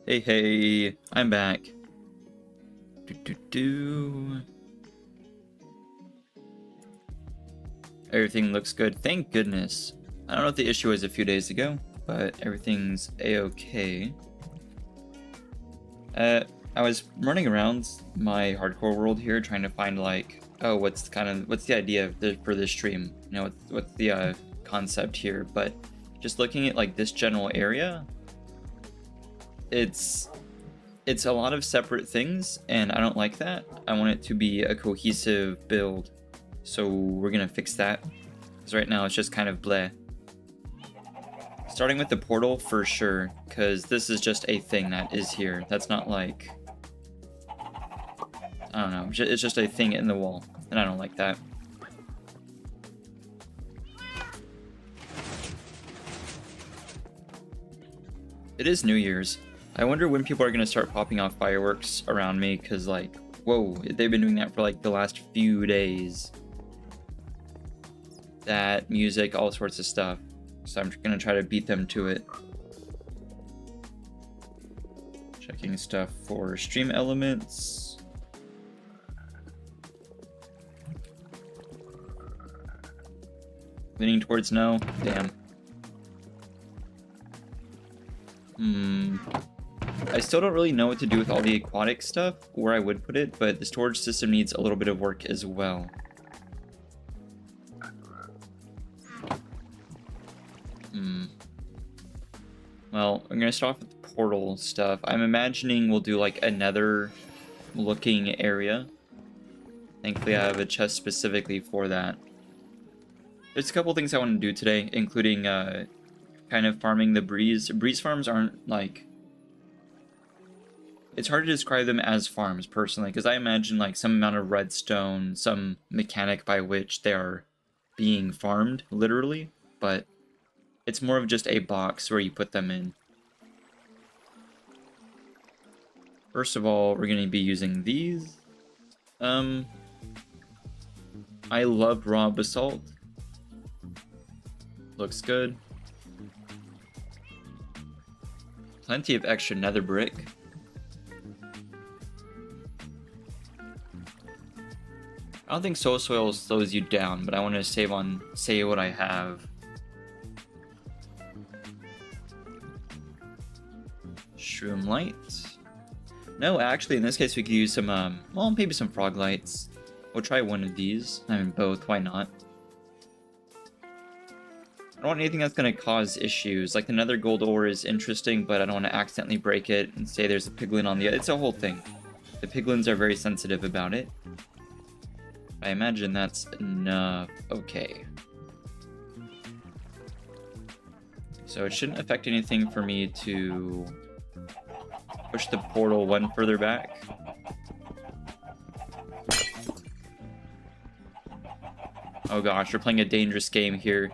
Hey, hey, I'm back. Do. Everything looks good, thank goodness. I don't know what the issue was a few days ago, but everything's a-okay. I was running around my hardcore world here trying to find like, oh, what's the idea for this stream? You know, what's the concept here? But just looking at like this general area, it's a lot of separate things, and I don't like that. I want it to be a cohesive build, so we're gonna fix that. Because right now it's just kind of bleh. Starting with the portal for sure, because this is just a thing that is here. That's not like, I don't know, it's just a thing in the wall, and I don't like that. It is New Year's. I wonder when people are going to start popping off fireworks around me, because like, whoa, they've been doing that for like the last few days. That, music, all sorts of stuff. So I'm going to try to beat them to it. Checking stuff for stream elements. Leaning towards no. Damn. I still don't really know what to do with all the aquatic stuff, where I would put it, but the storage system needs a little bit of work as well. Well, I'm going to start off with the portal stuff. I'm imagining we'll do like another looking area. Thankfully I have a chest specifically for that. There's a couple things I want to do today, including kind of farming the breeze. Breeze farms aren't like... It's hard to describe them as farms, personally, because I imagine like some amount of redstone, some mechanic by which they are being farmed, literally, but it's more of just a box where you put them in. First of all, we're going to be using these. I love raw basalt. Looks good. Plenty of extra nether brick. I don't think soul soil slows you down, but I want to save what I have. Shroom light. No, actually, in this case, we could use some, well, maybe some frog lights. We'll try one of these. I mean, both. Why not? I don't want anything that's going to cause issues. Like, the nether gold ore is interesting, but I don't want to accidentally break it and say there's a piglin on the... It's a whole thing. The piglins are very sensitive about it. I imagine that's enough. Okay. So it shouldn't affect anything for me to push the portal one further back. Oh gosh, we're playing a dangerous game here.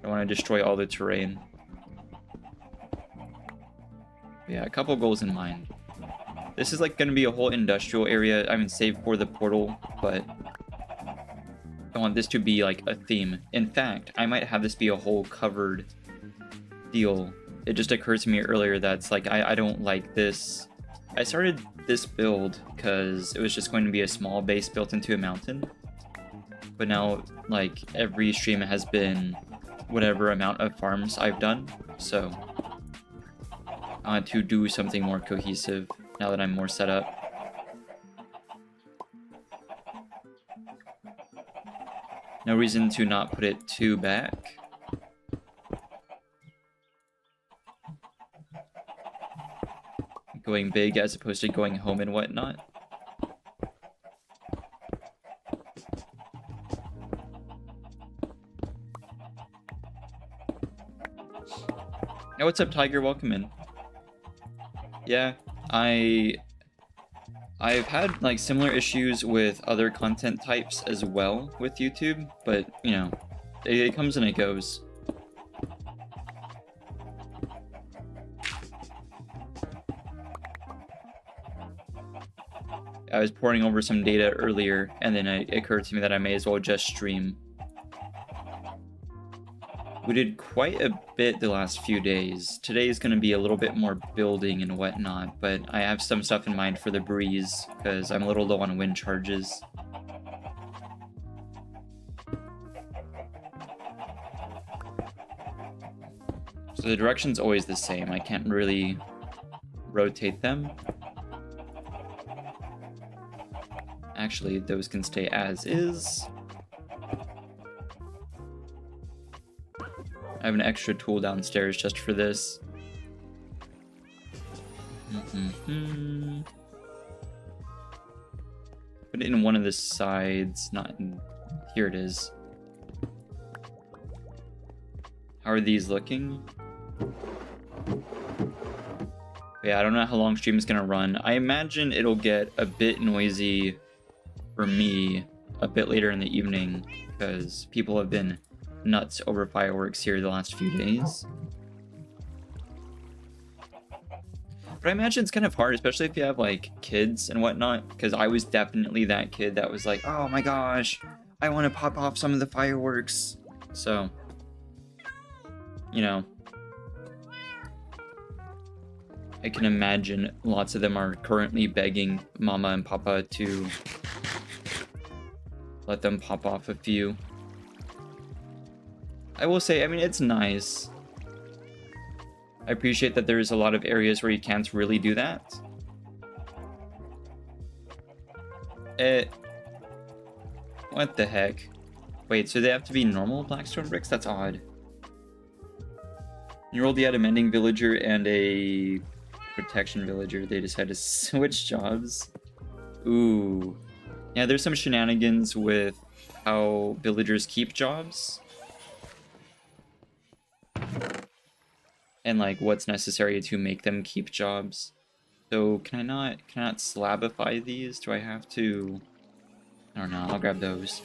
I want to destroy all the terrain. Yeah, a couple goals in mind. This is like going to be a whole industrial area. I mean, save for the portal, but I want this to be like a theme. In fact, I might have this be a whole covered deal. It just occurred to me earlier that's like, I don't like this. I started this build because it was just going to be a small base built into a mountain. But now, like, every stream has been whatever amount of farms I've done. So I want to do something more cohesive now that I'm more set up. No reason to not put it too back. Going big as opposed to going home and whatnot. Hey, what's up, Tiger? Welcome in. Yeah, I've had like similar issues with other content types as well with YouTube, but you know, it comes and it goes. I was poring over some data earlier, and then it occurred to me that I may as well just stream. We did quite a bit the last few days. Today is going to be a little bit more building and whatnot, but I have some stuff in mind for the breeze, because I'm a little low on wind charges. So the direction's always the same. I can't really rotate them. Actually, those can stay as is. I have an extra tool downstairs just for this. Put it in one of the sides, not in... Here it is. How are these looking? Yeah, I don't know how long stream is gonna run. I imagine it'll get a bit noisy for me a bit later in the evening because people have been nuts over fireworks here the last few days. But I imagine it's kind of hard, especially if you have like kids and whatnot, because I was definitely that kid that was like, oh my gosh, I want to pop off some of the fireworks. So, you know, I can imagine lots of them are currently begging Mama and Papa to let them pop off a few. I will say, I mean, it's nice. I appreciate that there's a lot of areas where you can't really do that. What the heck? Wait, so they have to be normal blackstone bricks? That's odd. You rolled the adamanding villager and a protection villager. They decided to switch jobs. Ooh. Yeah, there's some shenanigans with how villagers keep jobs. And like what's necessary to make them keep jobs. So can I not slabify these? Do I have to? I don't know, I'll grab those.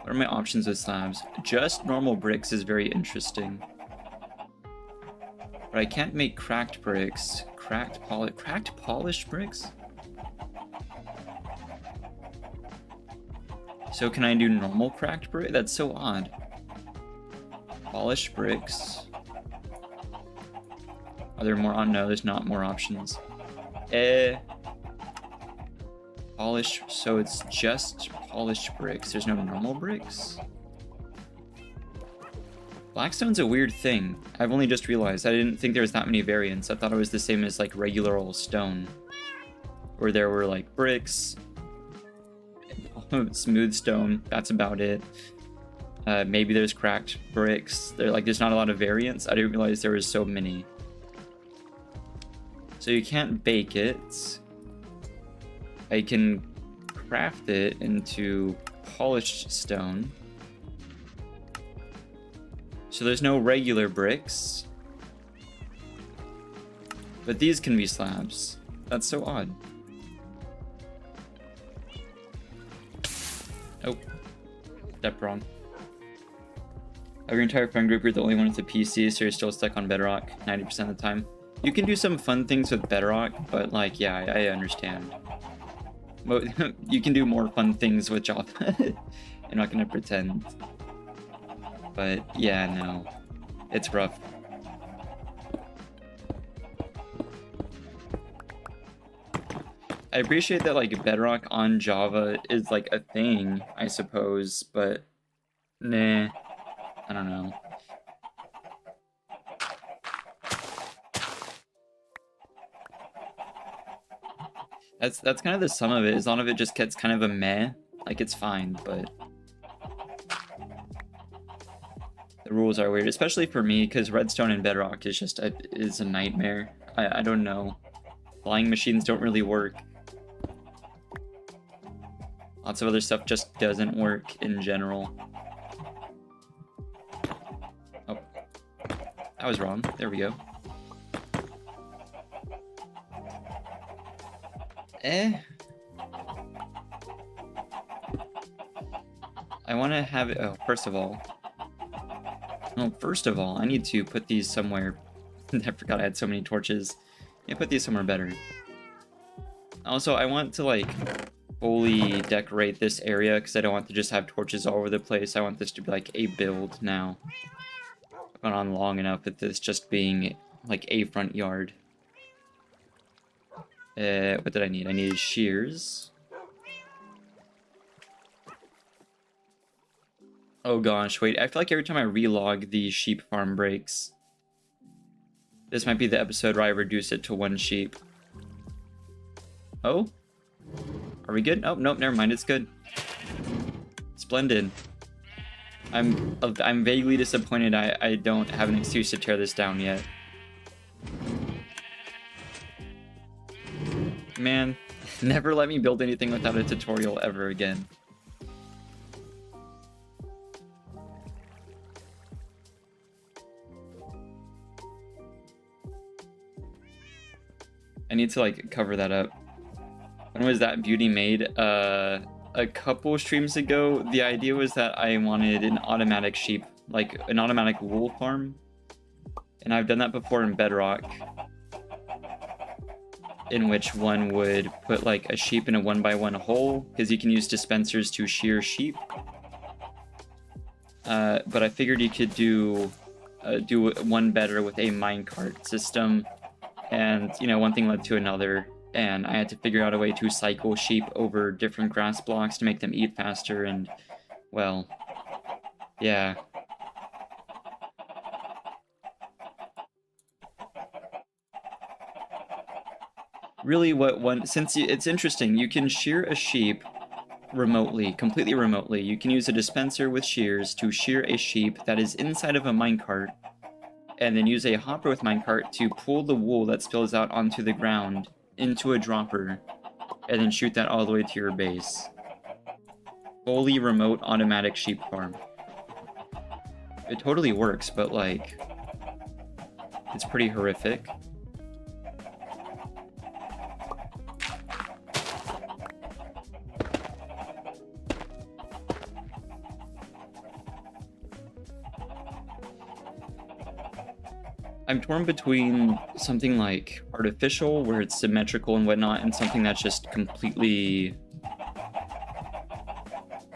What are my options with slabs? Just normal bricks is very interesting. But I can't make cracked bricks. Cracked polished bricks? So can I do normal cracked brick? That's so odd. Polished bricks. Are there more on? No, there's not more options. Polish, so it's just polished bricks. There's no normal bricks? Blackstone's a weird thing. I've only just realized. I didn't think there was that many variants. I thought it was the same as like regular old stone. Where there were like bricks, smooth stone, that's about it. Maybe there's cracked bricks. There's not a lot of variants. I didn't realize there was so many. So you can't bake it. I can craft it into polished stone. So there's no regular bricks. But these can be slabs. That's so odd. Oh. Step wrong. Of your entire friend group, you're the only one with a PC, so you're still stuck on Bedrock 90% of the time. You can do some fun things with Bedrock, but like, yeah, I understand. You can do more fun things with Java. I'm not gonna pretend. But yeah, no, it's rough. I appreciate that like Bedrock on Java is like a thing, I suppose, but nah, I don't know. That's kind of the sum of it. Is a lot of it just gets kind of a meh, like it's fine, but the rules are weird, especially for me, because Redstone and Bedrock is just is a nightmare. I don't know. Flying machines don't really work. Lots of other stuff just doesn't work in general. Oh, that was wrong. There we go. I want to have it. Oh, first of all, I need to put these somewhere I forgot I had so many torches. Yeah, put these somewhere better. Also, I want to, like, fully decorate this area, because I don't want to just have torches all over the place. I want this to be, like, a build now. I've gone on long enough with this just being, like, a front yard. What did I need? I needed shears. Oh gosh, wait, I feel like every time I relog, the sheep farm breaks. This might be the episode where I reduce it to 1 sheep. Oh? Are we good? Oh, nope, never mind, it's good. Splendid. I'm vaguely disappointed I don't have an excuse to tear this down yet. Man, never let me build anything without a tutorial ever again. I need to, like, cover that up. When was that beauty made? A couple streams ago, the idea was that I wanted an automatic sheep, like an automatic wool farm. And I've done that before in Bedrock, in which one would put, like, a sheep in a 1x1 hole, because you can use dispensers to shear sheep. But I figured you could do one better with a minecart system. And, you know, one thing led to another, and I had to figure out a way to cycle sheep over different grass blocks to make them eat faster, and, well, yeah. Really, it's interesting, you can shear a sheep remotely, completely remotely. You can use a dispenser with shears to shear a sheep that is inside of a minecart, and then use a hopper with minecart to pull the wool that spills out onto the ground into a dropper, and then shoot that all the way to your base. Fully remote automatic sheep farm. It totally works, but, like, it's pretty horrific. I'm torn between something like artificial, where it's symmetrical and whatnot, and something that's just completely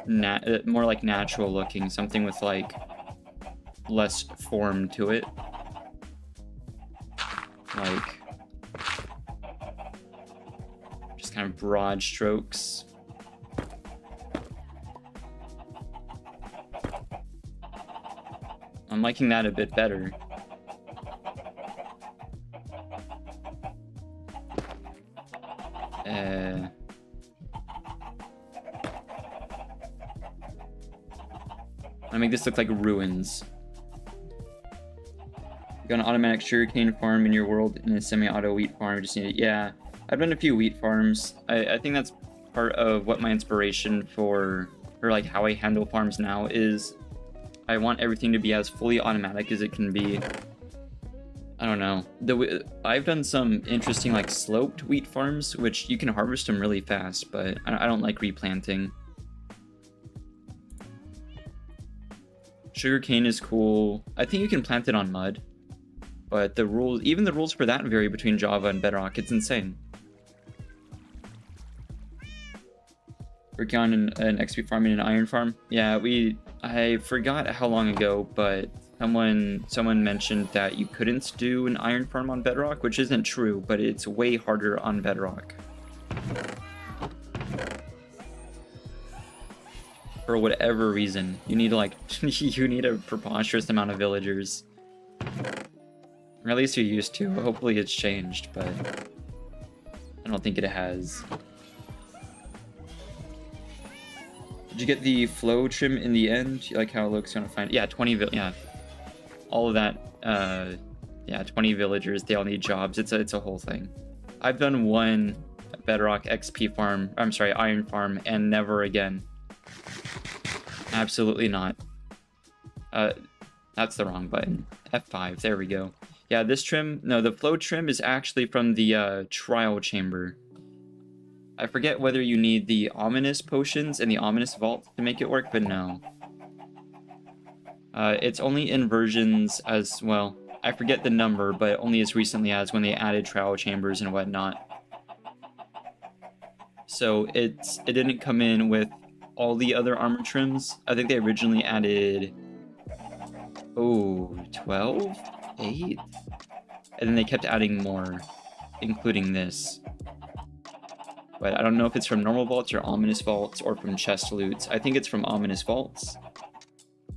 more like natural looking, something with, like, less form to it. Like, just kind of broad strokes. I'm liking that a bit better. I make this look like ruins. You got an automatic sugarcane farm in your world and a semi-auto wheat farm. You just need it. Yeah, I've done a few wheat farms. I think that's part of what my inspiration for like how I handle farms now is. I want everything to be as fully automatic as it can be. I don't know. I've done some interesting, like, sloped wheat farms, which you can harvest them really fast, but I don't like replanting. Sugarcane is cool. I think you can plant it on mud, but even the rules for that vary between Java and Bedrock. It's insane. Working on an XP farm and an iron farm. Yeah, I forgot how long ago, but someone mentioned that you couldn't do an iron farm on Bedrock, which isn't true, but it's way harder on Bedrock. For whatever reason, you need, like, you need a preposterous amount of villagers. Or at least you used to. Hopefully it's changed, but I don't think it has. Did you get the flow trim in the end? You like how it looks? You want to find it? Yeah, 20 yeah. All of that, yeah, 20 villagers, they all need jobs. It's a whole thing. I've done one Bedrock XP farm, I'm sorry, iron farm, and never again. Absolutely not. That's the wrong button. F5, there we go. Yeah, this trim, no, the flow trim is actually from the trial chamber. I forget whether you need the ominous potions and the ominous vault to make it work, but no. It's only in versions as well. I forget the number, but only as recently as when they added trial chambers and whatnot. So it didn't come in with all the other armor trims. I think they originally added 12, 8, and then they kept adding more, including this. But I don't know if it's from normal vaults or ominous vaults or from chest loots. I think it's from ominous vaults.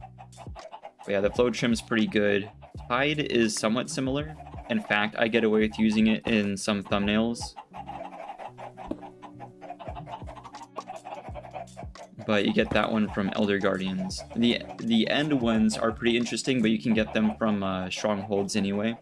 But yeah, the flow trim's pretty good. Tide is somewhat similar. In fact, I get away with using it in some thumbnails. But you get that one from Elder Guardians. The end ones are pretty interesting, but you can get them from strongholds anyway.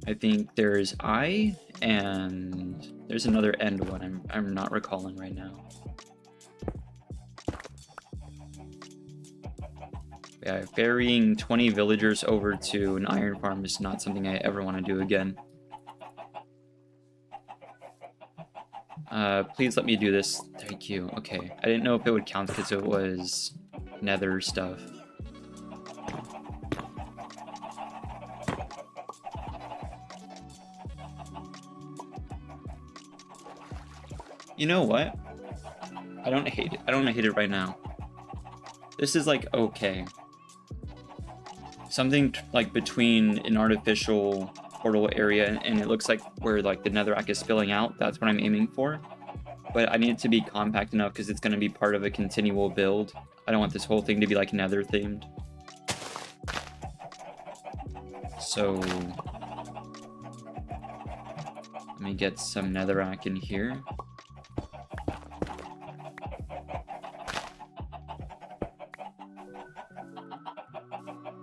I think there's I, and there's another end one I'm not recalling right now. Yeah, ferrying 20 villagers over to an iron farm is not something I ever want to do again. Please let me do this. Thank you. Okay. I didn't know if it would count because it was nether stuff. You know what? I don't hate it. I don't hate it right now. This is like okay. Something like between an artificial portal area and it looks like where like the netherrack is spilling out. That's what I'm aiming for. But I need it to be compact enough because it's going to be part of a continual build. I don't want this whole thing to be like nether themed. So let me get some netherrack in here.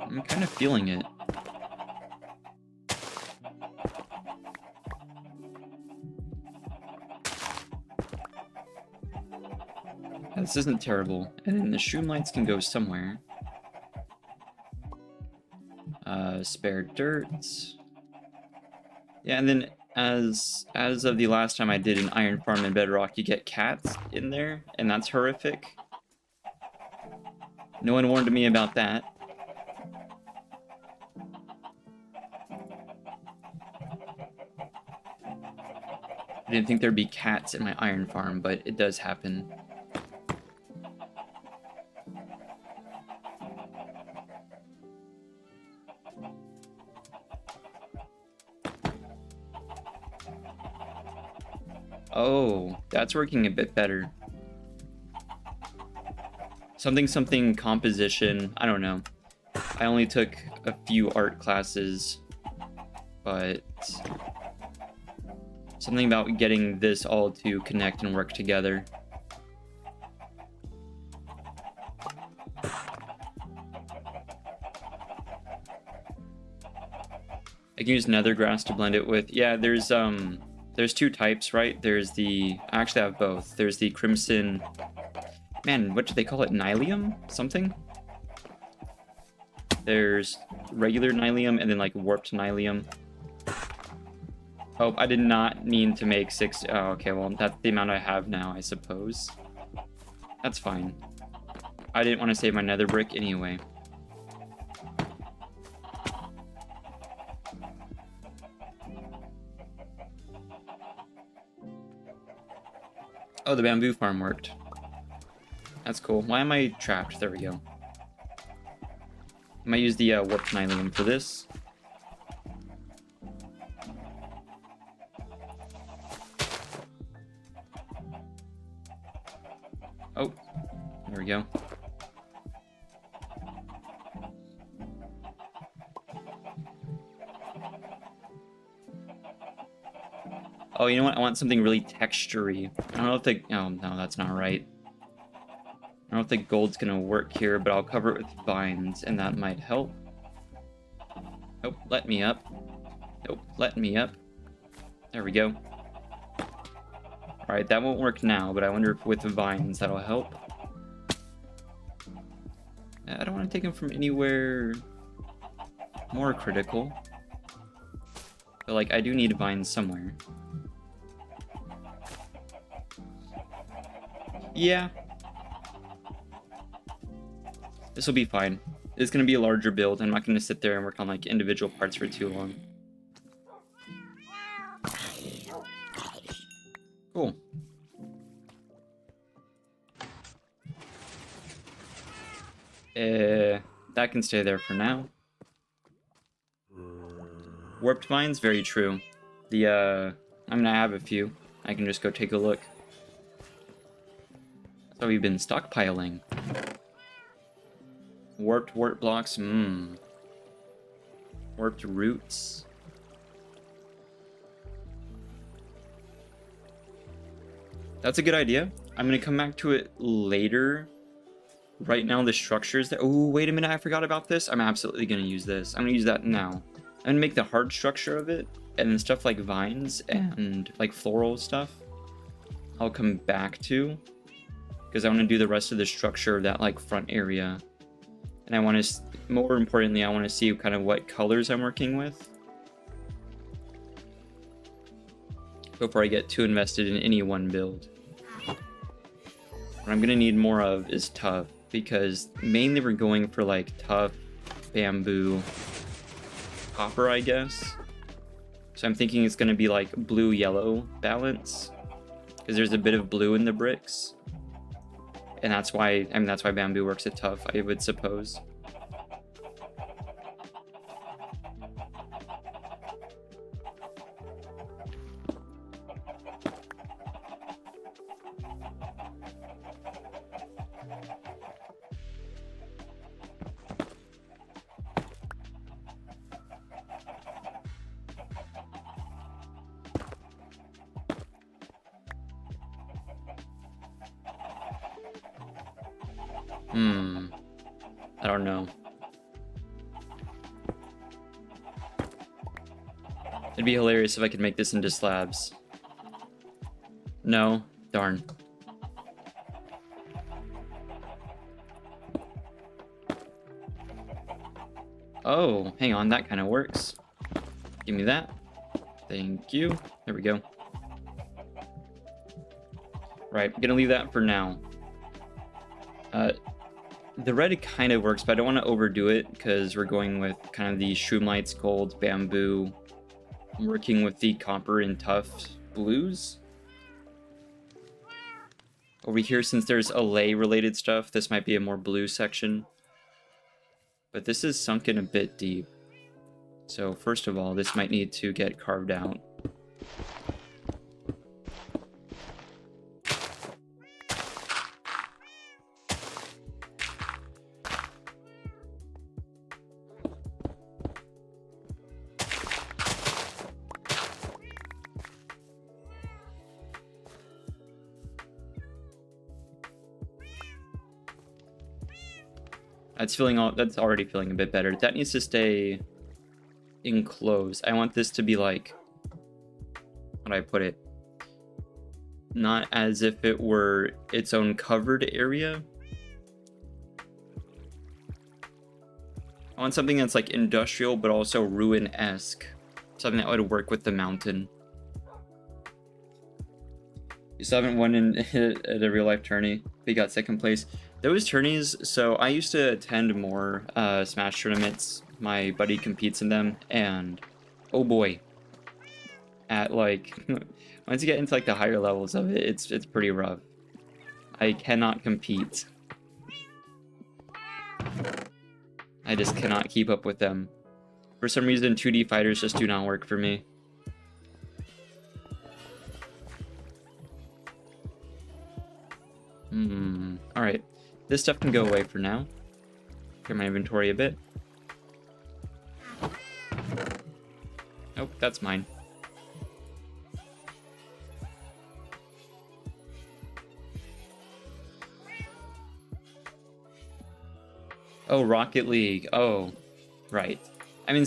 I'm kind of feeling it. This isn't terrible. And then the shroom lights can go somewhere. Spare dirt. Yeah, and then as of the last time I did an iron farm in Bedrock, you get cats in there, and that's horrific. No one warned me about that. I didn't think there'd be cats in my iron farm, but it does happen. Oh, that's working a bit better. Something composition, I don't know. I only took a few art classes, but something about getting this all to connect and work together. I can use nether grass to blend it with. Yeah, there's two types, right? There's I actually have both. There's the crimson, man, what do they call it? Nylium? Something? There's regular nylium and then like warped nylium. Oh, I did not mean to make 6. Oh, okay, well, that's the amount I have now, I suppose. That's fine. I didn't want to save my nether brick anyway. Oh, the bamboo farm worked. That's cool. Why am I trapped? There we go. I might use the warped nylium for this. Oh, there we go. Oh, you know what? I want something really textury. I don't know if the... Oh, no, that's not right. I don't know if the gold's gonna work here, but I'll cover it with vines, and that might help. Nope, let me up. Nope, let me up. There we go. Alright, that won't work now, but I wonder if with the vines that'll help. I don't want to take them from anywhere more critical. But, like, I do need vines somewhere. Yeah. This will be fine. It's going to be a larger build. I'm not going to sit there and work on like individual parts for too long. Cool. That can stay there for now. Warped mines, very true. I'm gonna have a few. I can just go take a look. So we've been stockpiling. Warped wart blocks, Warped roots. That's a good idea. I'm gonna come back to it later. Right now the structures that... Oh, wait a minute, I forgot about this. I'm absolutely gonna use this. I'm gonna use that now. I'm gonna make the hard structure of it, and then stuff like vines and like floral stuff I'll come back to, because I want to do the rest of the structure of that like front area. And I want to, more importantly, I want to see kind of what colors I'm working with before I get too invested in any one build. What I'm gonna need more of is tough, because mainly we're going for like tough, bamboo, copper, I guess. So I'm thinking it's gonna be like blue-yellow balance, because there's a bit of blue in the bricks, and that's why, I mean, that's why bamboo works at tough, I would suppose. I don't know. It'd be hilarious if I could make this into slabs. No? Darn. Oh, hang on, that kind of works. Give me that. Thank you. There we go. Right, I'm gonna leave that for now. The red kind of works, but I don't want to overdo it, because we're going with kind of the Shroomlights, gold, bamboo. I'm working with the copper and tough blues. Over here, since there's allay related stuff, this might be a more blue section. But this is sunken a bit deep. So first of all, this might need to get carved out. That's already feeling a bit better. That needs to stay enclosed. I want this to be like, how do I put it? Not as if it were its own covered area. I want something that's like industrial, but also ruin-esque. Something that would work with the mountain. You still haven't won in at a real-life tourney, but you got second place. Those tourneys, so I used to attend more Smash tournaments. My buddy competes in them, and oh boy, at like once you get into like the higher levels of it, it's pretty rough. I cannot compete. I just cannot keep up with them. For some reason, 2D fighters just do not work for me. Alright. This stuff can go away for now. Clear my inventory a bit. Nope, that's mine. Oh, Rocket League. Oh, right. I mean,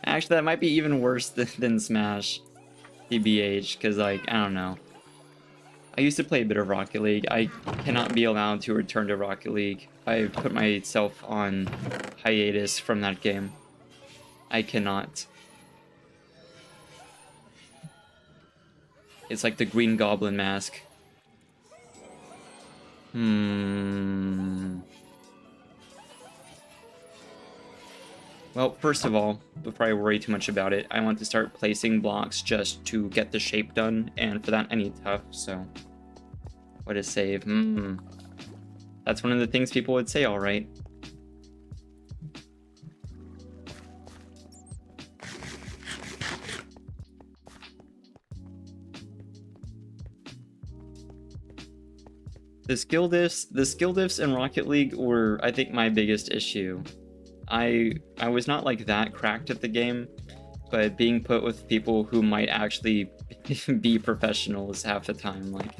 actually, that might be even worse than Smash, TBH, because, like, I don't know. I used to play a bit of Rocket League. I cannot be allowed to return to Rocket League. I put myself on hiatus from that game. I cannot. It's like the Green Goblin mask. Well, first of all, before I worry too much about it, I want to start placing blocks just to get the shape done, and for that I need tough, so... What is save? That's one of the things people would say, alright. The skill diffs in Rocket League were, I think, my biggest issue. I was not like that cracked at the game, but being put with people who might actually be professionals half the time, like,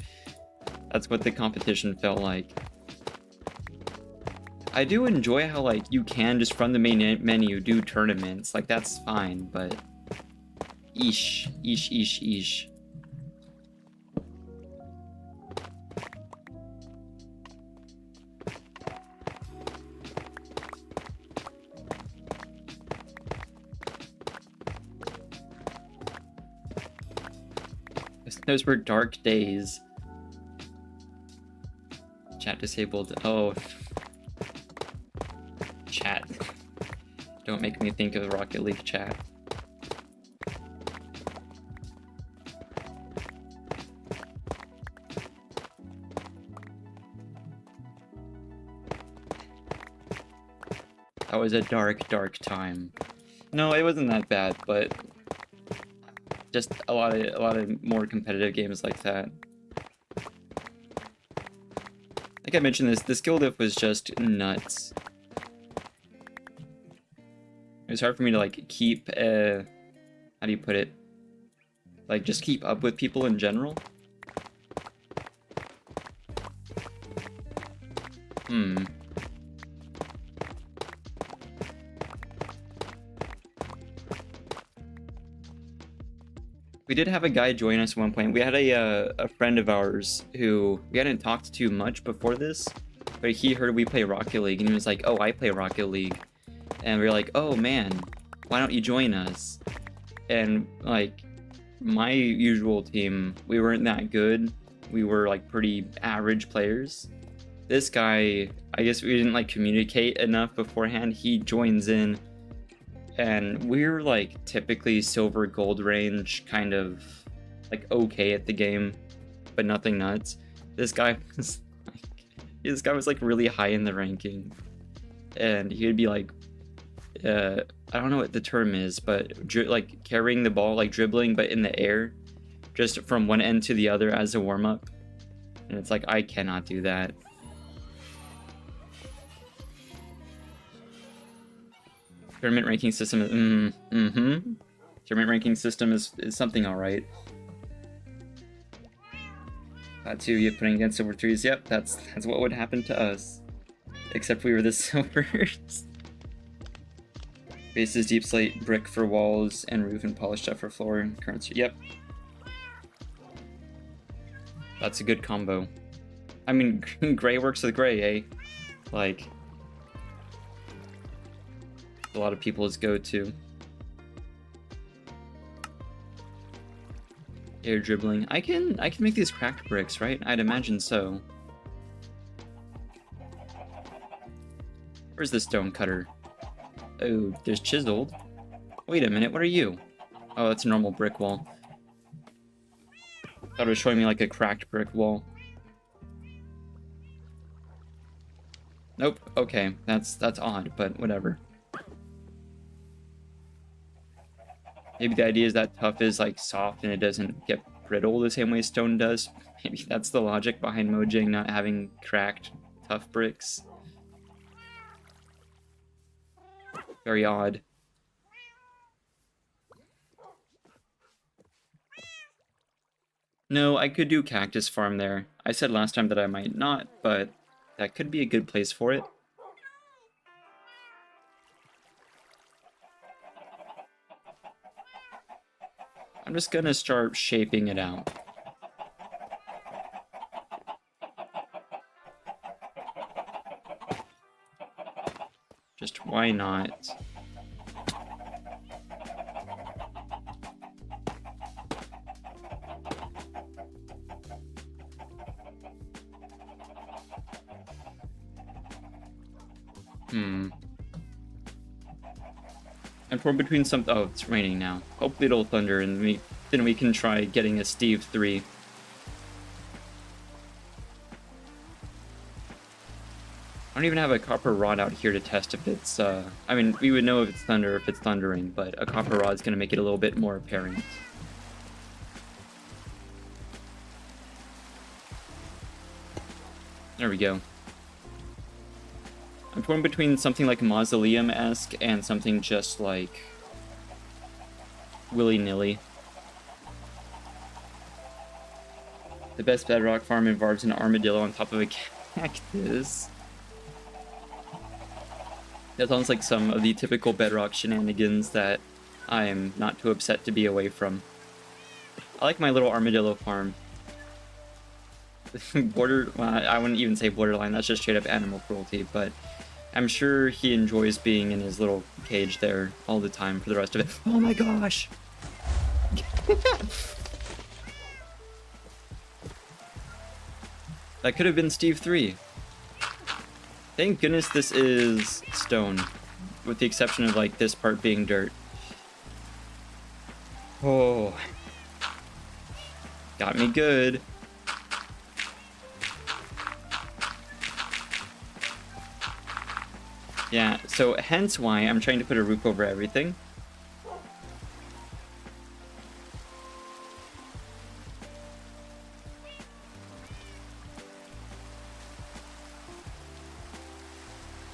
that's what the competition felt like. I do enjoy how, like, you can just from the main menu do tournaments, like, that's fine, but... Eesh. Those were dark days. Chat disabled. Oh. Chat. Don't make me think of Rocket League chat. That was a dark, dark time. No, it wasn't that bad, but just a lot of more competitive games like that. Like I mentioned, the skill diff was just nuts. It was hard for me to like keep how do you put it? Like just keep up with people in general. We did have a guy join us at one point. We had a friend of ours who we hadn't talked to much before this, but he heard we play Rocket League and he was like, "Oh, I play Rocket League," and we were like, "Oh man, why don't you join us?" And like my usual team, we weren't that good. We were like pretty average players. This guy, I guess we didn't like communicate enough beforehand. He joins in. And we're like typically silver gold range, kind of like okay at the game, but nothing nuts. This guy was like really high in the ranking, and he'd be like, I don't know what the term is, but like carrying the ball, like dribbling, but in the air, just from one end to the other as a warm up. And it's like I cannot do that. Tournament ranking system. Tournament ranking system is something alright. That too, you putting against silver 3s. Yep, that's what would happen to us. Except we were the silvers. Bases, deep slate, brick for walls, and roof and polished stuff for floor. Currency. Yep. That's a good combo. I mean, gray works with gray, eh? Like, a lot of people's go-to. Air dribbling. I can make these cracked bricks, right? I'd imagine so. Where's the stone cutter? Oh, there's chiseled. Wait a minute, what are you? Oh, that's a normal brick wall. Thought it was showing me like a cracked brick wall. Nope. Okay, that's odd, but whatever. Maybe the idea is that tough is like soft and it doesn't get brittle the same way stone does. Maybe that's the logic behind Mojang not having cracked tough bricks. Very odd. No, I could do cactus farm there. I said last time that I might not, but that could be a good place for it. I'm just gonna start shaping it out. Just why not? I'm torn between some. Oh, it's raining now. Hopefully it'll thunder, and then we can try getting a Steve 3. I don't even have a copper rod out here to test if it's. I mean, we would know if it's thunder if it's thundering, but a copper rod is going to make it a little bit more apparent. There we go. I'm torn between something like Mausoleum-esque and something just like willy-nilly. The best bedrock farm involves an armadillo on top of a cactus. That sounds like some of the typical bedrock shenanigans that I am not too upset to be away from. I like my little armadillo farm. Well, I wouldn't even say borderline, that's just straight up animal cruelty, but I'm sure he enjoys being in his little cage there all the time for the rest of it. Oh my gosh! That could have been Steve 3. Thank goodness this is stone, with the exception of like this part being dirt. Oh. Got me good. Yeah, so hence why I'm trying to put a roof over everything.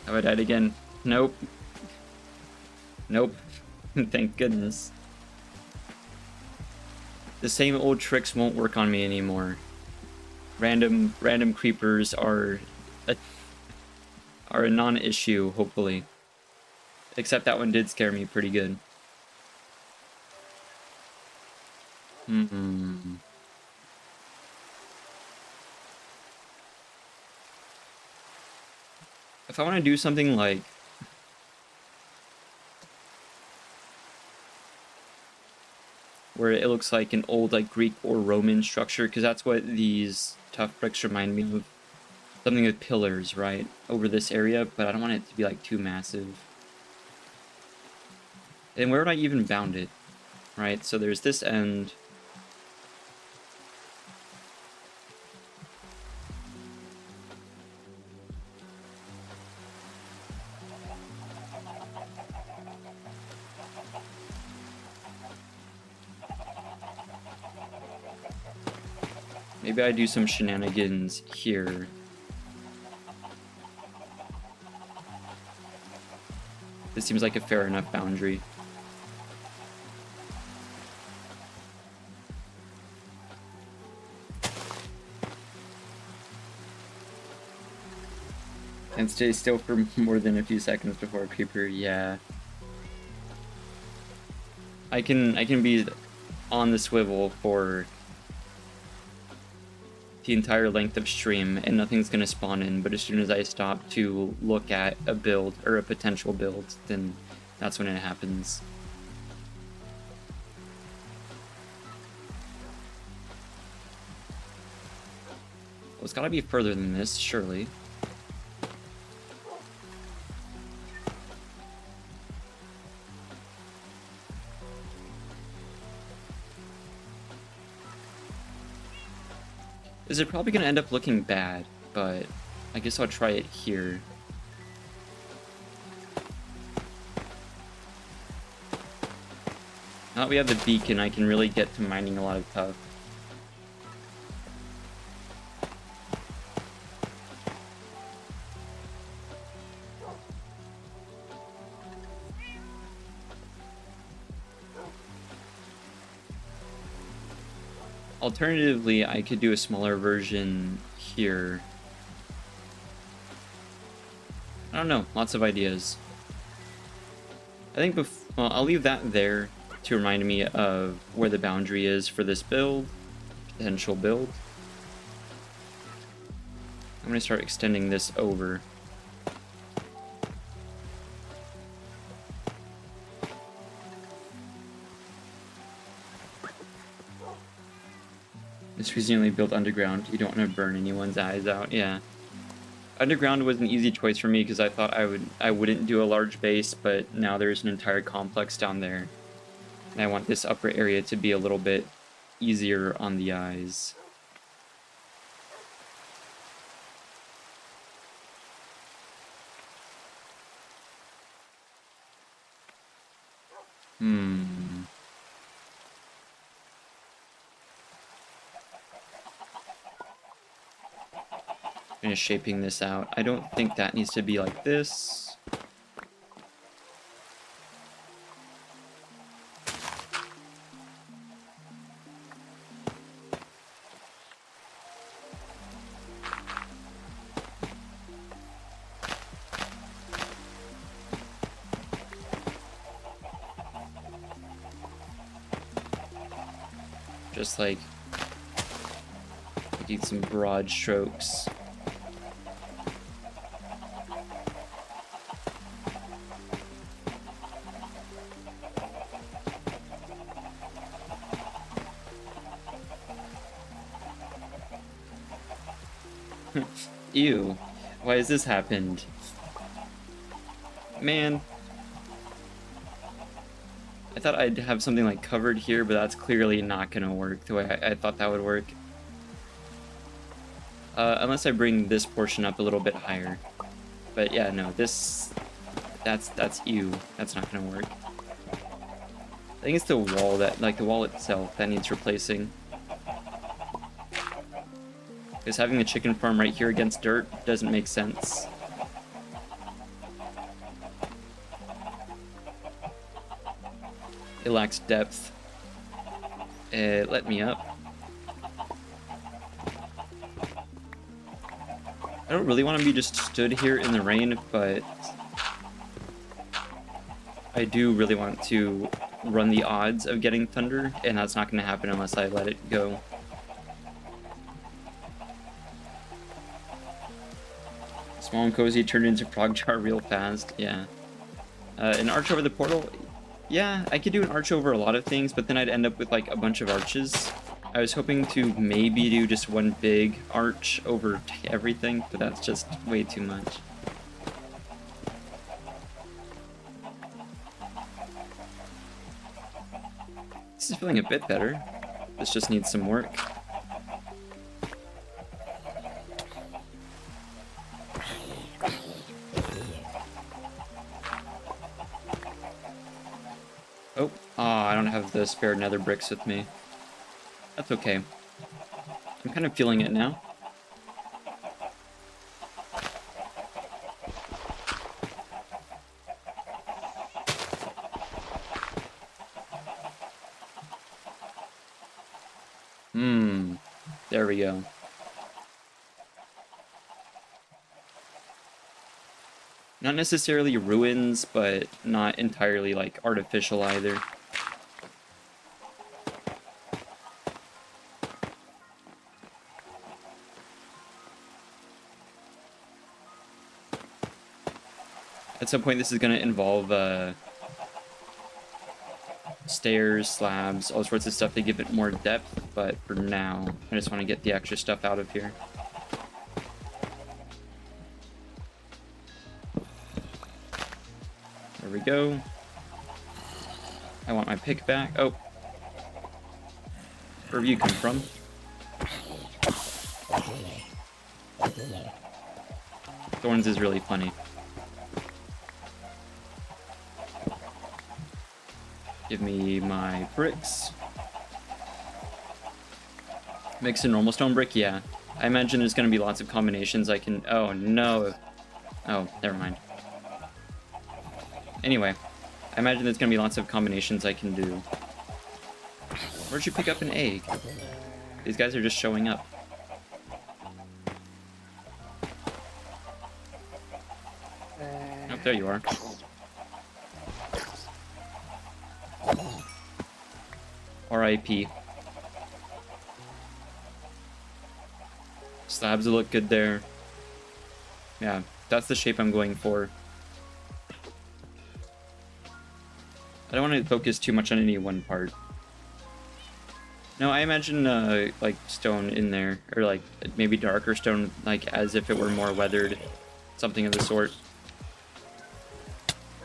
Have I died again? Nope. Nope. Thank goodness. The same old tricks won't work on me anymore. Random creepers are a non-issue, hopefully. Except that one did scare me pretty good. If I want to do something like where it looks like an old like Greek or Roman structure, because that's what these tough bricks remind me of. Something with pillars, right, over this area, but I don't want it to be like too massive. And where would I even bound it? Right, so there's this end. Maybe I do some shenanigans here. This seems like a fair enough boundary. And stay still for more than a few seconds before a creeper, yeah. I can be on the swivel for the entire length of stream and nothing's gonna spawn in, but as soon as I stop to look at a build or a potential build, then that's when it happens. Well, it's gotta be further than this, surely. This is probably gonna end up looking bad, but I guess I'll try it here. Now that we have the beacon, I can really get to mining a lot of tuff. Alternatively, I could do a smaller version here. I don't know, lots of ideas. I think well, I'll leave that there to remind me of where the boundary is for this build, potential build. I'm gonna start extending this over. This reason you only built underground. You don't want to burn anyone's eyes out. Yeah. Underground was an easy choice for me because I thought I wouldn't do a large base, but now there's an entire complex down there. And I want this upper area to be a little bit easier on the eyes. Finish shaping this out. I don't think that needs to be like this. Just like making some broad strokes. Ew, why has this happened? Man. I thought I'd have something like covered here, but that's clearly not gonna work the way I thought that would work. Unless I bring this portion up a little bit higher. But yeah, no, that's ew. That's not gonna work. I think it's the wall that, like the wall itself, that needs replacing. Because having the chicken farm right here against dirt doesn't make sense. It lacks depth. Let me up. I don't really want to be just stood here in the rain, but I do really want to run the odds of getting thunder, and that's not going to happen unless I let it go. Small and cozy turned into frog jar real fast, yeah. An arch over the portal? Yeah, I could do an arch over a lot of things, but then I'd end up with like a bunch of arches. I was hoping to maybe do just one big arch over everything, but that's just way too much. This is feeling a bit better. This just needs some work. Oh, I don't have the spare nether bricks with me. That's okay. I'm kind of feeling it now. There we go. Not necessarily ruins, but not entirely like artificial either. At some point this is going to involve stairs, slabs, all sorts of stuff to give it more depth, but for now I just want to get the extra stuff out of here. There we go. I want my pick back. Oh. Where have you come from? Thorns is really funny. Give me my bricks. Mix a normal stone brick? Yeah. I imagine there's going to be lots of combinations I can... Oh, no. Oh, never mind. Anyway, I imagine there's going to be lots of combinations I can do. Where'd you pick up an egg? These guys are just showing up. Oh, there you are. R.I.P. Slabs will look good there. Yeah, that's the shape I'm going for. I don't want to focus too much on any one part. No, I imagine like stone in there, or like maybe darker stone, like as if it were more weathered, something of the sort.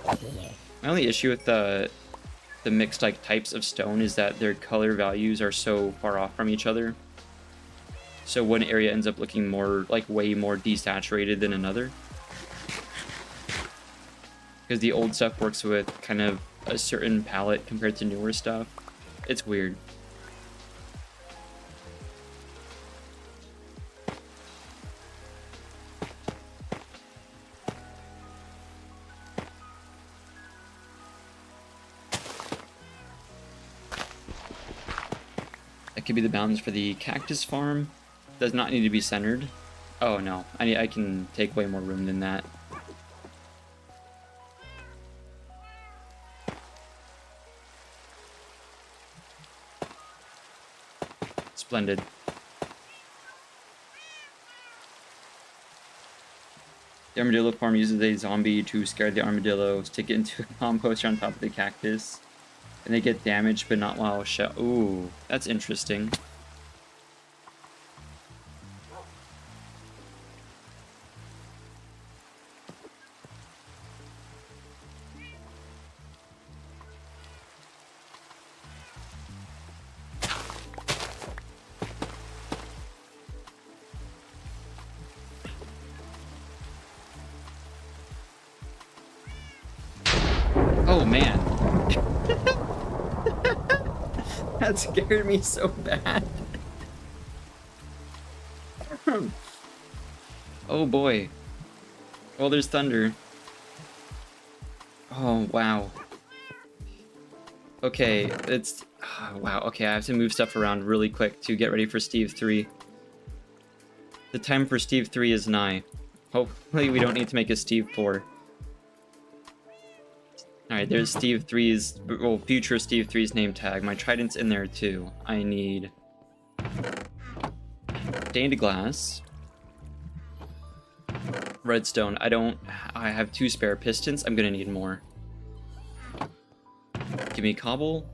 My only issue with the mixed like types of stone is that their color values are so far off from each other. So one area ends up looking more like way more desaturated than another. Because the old stuff works with kind of a certain palette compared to newer stuff. It's weird. That could be the bounds for the cactus farm. Does not need to be centered. Oh no, I can take way more room than that. Splendid. The armadillo farm uses a zombie to scare the armadillo, stick it into a composter on top of the cactus, and they get damaged but not while shell. Ooh, that's interesting. Oh man. That scared me so bad. Oh boy. Well, there's thunder. Oh wow. Okay, it's... Oh, wow, okay, I have to move stuff around really quick to get ready for Steve 3. The time for Steve 3 is nigh. Hopefully we don't need to make a Steve 4. Alright, there's Steve 3's... Well, future Steve 3's name tag. My trident's in there too. I need... stained glass. Redstone. I have 2 spare pistons. I'm gonna need more. Give me cobble.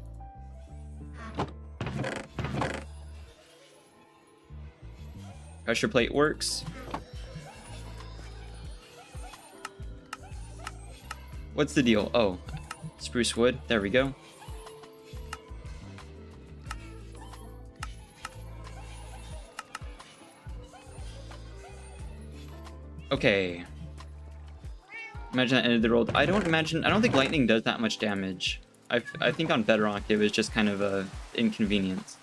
Pressure plate works. What's the deal? Oh, spruce wood. There we go. Okay. Imagine that ended the roll. I don't think lightning does that much damage. I think on Bedrock it was just kind of a inconvenience.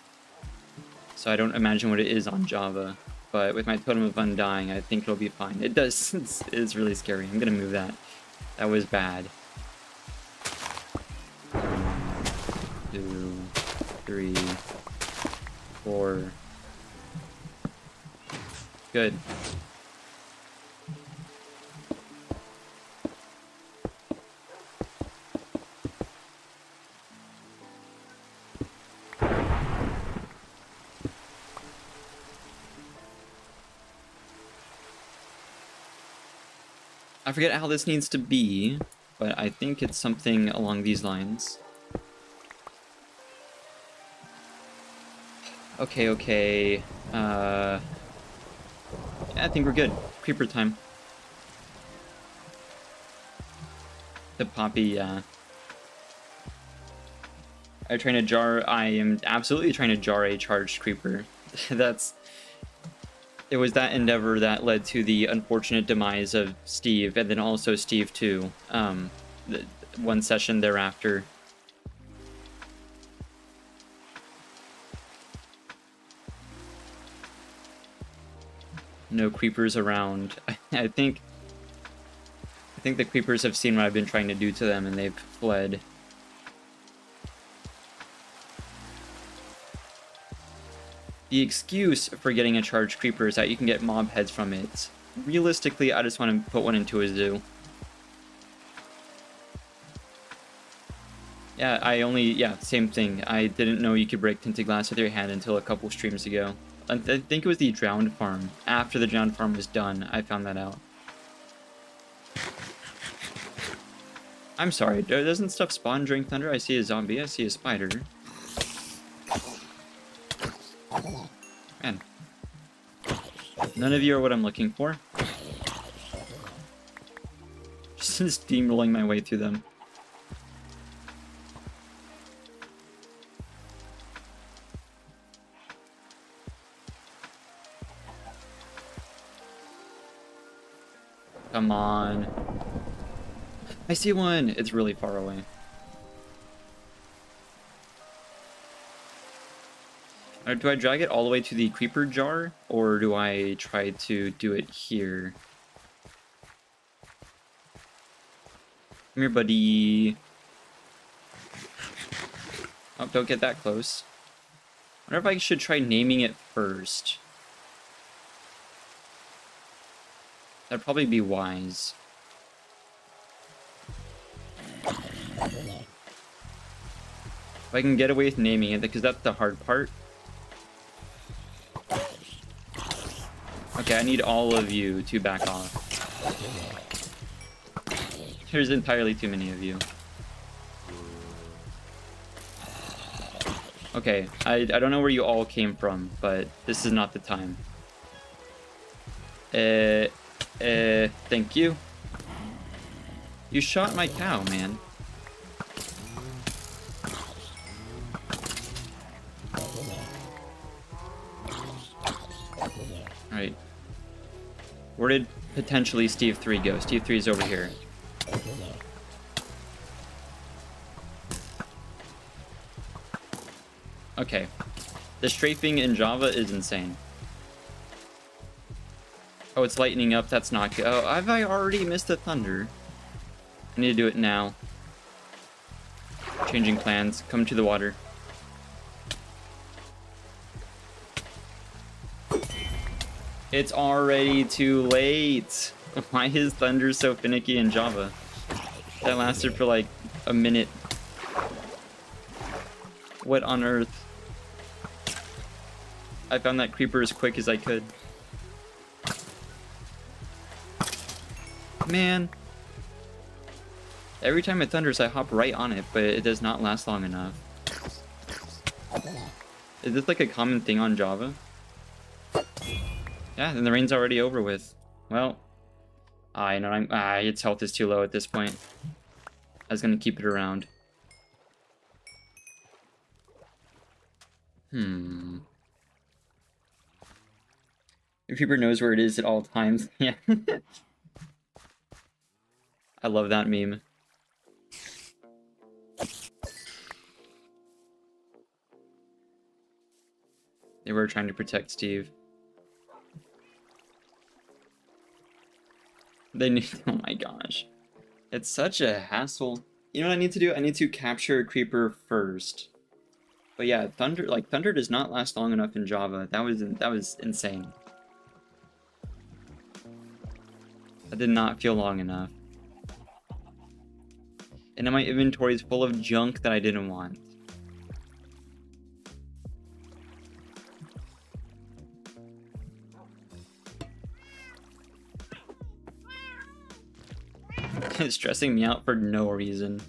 So I don't imagine what it is on Java. But with my Totem of Undying, I think it'll be fine. It does. It's really scary. I'm gonna move that. That was bad. 1, 2, 3, 4. Good. I forget how this needs to be, but I think it's something along these lines. Okay. Yeah, I think we're good. Creeper time. The poppy, yeah. I am absolutely trying to jar a charged creeper. It was that endeavor that led to the unfortunate demise of Steve, and then also Steve 2, one session thereafter. No creepers around. I think the creepers have seen what I've been trying to do to them, and they've fled. The excuse for getting a charged creeper is that you can get mob heads from it. Realistically, I just want to put one into a zoo. Yeah, same thing. I didn't know you could break tinted glass with your hand until a couple streams ago. I think it was the drowned farm. After the drowned farm was done, I found that out. I'm sorry, doesn't stuff spawn during thunder? I see a zombie, I see a spider. Man. None of you are what I'm looking for. Just steamrolling my way through them. Come on. I see one! It's really far away. Do I drag it all the way to the creeper jar? Or do I try to do it here? Come here, buddy. Oh, don't get that close. I wonder if I should try naming it first. That'd probably be wise. If I can get away with naming it, because that's the hard part. Okay, I need all of you to back off. There's entirely too many of you. Okay, I don't know where you all came from, but this is not the time. Thank you. You shot my cow, man. Alright. Where did potentially Steve 3 go? Steve 3 is over here. Okay. The strafing in Java is insane. Oh, it's lightening up. That's not good. Oh, have I already missed the thunder? I need to do it now. Changing plans. Come to the water. It's already too late. Why is thunder so finicky in Java? That lasted for like a minute. What on earth? I found that creeper as quick as I could. Man. Every time it thunders, I hop right on it, but it does not last long enough. Is this like a common thing on Java? Yeah, then the rain's already over with. Well, you know, its health is too low at this point. I was gonna keep it around. The creeper knows where it is at all times. Yeah. I love that meme. They were trying to protect Steve. They need. Oh my gosh. It's such a hassle. You know what I need to do? I need to capture a creeper first. But yeah, thunder does not last long enough in Java. That was insane. That did not feel long enough. And then my inventory is full of junk that I didn't want. It's stressing me out for no reason.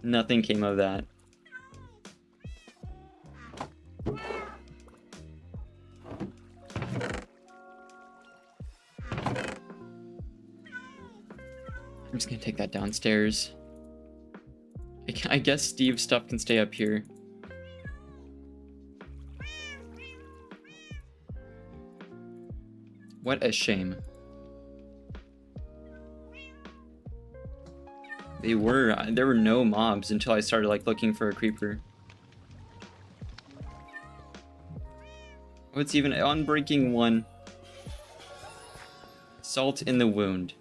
Nothing came of that. I'm just gonna take that downstairs. I guess Steve's stuff can stay up here. What a shame. There were no mobs until I started like looking for a creeper. Oh, it's even unbreaking one. Salt in the wound.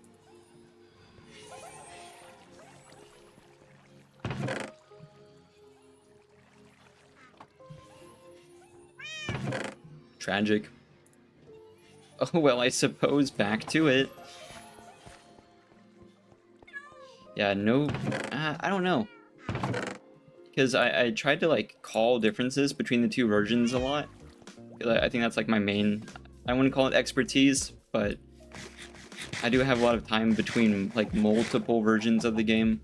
Tragic. Oh well, I suppose back to it. Yeah, no, I don't know. Because I tried to like call differences between the two versions a lot. I think that's like my main, I wouldn't call it expertise, but I do have a lot of time between like multiple versions of the game.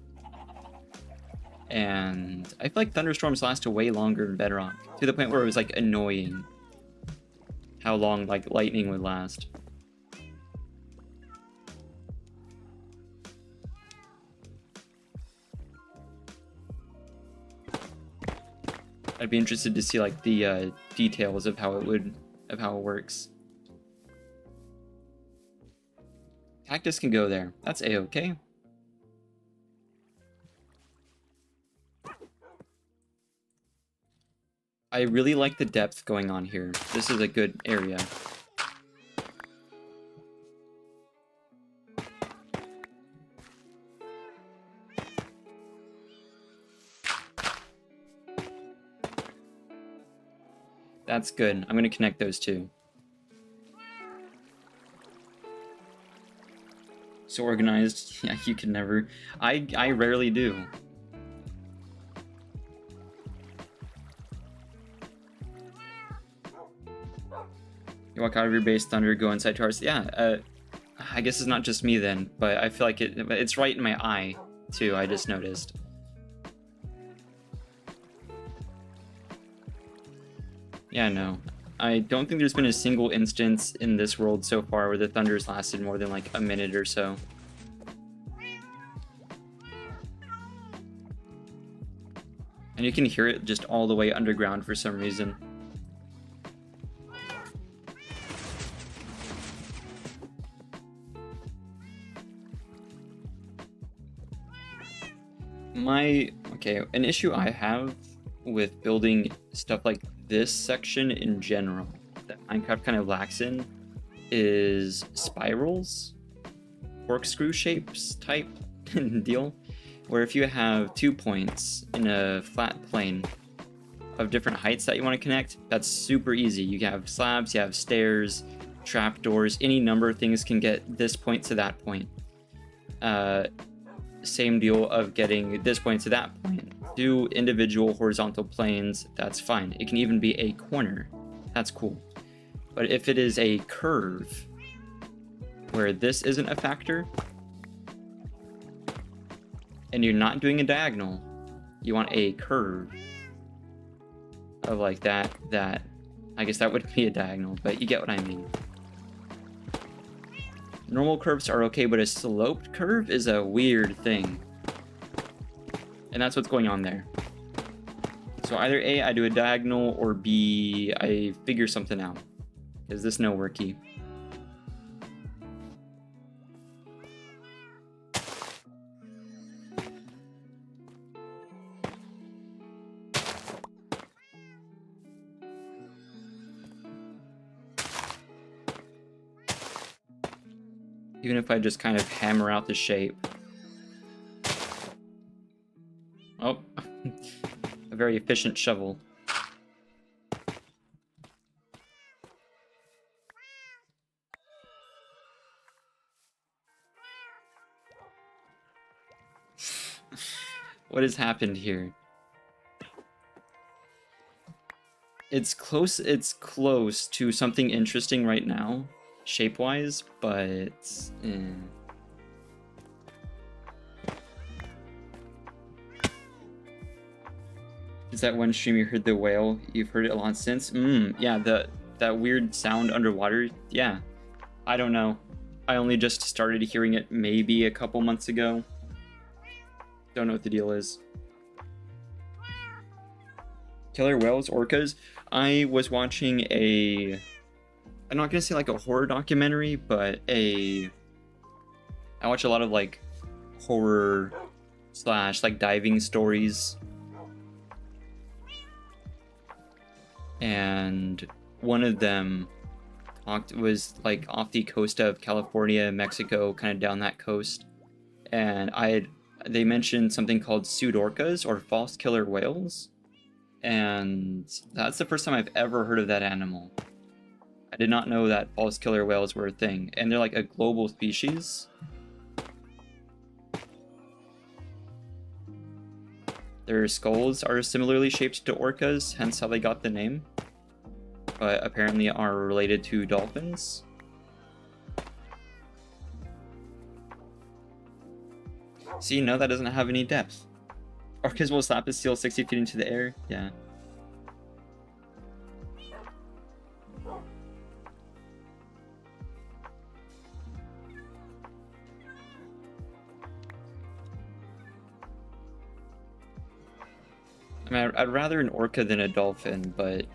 And I feel like thunderstorms last way longer in Bedrock, to the point where it was like annoying. how long like lightning would last. I'd be interested to see like the details of how it works. Cactus can go there. That's a-okay. I really like the depth going on here. This is a good area. That's good. I'm going to connect those two. So organized. Yeah, you can never. I rarely do. You walk out of your base, thunder, go inside Taurus. Yeah, I guess it's not just me then, but I feel like it's right in my eye, too, I just noticed. Yeah, no. I don't think there's been a single instance in this world so far where the thunders lasted more than like a minute or so. And you can hear it just all the way underground for some reason. An issue I have with building stuff like this section in general that Minecraft kind of lacks in is spirals, corkscrew shapes type deal, where if you have 2 points in a flat plane of different heights that you want to connect, that's super easy. You have slabs, you have stairs, trapdoors, any number of things can get this point to that point. Same deal of getting this point to that point. Do individual horizontal planes, that's fine. It can even be a corner. That's cool. But if it is a curve where this isn't a factor and you're not doing a diagonal, you want a curve of like that. I guess that would be a diagonal, but you get what I mean. Normal curves are okay, but a sloped curve is a weird thing. And that's what's going on there. So either A, I do a diagonal, or B, I figure something out. Is this no worky? Even if I just kind of hammer out the shape. Oh, a very efficient shovel. What has happened here? It's close to something interesting right now, shape-wise, but Is that one stream you heard the whale? You've heard it a lot since? Yeah, that weird sound underwater. Yeah, I don't know. I only just started hearing it maybe a couple months ago. Don't know what the deal is. Killer whales, orcas. I was watching I'm not gonna say like a horror documentary, but I watch a lot of like horror / like diving stories. And one of them was like off the coast of California, Mexico, kind of down that coast. And they mentioned something called pseudo orcas or false killer whales. And that's the first time I've ever heard of that animal. I did not know that false killer whales were a thing. And they're like a global species. Their skulls are similarly shaped to orcas, hence how they got the name. But apparently are related to dolphins. See, no, that doesn't have any depth. Orcas will slap a seal 60 feet into the air. Yeah. I mean, I'd rather an orca than a dolphin, but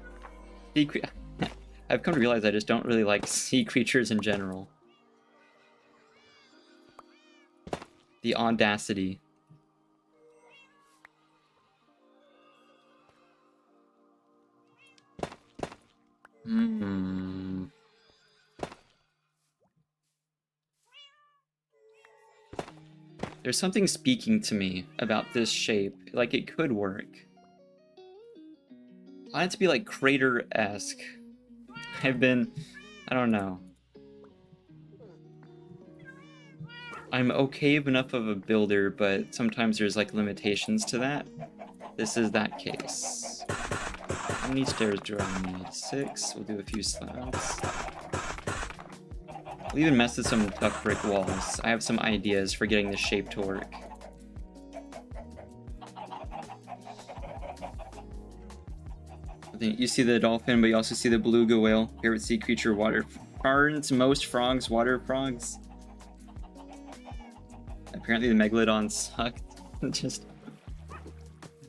I've come to realize I just don't really like sea creatures in general. The audacity. There's something speaking to me about this shape. Like, it could work. I want it to be, like, crater-esque. I don't know. I'm okay enough of a builder, but sometimes there's, like, limitations to that. This is that case. How many stairs do I need? 6. We'll do a few slabs. We'll even mess with some tough brick walls. I have some ideas for getting this shape to work. I think you see the dolphin, but you also see the beluga whale. Favorite sea creature, water ferns. Most frogs, water frogs. Apparently the megalodon sucked. Just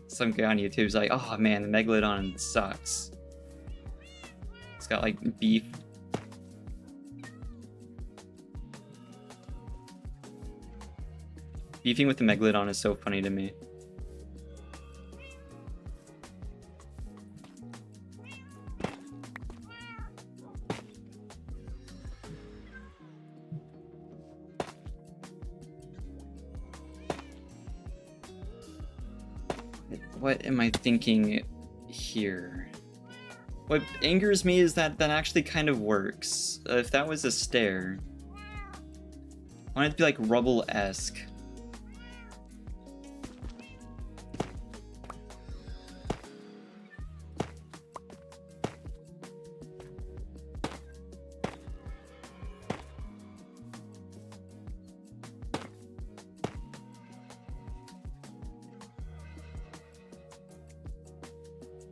some guy on YouTube's like, oh man, the megalodon sucks. It's got like beef. Beefing with the megalodon is so funny to me. What am I thinking here? What angers me is that actually kind of works. If that was a stair, I want it to be like rubble-esque.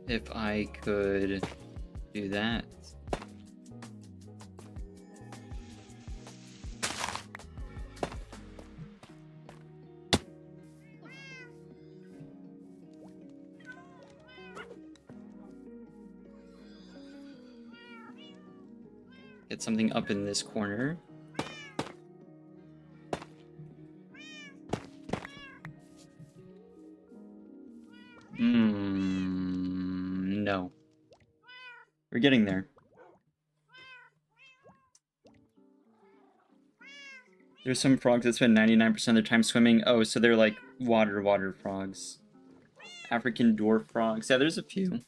If I could do that. Get something up in this corner. No. We're getting there. There's some frogs that spend 99% of their time swimming. Oh, so they're like water frogs. African dwarf frogs. Yeah, there's a few.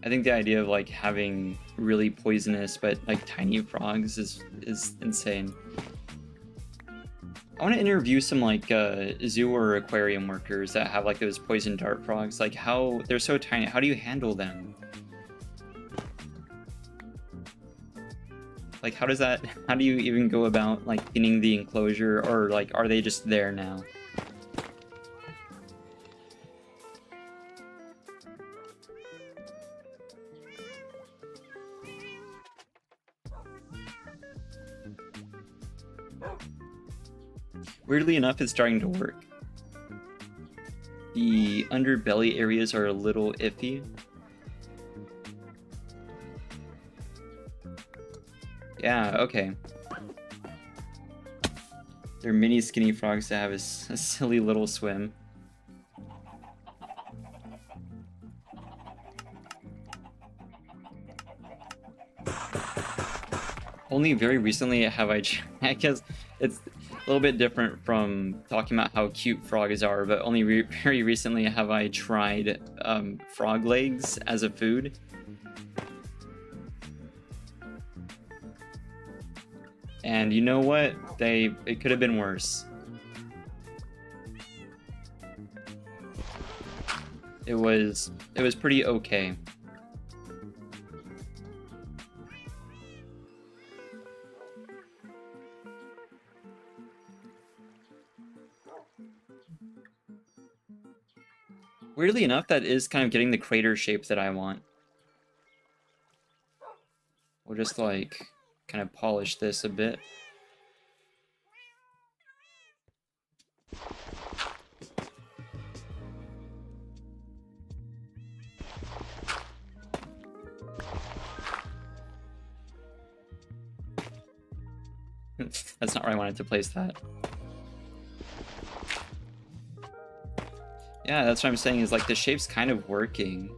I think the idea of like having really poisonous but like tiny frogs is insane. I want to interview some like zoo or aquarium workers that have like those poison dart frogs. Like how they're so tiny. How do you handle them? Like how do you even go about like cleaning the enclosure, or like are they just there now? Weirdly enough, it's starting to work. The underbelly areas are a little iffy. Yeah, okay. They're mini skinny frogs that have a silly little swim. Only very recently have I because it's a little bit different from talking about how cute frogs are, but only very recently have I tried frog legs as a food. And you know what? It could have been worse. It was pretty okay. Weirdly enough, that is kind of getting the crater shape that I want. We'll just like kind of polish this a bit. That's not where I wanted to place that. Yeah, that's what I'm saying, is like the shape's kind of working.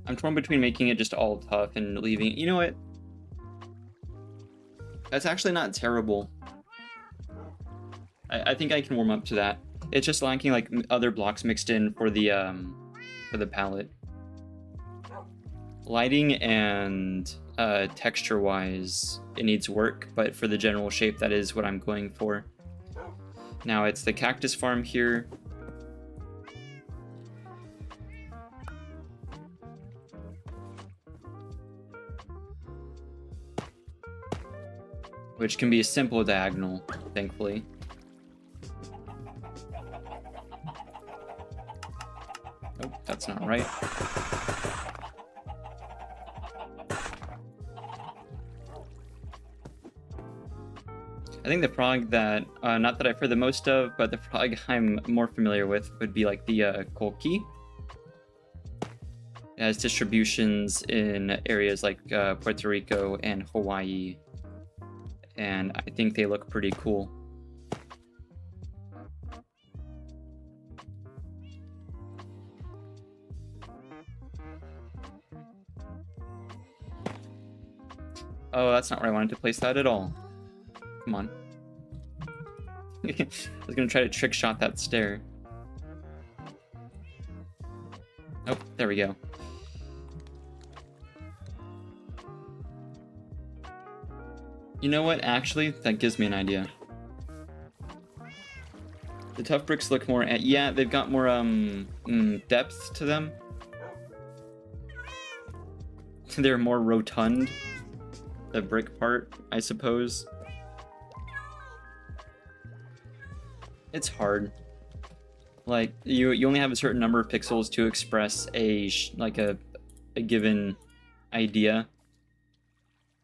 I'm torn between making it just all tough and leaving. You know what? That's actually not terrible. I think I can warm up to that. It's just lacking like other blocks mixed in for the palette. Lighting and texture-wise, it needs work, but for the general shape, that is what I'm going for. Now it's the cactus farm here. Which can be a simple diagonal, thankfully. Oh, that's not right. I think the frog that, not that I've heard the most of, but the frog I'm more familiar with would be like the Kolki. It has distributions in areas like Puerto Rico and Hawaii, and I think they look pretty cool. Oh, that's not where I wanted to place that at all. Come on. I was gonna try to trick shot that stair. Oh, there we go. You know what? Actually, that gives me an idea. The tough bricks look more at... Yeah, they've got more depth to them. They're more rotund. The brick part, I suppose. It's hard. Like, you only have a certain number of pixels to express a given idea.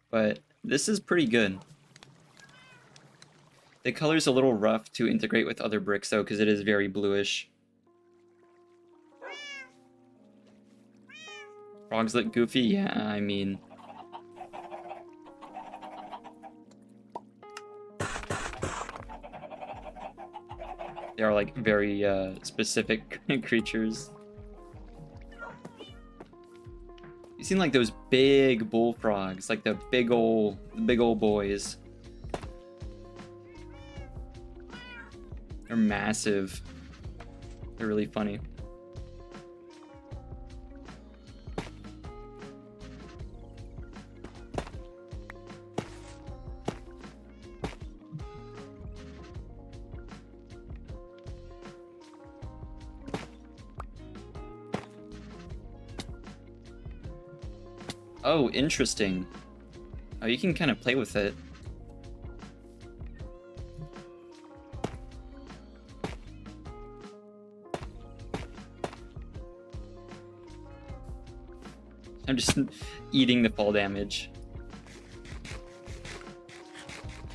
But this is pretty good. The color's a little rough to integrate with other bricks, though, because it is very bluish. Frogs look goofy? Yeah, I mean... They are, like, very specific creatures. You seen, like, those big bullfrogs, like the big ol' boys. They're massive. They're really funny. Oh, interesting. Oh, you can kind of play with it. I'm just eating the fall damage.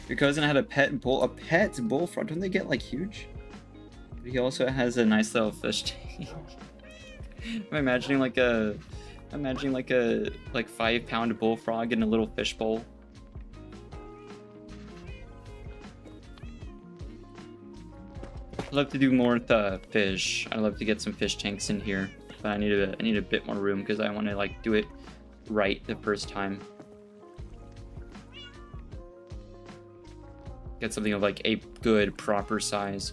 Your cousin had a pet bullfrog. Don't they get like huge? He also has a nice little fish tank. I'm imagining like a 5-pound bullfrog in a little fish bowl. I'd love to do more with fish. I'd love to get some fish tanks in here, but I need a bit more room because I want to like do it right the first time. Get something of like a good proper size.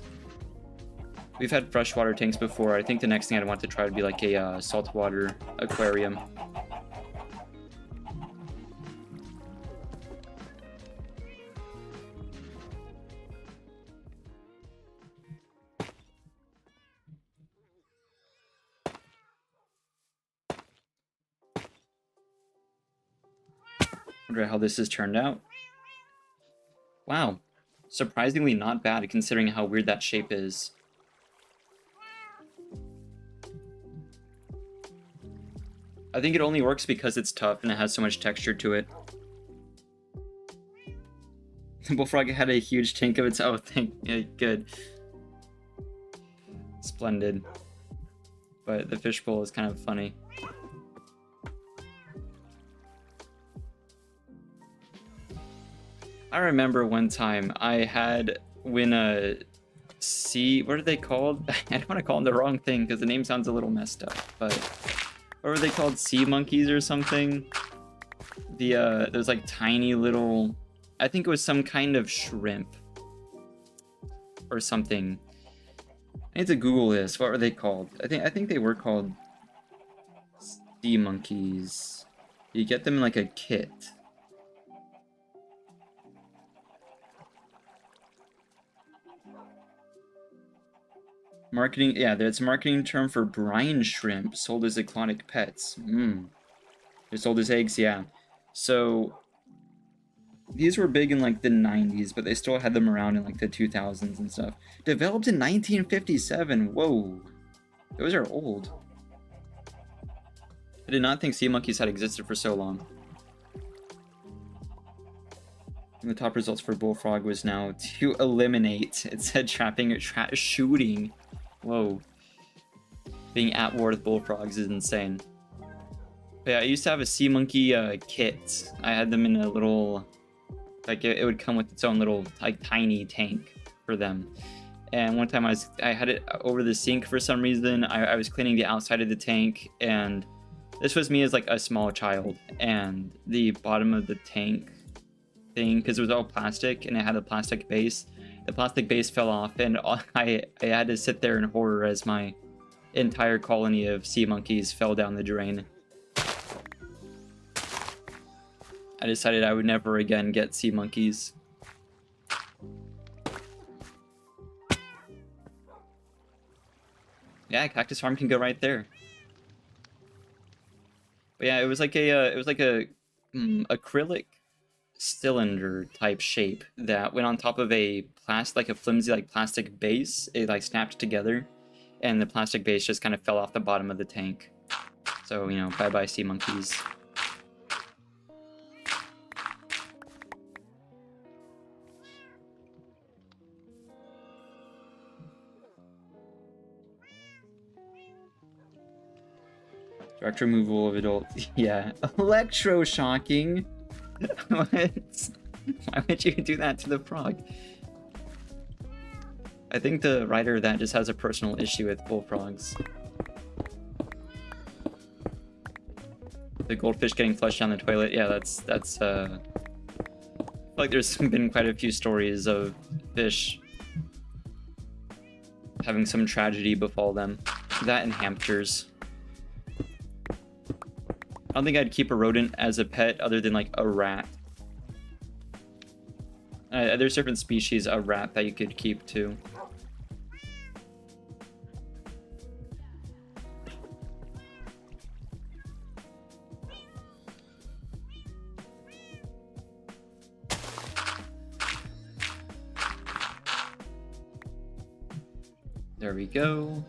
We've had freshwater tanks before. I think the next thing I'd want to try would be like a saltwater aquarium. Wonder how this has turned out. Wow. Surprisingly not bad considering how weird that shape is. I think it only works because it's tough and it has so much texture to it. The bullfrog had a huge tank of its own. Yeah, good. Splendid. But the fishbowl is kind of funny. I remember one time I had when a sea, what are they called? I don't want to call them the wrong thing because the name sounds a little messed up, but what were they called? Sea monkeys or something? Those like tiny little, I think it was some kind of shrimp or something. I need to Google this. What were they called? I think they were called sea monkeys. You get them in like a kit. Marketing, yeah, that's a marketing term for brine shrimp sold as aquatic pets. They're sold as eggs, yeah. So these were big in like the 90s, but they still had them around in like the 2000s and stuff. Developed in 1957. Whoa, those are old. I did not think sea monkeys had existed for so long. And the top results for bullfrog was now to eliminate. It said trapping or shooting. Whoa. Being at war with bullfrogs is insane. But yeah, I used to have a sea monkey kit. I had them in a little, like it would come with its own little like tiny tank for them. And one time I had it over the sink for some reason. I was cleaning the outside of the tank, and this was me as like a small child, and the bottom of the tank thing, because it was all plastic and it had a plastic base, the plastic base fell off, and I had to sit there in horror as my entire colony of sea monkeys fell down the drain. I decided I would never again get sea monkeys. Yeah, cactus farm can go right there. But yeah, it was like a acrylic cylinder type shape that went on top of a like a flimsy like plastic base. It like snapped together, and the plastic base just kind of fell off the bottom of the tank. So, you know, bye bye sea monkeys. Direct removal of adult. Yeah, electroshocking. What? Why would you do that to the frog? I think the writer of that just has a personal issue with bullfrogs. The goldfish getting flushed down the toilet. Yeah, that's like there's been quite a few stories of fish having some tragedy befall them. That and hamsters. I don't think I'd keep a rodent as a pet other than like a rat. There's different species of rat that you could keep too. There we go.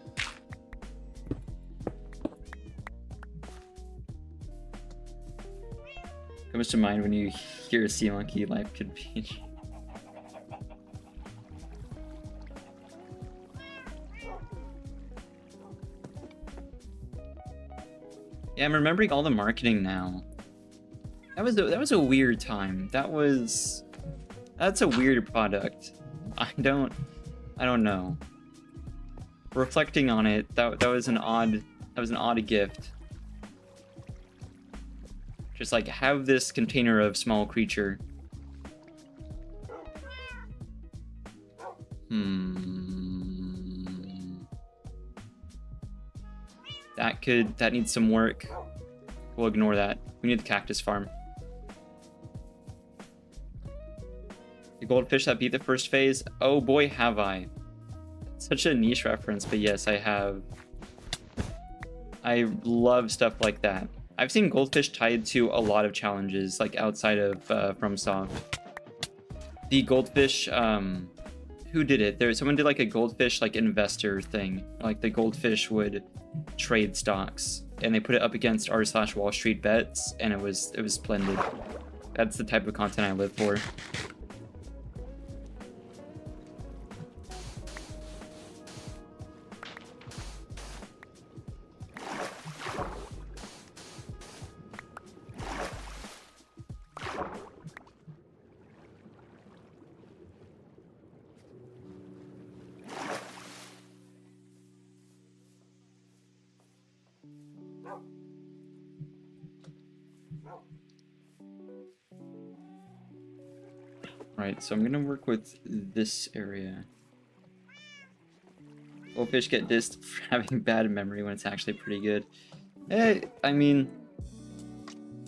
Comes to mind when you hear a sea monkey, life could be. Yeah, I'm remembering all the marketing now. That was a weird time. That's a weird product. I don't know. Reflecting on it, that was an odd gift. Just like have this container of small creature. That needs some work. We'll ignore that. We need the cactus farm. The goldfish that beat the first phase. Oh boy, have I. Such a niche reference, but yes, I have. I love stuff like that. I've seen goldfish tied to a lot of challenges, like outside of FromSoft. The goldfish who did it? Someone did like a goldfish like investor thing. Like the goldfish would trade stocks, and they put it up against r/Wall Street Bets, and it was splendid. That's the type of content I live for. Right, so I'm gonna work with this area. Goldfish get dissed for having bad memory when it's actually pretty good. I mean,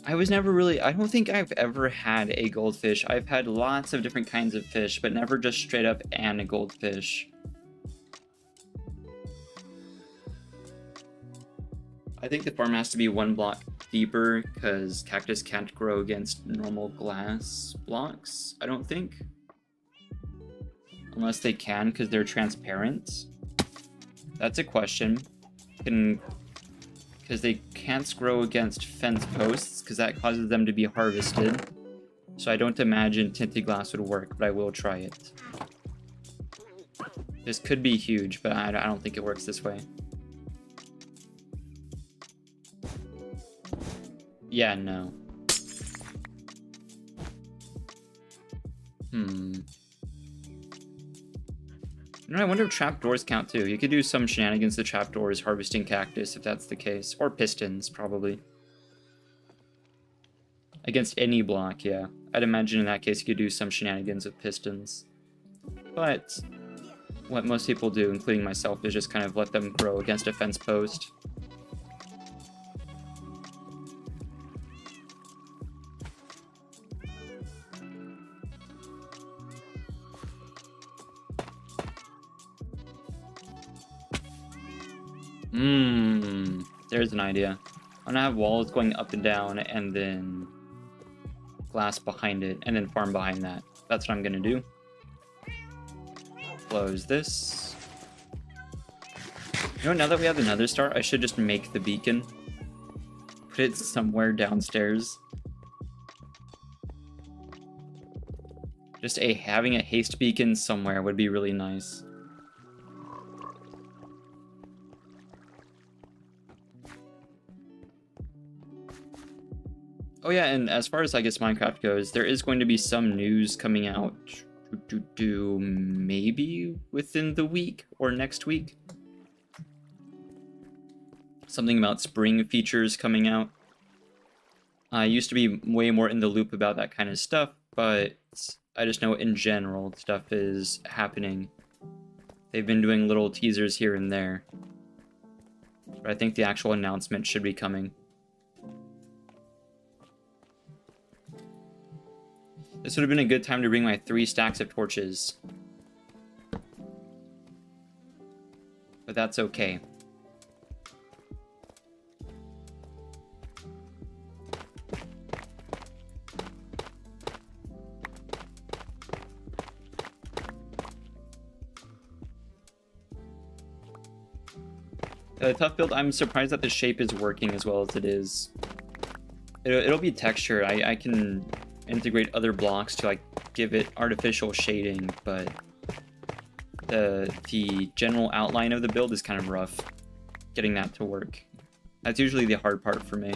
I was never really... I don't think I've ever had a goldfish. I've had lots of different kinds of fish, but never just straight up a goldfish. I think the farm has to be 1 block deeper, because cactus can't grow against normal glass blocks, I don't think. Unless they can, because they're transparent. That's a question. Because they can't grow against fence posts, because that causes them to be harvested. So I don't imagine tinted glass would work, but I will try it. This could be huge, but I don't think it works this way. Yeah, no. You know, I wonder if trapdoors count too. You could do some shenanigans to trapdoors harvesting cactus if that's the case. Or pistons, probably. Against any block, yeah. I'd imagine in that case you could do some shenanigans with pistons. But what most people do, including myself, is just kind of let them grow against a fence post. There's an idea. I'm gonna have walls going up and down, and then glass behind it, and then farm behind that. That's what I'm gonna do. Close this. You know, now that we have another star, I should just make the beacon. Put it somewhere downstairs. Just having a haste beacon somewhere would be really nice. Oh yeah, and as far as I guess Minecraft goes, there is going to be some news coming out maybe within the week or next week. Something about spring features coming out. I used to be way more in the loop about that kind of stuff, but I just know in general stuff is happening. They've been doing little teasers here and there. But I think the actual announcement should be coming. This would have been a good time to bring my 3 stacks of torches. But that's okay. Tough build, I'm surprised that the shape is working as well as it is. It'll be texture. I can integrate other blocks to like give it artificial shading, but the general outline of the build is kind of rough. Getting that to work. That's usually the hard part for me.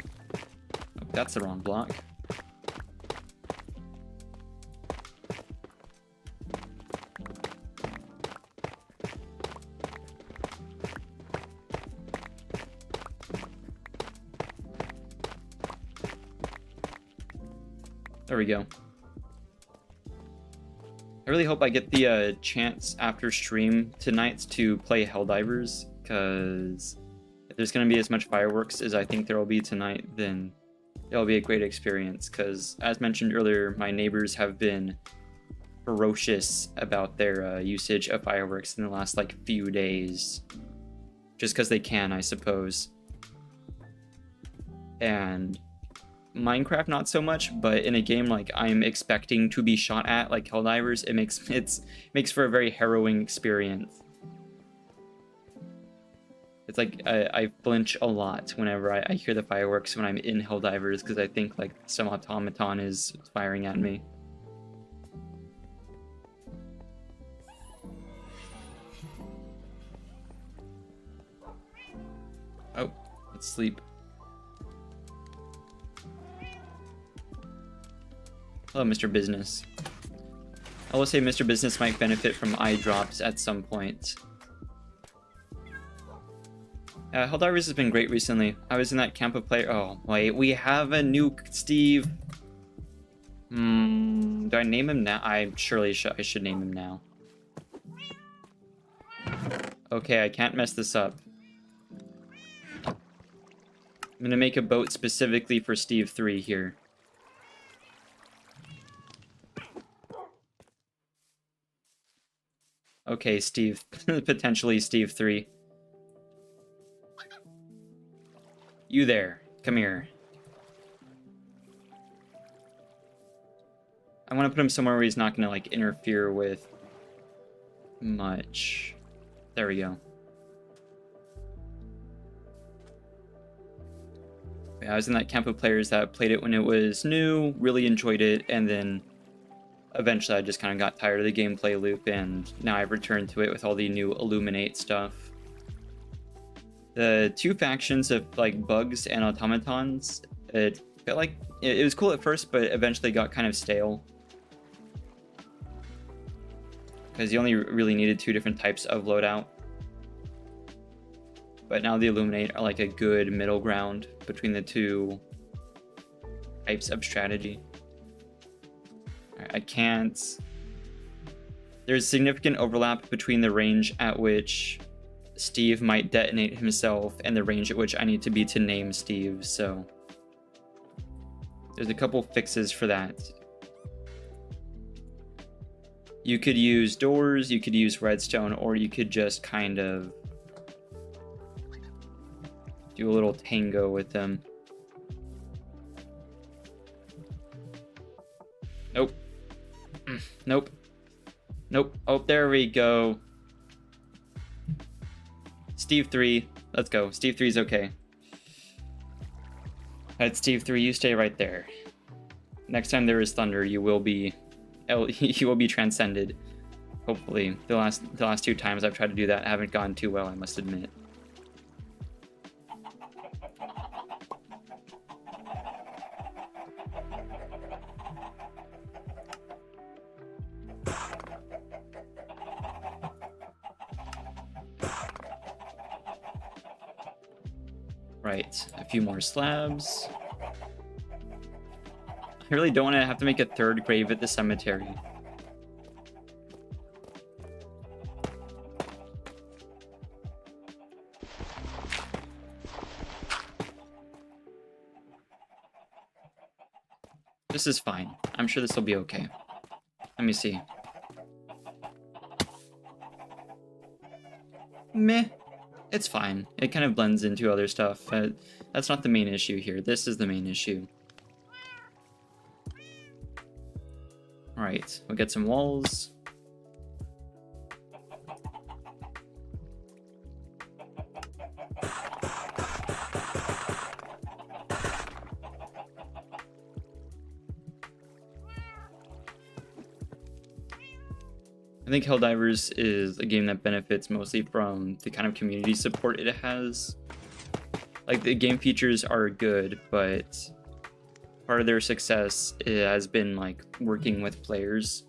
Oh, that's the wrong block. There we go. I really hope I get the chance after stream tonight to play Helldivers, because if there's going to be as much fireworks as I think there will be tonight, then it'll be a great experience, because as mentioned earlier, my neighbors have been ferocious about their usage of fireworks in the last like few days. Just because they can, I suppose. And Minecraft not so much, but in a game like I'm expecting to be shot at, like Helldivers, it makes for a very harrowing experience. It's like I flinch a lot whenever I hear the fireworks when I'm in Helldivers, because I think like some automaton is firing at me. Oh, let's sleep. Hello, Mr. Business. I will say Mr. Business might benefit from eye drops at some point. Helldivers has been great recently. I was in that camp of player. Oh, wait, we have a new Steve. Do I name him now? I should name him now. Okay, I can't mess this up. I'm gonna make a boat specifically for Steve 3 here. Okay, Steve. Potentially Steve 3. You there. Come here. I want to put him somewhere where he's not going to, like, interfere with much. There we go. Yeah, I was in that camp of players that played it when it was new, really enjoyed it, and then eventually I just kind of got tired of the gameplay loop, and now I've returned to it with all the new Illuminate stuff. The two factions of like bugs and automatons, it felt like it was cool at first, but eventually got kind of stale. Because you only really needed 2 different types of loadout. But now the Illuminate are like a good middle ground between the 2 types of strategy. I can't... There's significant overlap between the range at which Steve might detonate himself and the range at which I need to be to name Steve, so there's a couple fixes for that. You could use doors, you could use redstone, or you could just kind of do a little tango with them. Nope. Nope. Nope. Oh, there we go. Steve 3. Let's go. Steve 3 is okay. Alright, Steve 3, you stay right there. Next time there is thunder, you will be transcended. Hopefully. The last 2 times I've tried to do that haven't gone too well, I must admit. Right, a few more slabs. I really don't want to have to make a 3rd grave at the cemetery. This is fine. I'm sure this will be okay. Let me see. Meh. It's fine. It kind of blends into other stuff. That's not the main issue here. This is the main issue. Alright, we'll get some walls. I think Helldivers is a game that benefits mostly from the kind of community support it has. Like, the game features are good, but part of their success has been, like, working with players.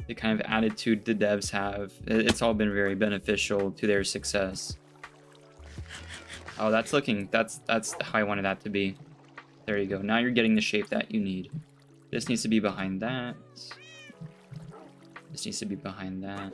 The kind of attitude the devs have, it's all been very beneficial to their success. Oh, that's how I wanted that to be. There you go. Now you're getting the shape that you need. This needs to be behind that. This needs to be behind that.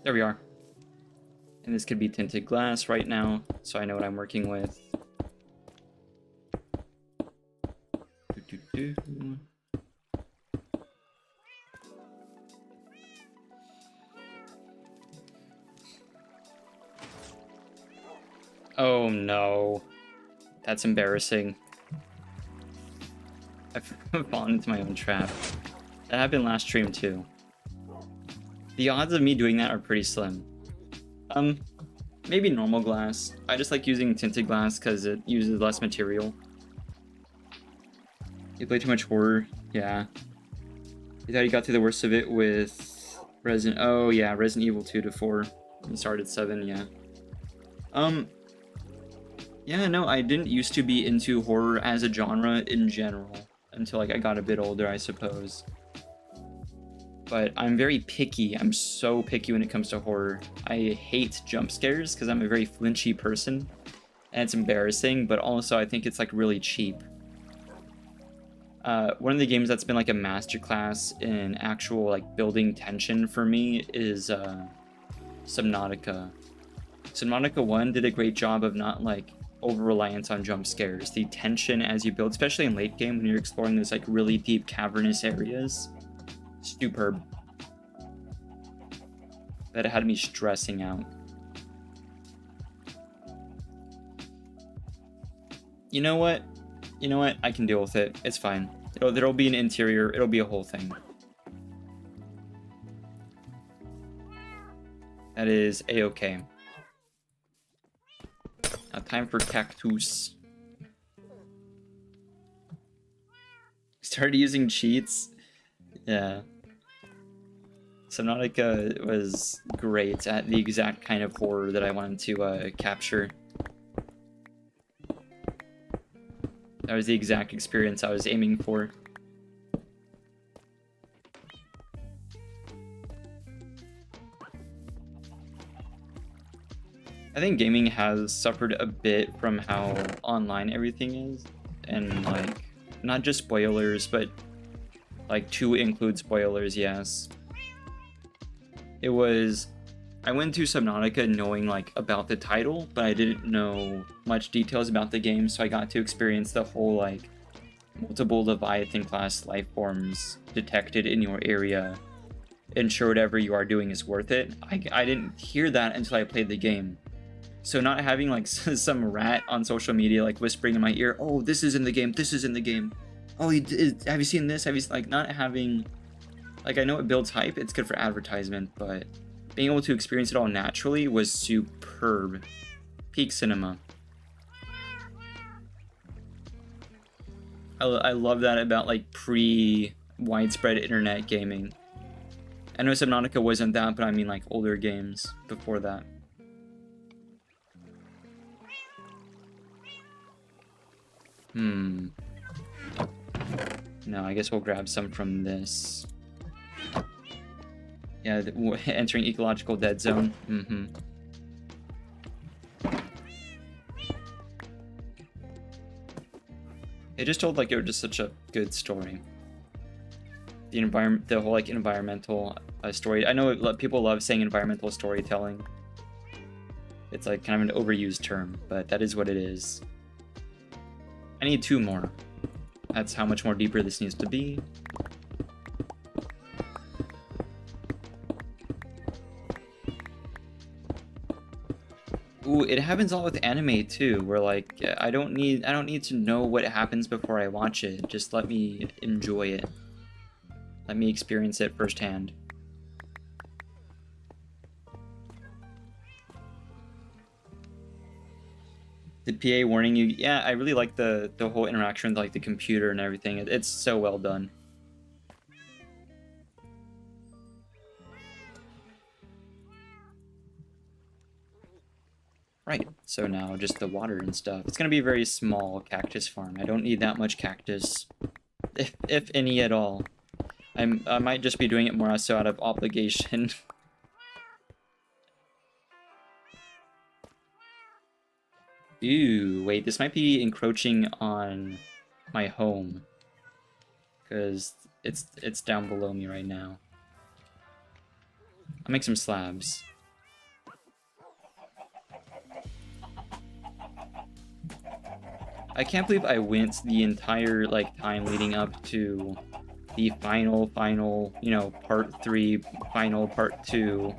There we are. And this could be tinted glass right now, so I know what I'm working with. Oh no. That's embarrassing. I've fallen into my own trap. That happened last stream too. The odds of me doing that are pretty slim. Maybe normal glass. I just like using tinted glass because it uses less material. You play too much horror? Yeah. You thought you got through the worst of it with Resident... Oh yeah, Resident Evil 2 to 4. You started 7, yeah. Yeah, no, I didn't used to be into horror as a genre in general. Until like I got a bit older, I suppose. But I'm very picky. I'm so picky when it comes to horror. I hate jump scares because I'm a very flinchy person. And it's embarrassing, but also I think it's like really cheap. One of the games that's been like a masterclass in actual like building tension for me is Subnautica. Subnautica 1 did a great job of not like over-reliance on jump scares. The tension as you build, especially in late game when you're exploring those like really deep cavernous areas. Superb. That had me stressing out. You know what? You know what? I can deal with it. It's fine. There'll be an interior. It'll be a whole thing. That is a-okay. Now time for cactus. Started using cheats. Yeah. Subnautica was great at the exact kind of horror that I wanted to capture. That was the exact experience I was aiming for. I think gaming has suffered a bit from how online everything is, and like, not just spoilers, but like to include spoilers, yes. I went to Subnautica knowing like about the title, but I didn't know much details about the game, so I got to experience the whole like multiple Leviathan class life forms detected in your area. Ensure whatever you are doing is worth it. I didn't hear that until I played the game. So not having like some rat on social media like whispering in my ear, oh, this is in the game, this is in the game. Oh, have you seen this? Have you like not having, like, I know it builds hype, it's good for advertisement, but being able to experience it all naturally was superb. Peak cinema. I love that about like pre-widespread internet gaming. I know Subnautica wasn't that, but I mean like older games before that. No, I guess we'll grab some from this. Yeah, entering ecological dead zone. It just told like it was just such a good story. The environment, the whole like environmental story. I know people love saying environmental storytelling. It's like kind of an overused term, but that is what it is. I need 2 more. That's how much more deeper this needs to be. Ooh, it happens all with anime too, where like I don't need to know what happens before I watch it. Just let me enjoy it. Let me experience it firsthand. The PA warning you, yeah, I really like the whole interaction with like the computer and everything. It's so well done. Right, so now just the water and stuff. It's gonna be a very small cactus farm. I don't need that much cactus, if any at all. I might just be doing it more so out of obligation. Ooh, wait, this might be encroaching on my home. Because it's down below me right now. I'll make some slabs. I can't believe I went the entire like time leading up to the final, you know, part 3, final part 2.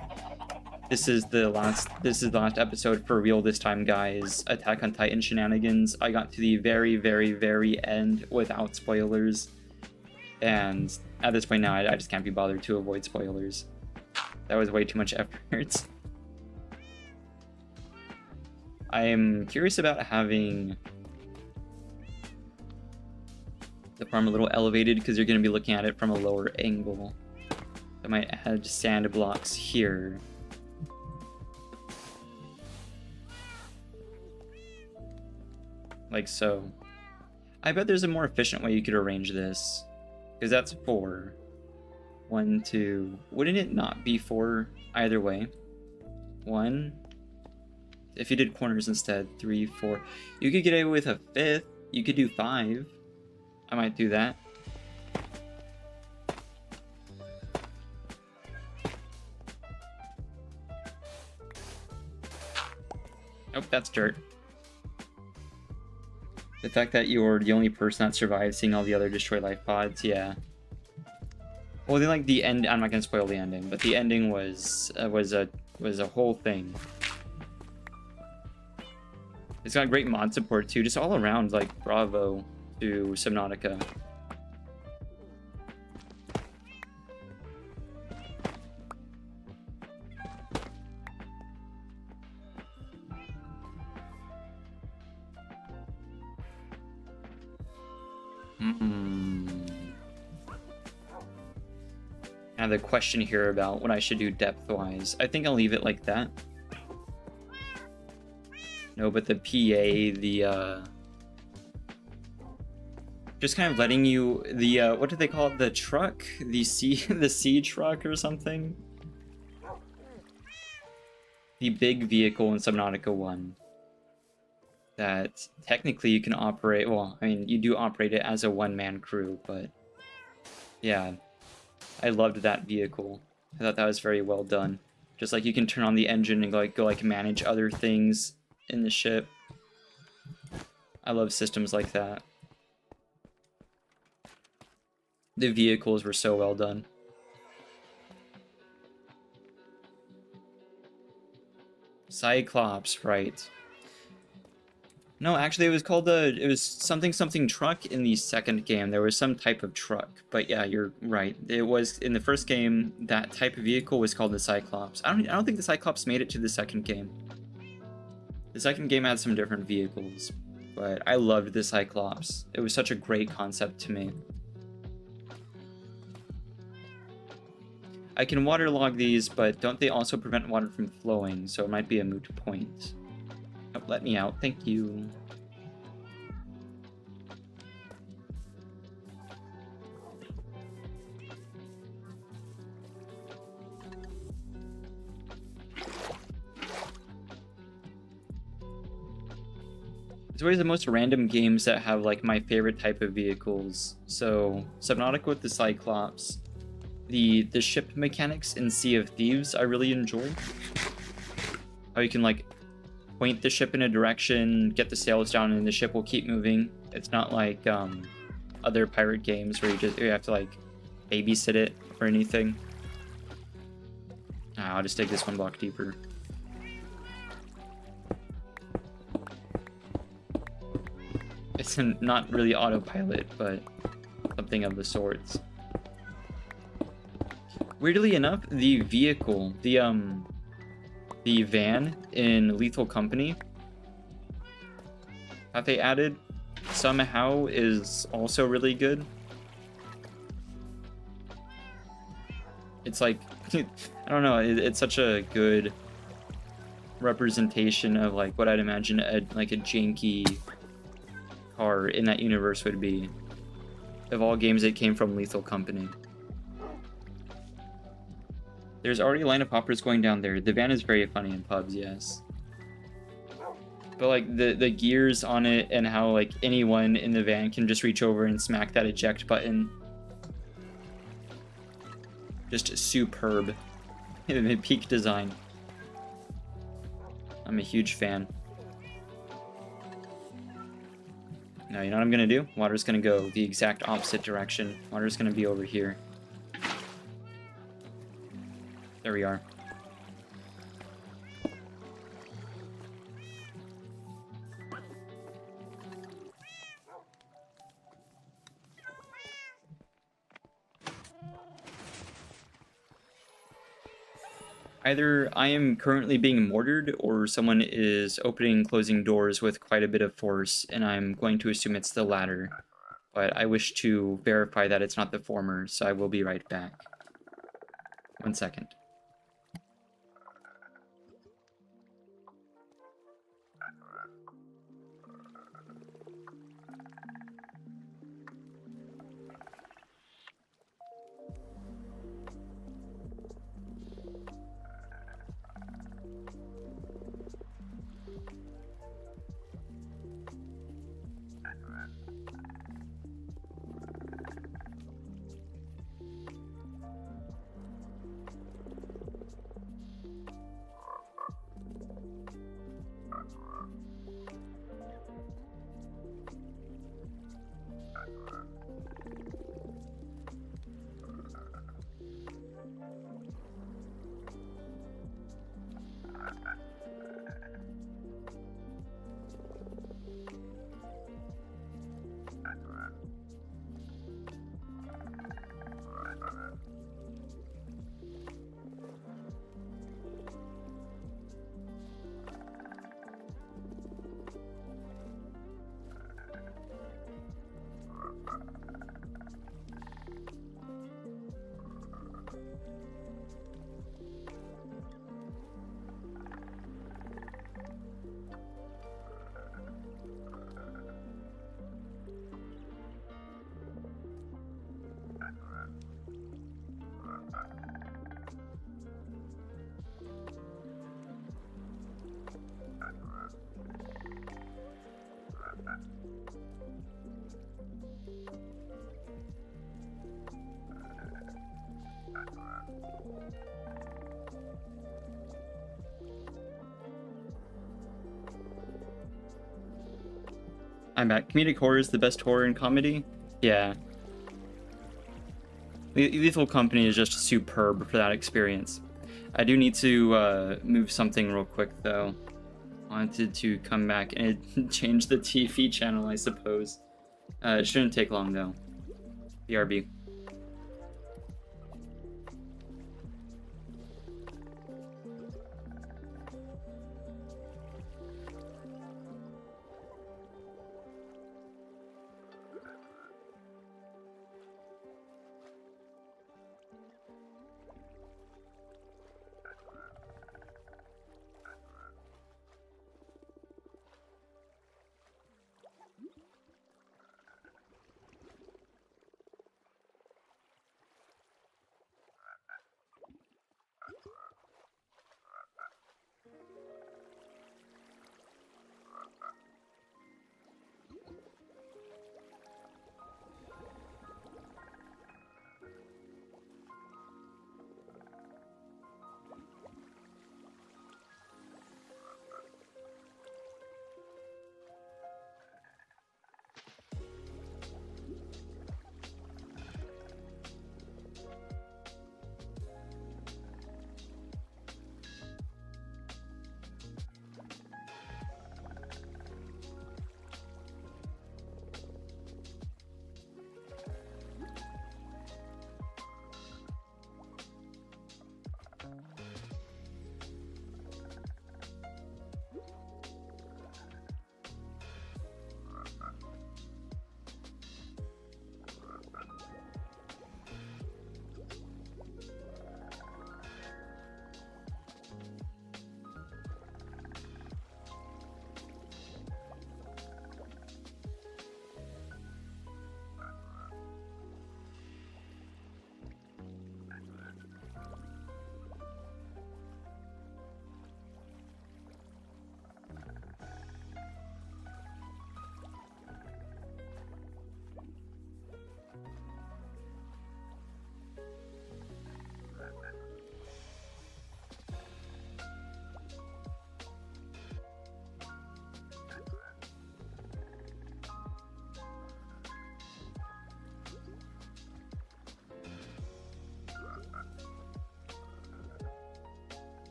This is the last episode for real this time, guys. Attack on Titan shenanigans. I got to the very, very, very end without spoilers. And at this point now, I just can't be bothered to avoid spoilers. That was way too much effort. I am curious about having the farm a little elevated because you're going to be looking at it from a lower angle. I might add sand blocks here. Like so. I bet there's a more efficient way you could arrange this. Because that's 4. 1, 2. Wouldn't it not be 4 either way? 1. If you did corners instead, 3, 4. You could get away with a 5th. You could do 5. I might do that. Nope, that's dirt. The fact that you're the only person that survived seeing all the other destroy life pods, yeah. Well, then, like the end. I'm not gonna spoil the ending, but the ending was a whole thing. It's got great mod support too, just all around. Like bravo to Subnautica. I have a question here about what I should do depth-wise. I think I'll leave it like that. No, but the PA, just kind of letting you, what do they call it? The truck? The sea truck or something? The big vehicle in Subnautica 1. That technically you can operate, well, I mean, you do operate it as a one-man crew, but yeah. I loved that vehicle. I thought that was very well done. Just like you can turn on the engine and go manage other things in the ship. I love systems like that. The vehicles were so well done. Cyclops, right. No, actually, it was called it was something truck in the second game. There was some type of truck, but yeah, you're right. It was in the first game. That type of vehicle was called the Cyclops. I don't think the Cyclops made it to the second game. The second game had some different vehicles, but I loved the Cyclops. It was such a great concept to me. I can waterlog these, but don't they also prevent water from flowing? So it might be a moot point. Oh, let me out, thank you. It's always the most random games that have like my favorite type of vehicles. So Subnautica with the Cyclops, the ship mechanics in Sea of Thieves I really enjoy. How you can like point the ship in a direction, get the sails down, and the ship will keep moving. It's not like other pirate games where you have to like babysit it or anything. I'll just take this one block deeper. It's not really autopilot, but something of the sorts. Weirdly enough, the vehicle, the van in Lethal Company that they added somehow is also really good. It's like, I don't know, it's such a good representation of like what I'd imagine like a janky car in that universe would be. Of all games, it came from Lethal Company. There's already a line of hoppers going down there. The van is very funny in pubs, yes. But like the gears on it and how like anyone in the van can just reach over and smack that eject button. Just superb. Peak design. I'm a huge fan. No, you know what I'm gonna do? Water's gonna go the exact opposite direction. Water's gonna be over here. There we are. Either I am currently being mortared, or someone is opening and closing doors with quite a bit of force, and I'm going to assume it's the latter. But I wish to verify that it's not the former, so I will be right back. 1 second. I'm back. Comedic horror is the best horror in comedy? Yeah. Lethal Company is just superb for that experience. I do need to move something real quick, though. Wanted to come back and change the TV channel, I suppose. It shouldn't take long, though. BRB.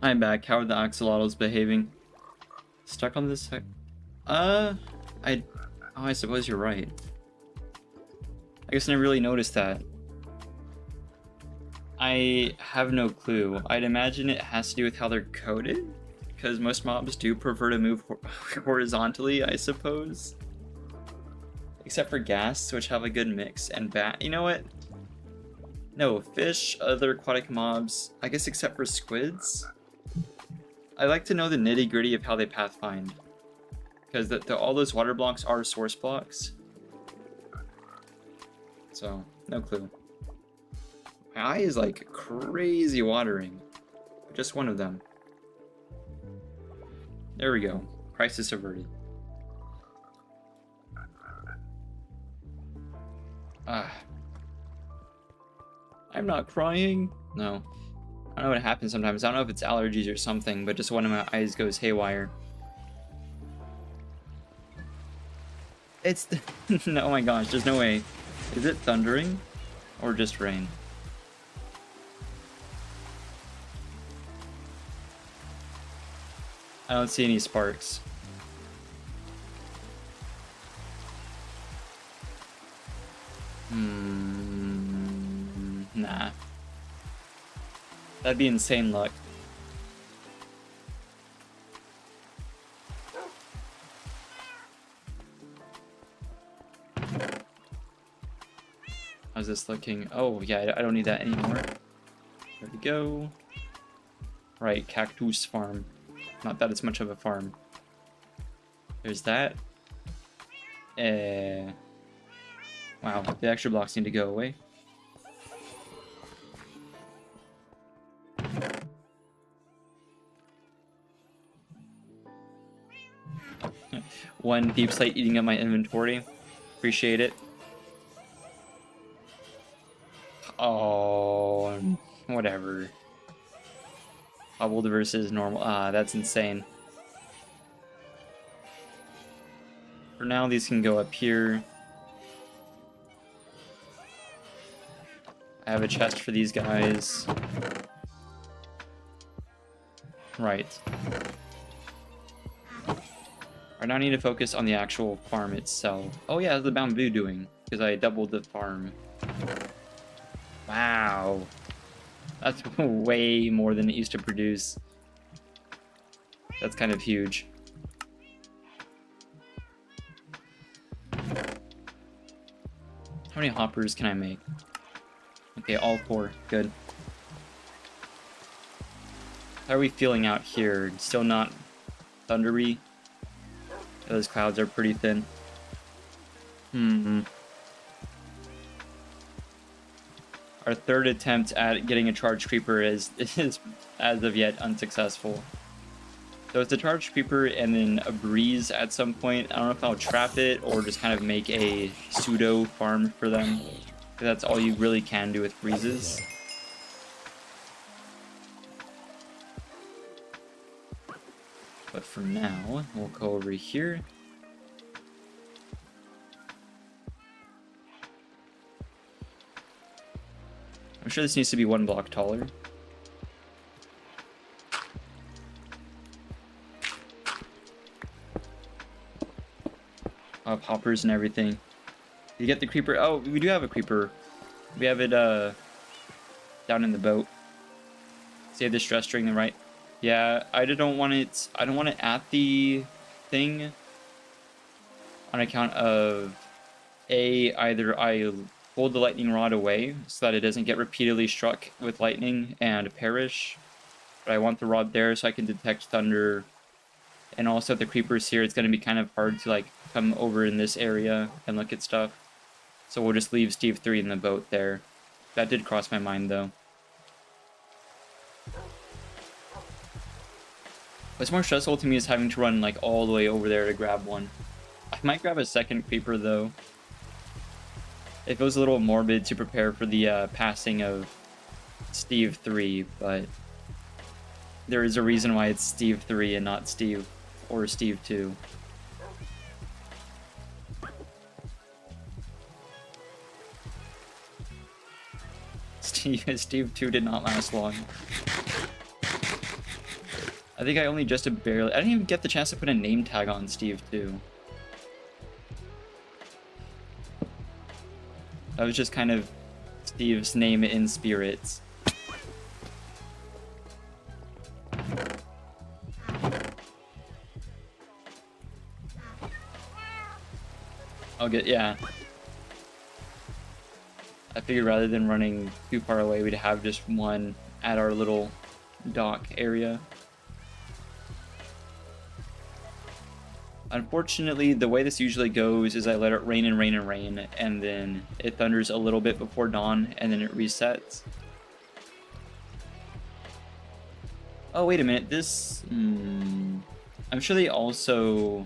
I'm back. How are the axolotls behaving? Stuck on this side? I suppose you're right. I guess I never really noticed that. I have no clue. I'd imagine it has to do with how they're coded, because most mobs do prefer to move horizontally, I suppose. Except for ghasts, which have a good mix, and bat. You know what? No, fish, other aquatic mobs, I guess except for squids. I like to know the nitty-gritty of how they pathfind, because all those water blocks are source blocks. So, no clue. My eye is like crazy watering. Just one of them. There we go. Crisis averted. I'm not crying. No. I don't know what happens sometimes. I don't know if it's allergies or something, but just one of my eyes goes haywire. It's... No, oh my gosh, there's no way. Is it thundering? Or just rain? I don't see any sparks. Nah. That'd be insane luck. How's this looking? Oh, yeah, I don't need that anymore. There we go. Right, cactus farm. Not that it's much of a farm. There's that. Wow, the extra blocks need to go away. One deep slate eating up my inventory. Appreciate it. Oh, whatever. Bubbled versus normal. That's insane. For now, these can go up here. I have a chest for these guys. Right. I now need to focus on the actual farm itself. Oh yeah, how's the bamboo doing? Because I doubled the farm. Wow. That's way more than it used to produce. That's kind of huge. How many hoppers can I make? Okay, all 4. Good. How are we feeling out here? Still not thundery? Those clouds are pretty thin. Our third attempt at getting a charge creeper is as of yet unsuccessful. So it's a charge creeper and then a breeze at some point. I don't know if I'll trap it or just kind of make a pseudo farm for them. That's all you really can do with breezes. But for now, we'll go over here. I'm sure this needs to be 1 block taller. Of hoppers and everything. You get the creeper. Oh, we do have a creeper. We have it down in the boat. Save the stress during the right. Yeah, I don't want it. I don't want it at the thing. On account of either I hold the lightning rod away so that it doesn't get repeatedly struck with lightning and perish. But I want the rod there so I can detect thunder. And also the creepers here, it's going to be kind of hard to like come over in this area and look at stuff. So we'll just leave Steve 3 in the boat there. That did cross my mind though. What's more stressful to me is having to run like all the way over there to grab one. I might grab a second creeper though. It feels a little morbid to prepare for the passing of Steve 3, but there is a reason why it's Steve 3 and not Steve or Steve 2. Steve 2 did not last long. I think I only just barely... I didn't even get the chance to put a name tag on Steve, too. That was just kind of Steve's name in spirits. I'll get... yeah. I figured rather than running too far away, we'd have just one at our little dock area. Unfortunately, the way this usually goes is I let it rain and rain and rain, and then it thunders a little bit before dawn, and then it resets. Oh, wait a minute, this... I'm sure they also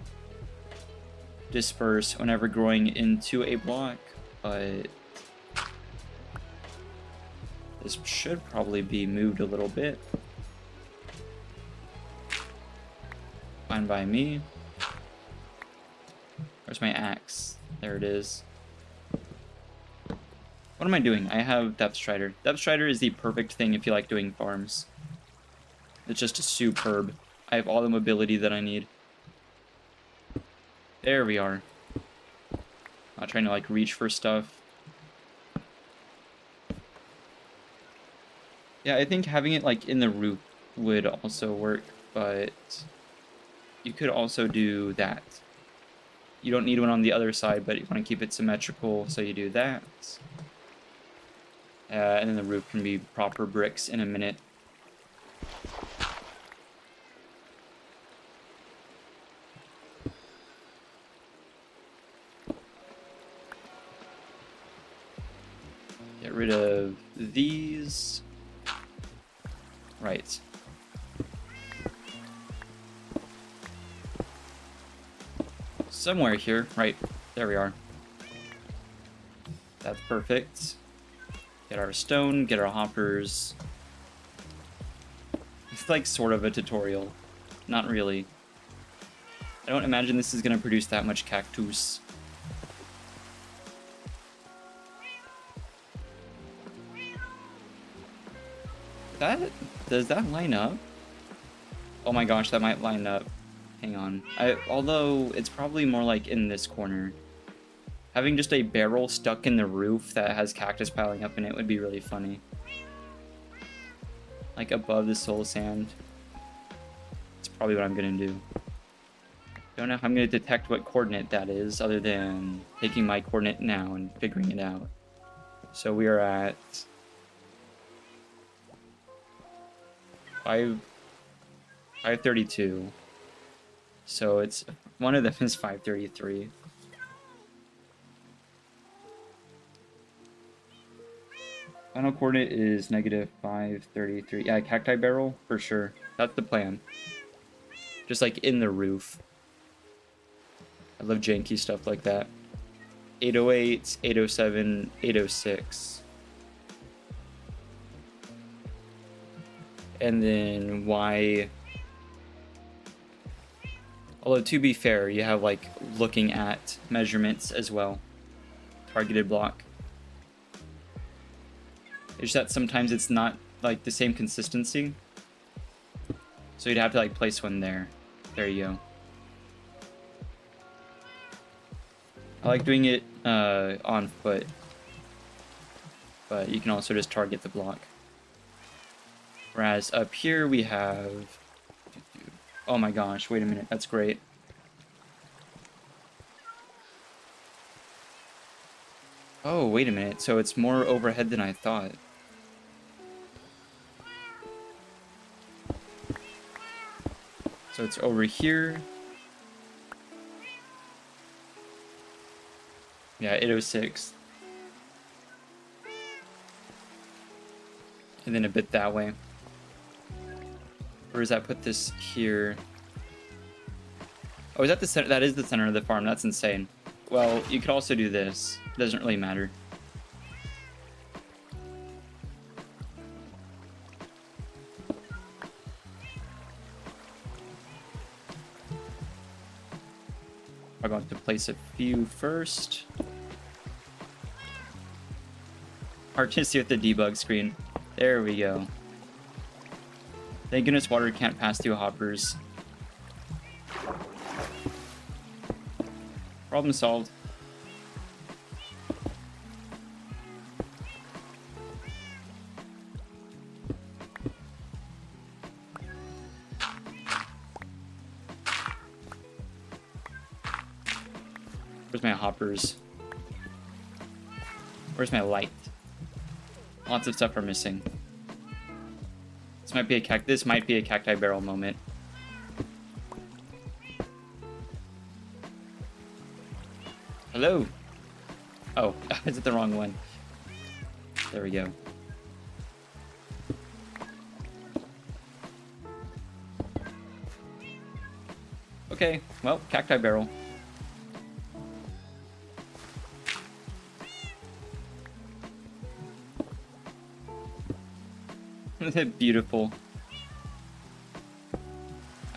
disperse whenever growing into a block, but... this should probably be moved a little bit. Fine by me. Where's my axe? There it is. What am I doing? I have Depth Strider. Depth Strider is the perfect thing if you like doing farms. It's just superb. I have all the mobility that I need. There we are. Not trying to like reach for stuff. Yeah, I think having it like in the roof would also work, but you could also do that. You don't need one on the other side, but you want to keep it symmetrical, so you do that. And then the roof can be proper bricks in a minute. Get rid of these. Right. Somewhere here. Right. There we are. That's perfect. Get our stone, get our hoppers. It's like sort of a tutorial. Not really. I don't imagine this is going to produce that much cactus. Does that line up? Oh my gosh, that might line up. Hang on. Although it's probably more like in this corner. Having just a barrel stuck in the roof that has cactus piling up in it would be really funny. Like above the soul sand. That's probably what I'm gonna do. Don't know how I'm gonna detect what coordinate that is other than taking my coordinate now and figuring it out. So we are at 532. So it's one of them is 533. Final coordinate is negative 533. Yeah, cacti barrel for sure. That's the plan. Just like in the roof. I love janky stuff like that. 808, 807, 806. And then Y. Although to be fair, you have like looking at measurements as well. Targeted block. It's just that sometimes it's not like the same consistency. So you'd have to like place one there. There you go. I like doing it on foot. But you can also just target the block. Whereas up here we have... oh my gosh, wait a minute, that's great. Oh, wait a minute, so it's more overhead than I thought. So it's over here. Yeah, 806. And then a bit that way. Or does that put this here? Oh, is that the center? That is the center of the farm. That's insane. Well, you could also do this. It doesn't really matter. I'm going to place a few first. Hard to see with the debug screen. There we go. Thank goodness water can't pass through hoppers. Problem solved. Where's my hoppers? Where's my light? Lots of stuff are missing. This might be a cacti barrel moment. Hello. Oh, is it the wrong one? There we go. Okay, well, cacti barrel. Beautiful.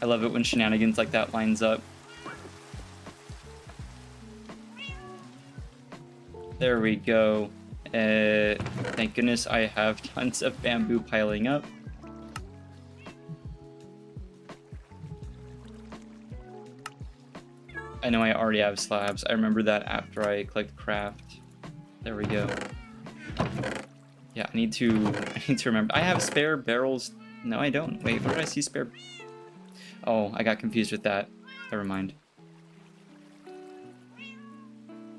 I love it when shenanigans like that lines up. There we go. Thank goodness I have tons of bamboo piling up. I know I already have slabs. I remember that after I clicked craft. There we go. Yeah, I need to remember. I have spare barrels. No, I don't. Wait, where did I see spare? Oh, I got confused with that. Never mind.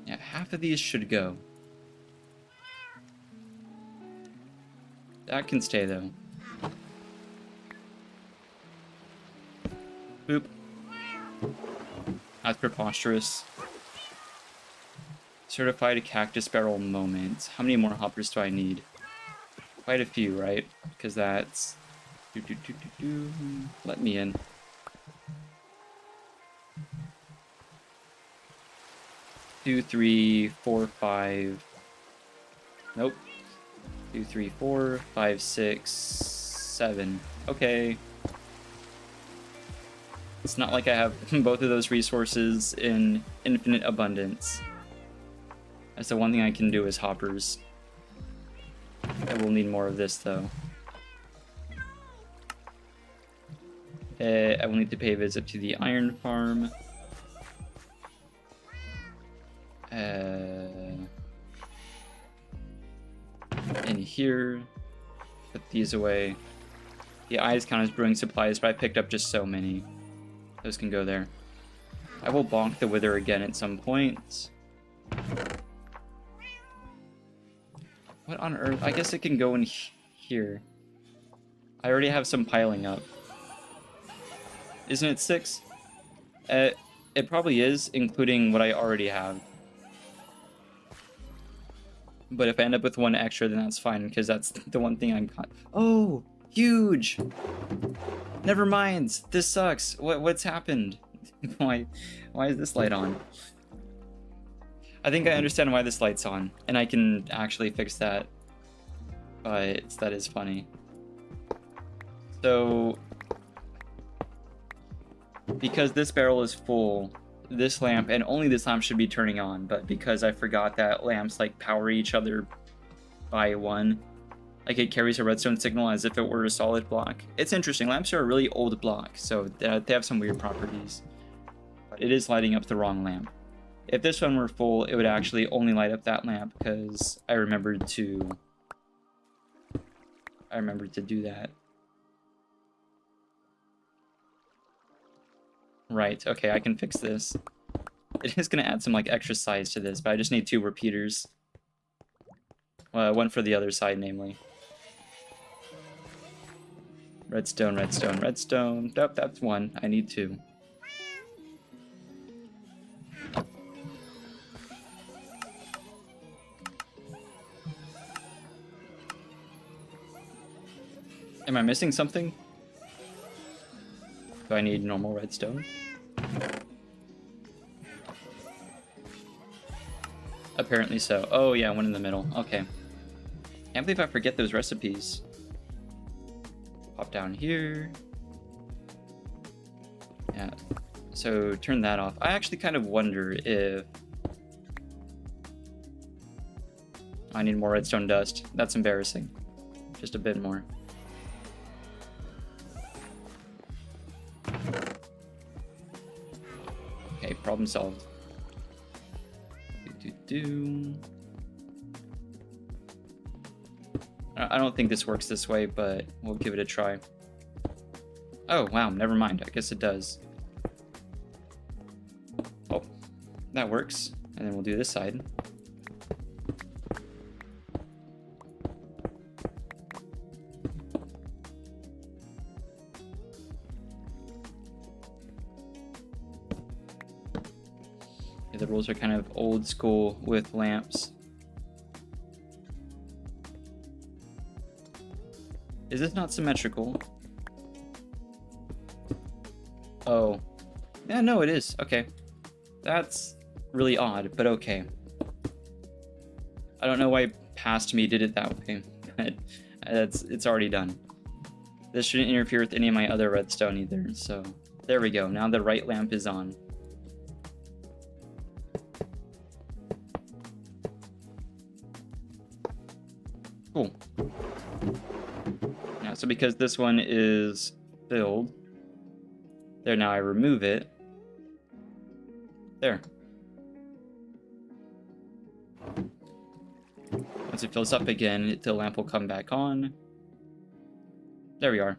Yeah, half of these should go. That can stay, though. Boop. That's preposterous. Certified cactus barrel moment. How many more hoppers do I need? Quite a few, right? Because that's... Let me in. Two, three, four, five. Nope. 2, 3, 4, 5, 6, 7. Okay. It's not like I have both of those resources in infinite abundance. That's the one thing I can do is hoppers. I will need more of this, though. I will need to pay a visit to the iron farm. In here. Put these away. The eyes count as brewing supplies, but I picked up just so many. Those can go there. I will bonk the wither again at some point. What on earth? I guess it can go in here. I already have some piling up. Isn't it 6? It probably is, including what I already have. But if I end up with one extra, then that's fine, because that's the one thing I'm caught. Oh, huge! Never mind. This sucks. What's happened? Why is this light on? I think I understand why this light's on, and I can actually fix that. But that is funny. So, because this barrel is full, this lamp and only this lamp should be turning on, but because I forgot that lamps like power each other by 1, like it carries a redstone signal as if it were a solid block. It's interesting. Lamps are a really old block, so they have some weird properties. But it is lighting up the wrong lamp. If this one were full, it would actually only light up that lamp because I remembered to do that. Right, okay, I can fix this. It is going to add some like extra size to this, but I just need 2 repeaters. One for the other side, namely. Redstone, redstone, redstone. Nope, that's 1. I need 2. Am I missing something? Do I need normal redstone? Apparently so. Oh yeah, one in the middle. Okay. Can't believe I forget those recipes. Pop down here. Yeah. So turn that off. I actually kind of wonder if I need more redstone dust. That's embarrassing. Just a bit more. Okay, problem solved. I don't think this works this way, but we'll give it a try. Oh, wow, never mind. I guess it does. Oh, that works. And then we'll do this side. Yeah, the rules are kind of old school with lamps. Is this not symmetrical? Oh. Yeah, no, it is. Okay. That's really odd, but okay. I don't know why past me did it that way, but it's already done. This shouldn't interfere with any of my other redstone either, so there we go. Now the right lamp is on. Cool. Now, so because this one is filled, there, now I remove it. There. Once it fills up again, the lamp will come back on. There we are.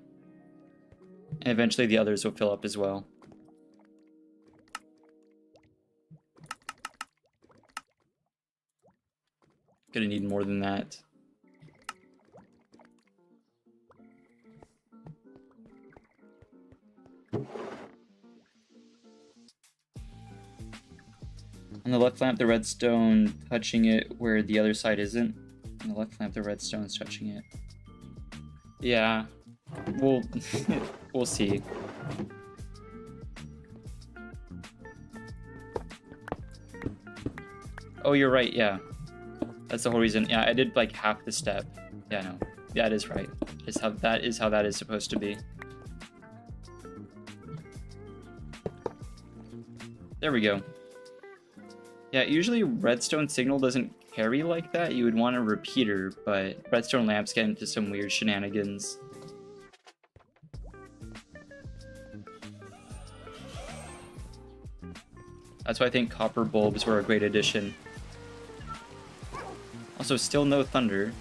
And eventually the others will fill up as well. Gonna need more than that. On the left lamp, the redstone touching it where the other side isn't. On the left lamp, the redstone's touching it. Yeah, we'll we'll see. Oh, you're right. Yeah, that's the whole reason. Yeah, I did like half the step. Yeah, no. Yeah, it is right. That is how that is supposed to be. There we go. Yeah, usually redstone signal doesn't carry like that. You would want a repeater, but redstone lamps get into some weird shenanigans. That's why I think copper bulbs were a great addition. Also, still no thunder.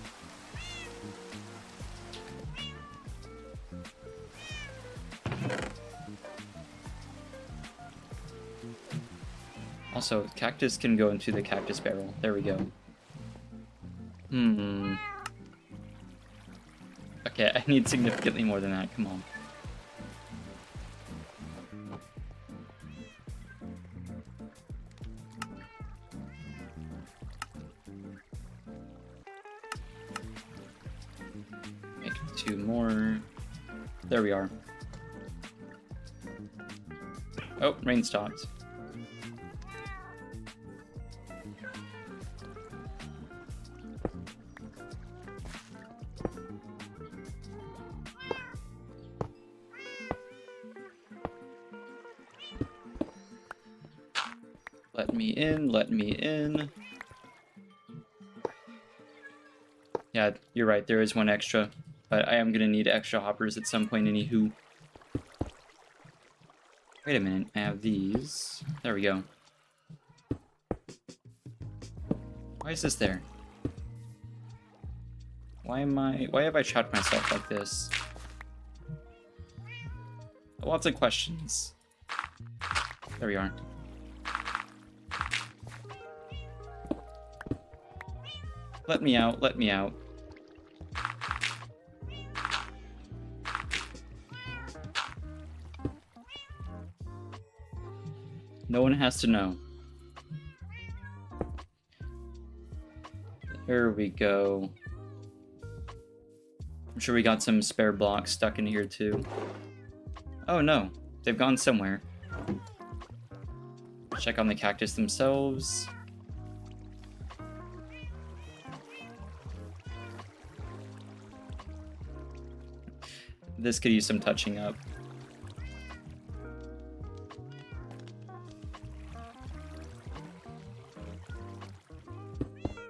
Also, cactus can go into the cactus barrel. There we go. Okay, I need significantly more than that. Come on. Make 2 more. There we are. Oh, rain stopped. Let me in, let me in. Yeah, you're right, there is one extra. But I am gonna need extra hoppers at some point anywho. Wait a minute, I have these. There we go. Why is this there? Why have I trapped myself like this? Lots of questions. There we are. Let me out, let me out. No one has to know. There we go. I'm sure we got some spare blocks stuck in here too. Oh no, they've gone somewhere. Check on the cactus themselves. This could use some touching up.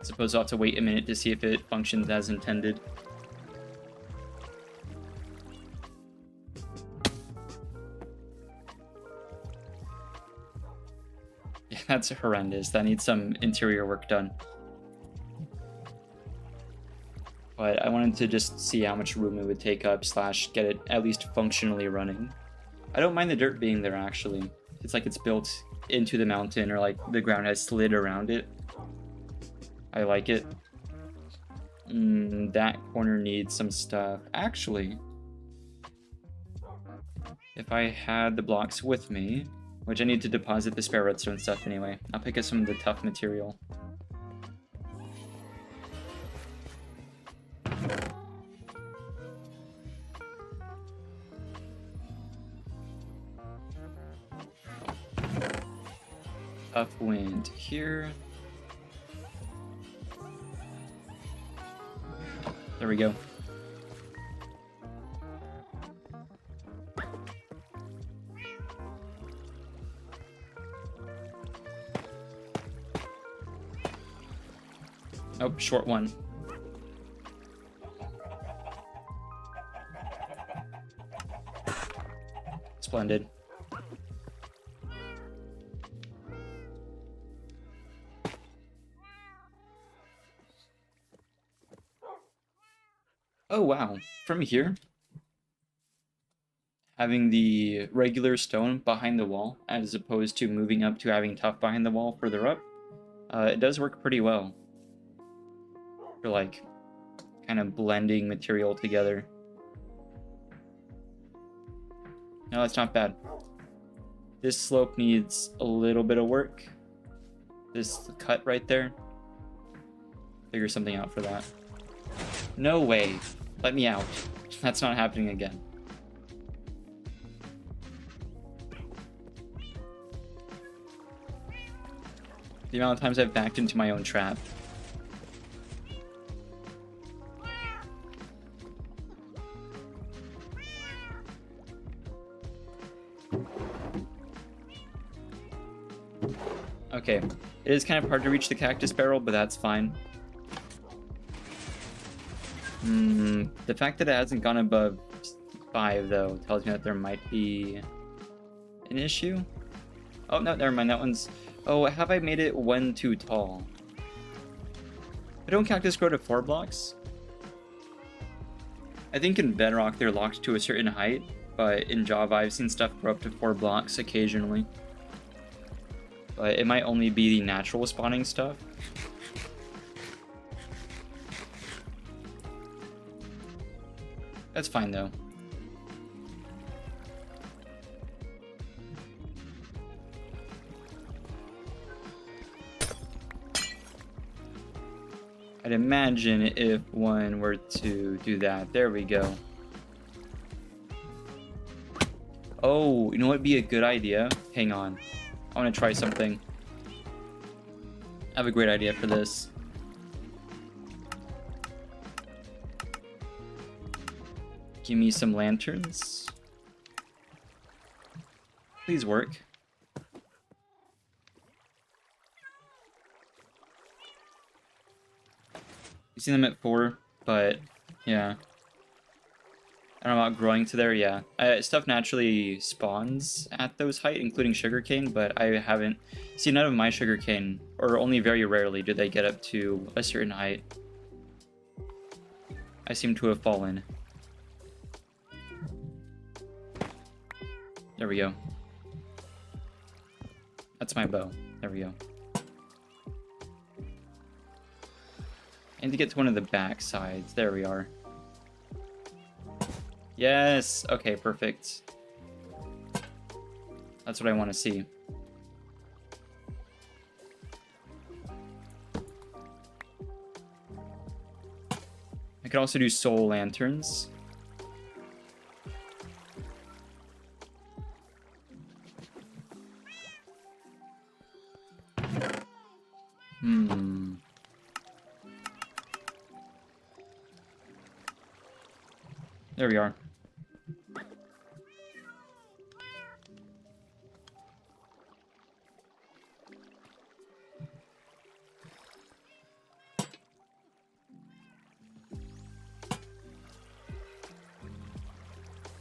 Suppose I'll have to wait a minute to see if it functions as intended. That's horrendous. That needs some interior work done. But I wanted to just see how much room it would take up / get it at least functionally running. I don't mind the dirt being there, actually. It's like it's built into the mountain, or like the ground has slid around it. I like it. That corner needs some stuff. Actually, if I had the blocks with me, which I need to deposit the spare redstone stuff anyway, I'll pick up some of the tough material. Upwind here. There we go. Oh, short one. Splendid. Oh, wow. From here, having the regular stone behind the wall, as opposed to moving up to having tough behind the wall further up, it does work pretty well. For, like, kind of blending material together. No, that's not bad. This slope needs a little bit of work. This cut right there. Figure something out for that. No way. Let me out. That's not happening again. The amount of times I've backed into my own trap. Okay, it is kind of hard to reach the cactus barrel, but that's fine. The fact that it hasn't gone above 5, though, tells me that there might be an issue. Oh, no, never mind, that one's... Oh, have I made it 1 too tall? Don't cactus grow to 4 blocks? I think in Bedrock they're locked to a certain height, but in Java I've seen stuff grow up to 4 blocks occasionally. But it might only be the natural spawning stuff. That's fine though. I'd imagine if one were to do that. There we go. Oh, you know what would be a good idea? Hang on. I want to try something. I have a great idea for this. Give me some lanterns. Please work. You see them at 4, but yeah. I don't know about growing to there, yeah. Stuff naturally spawns at those height, including sugarcane, but I haven't seen none of my sugarcane, or only very rarely do they get up to a certain height. I seem to have fallen. There we go. That's my bow. There we go. I need to get to one of the back sides. There we are. Yes! Okay, perfect. That's what I want to see. I could also do soul lanterns. There we are.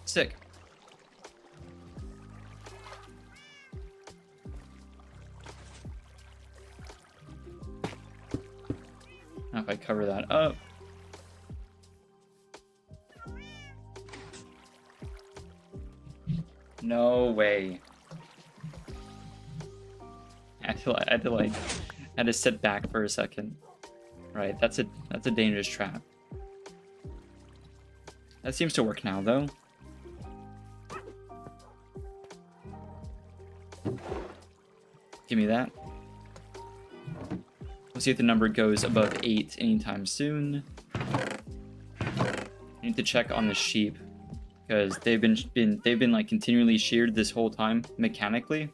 Sick. if I cover that up. No way. I had to sit back for a second. Right, that's a dangerous trap. That seems to work now, though. Give me that. We'll see if the number goes above 8 anytime soon. I need to check on the sheep because they've been like continually sheared this whole time mechanically.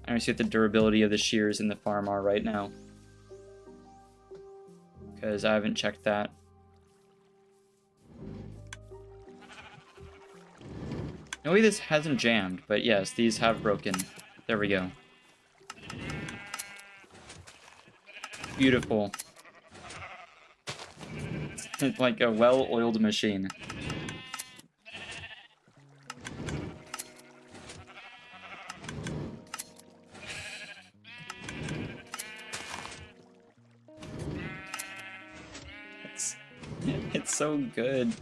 I don't see what the durability of the shears in the farm are right now because I haven't checked that. No way this hasn't jammed, but yes, these have broken. There we go. Beautiful. It's like a well-oiled machine. It's so good.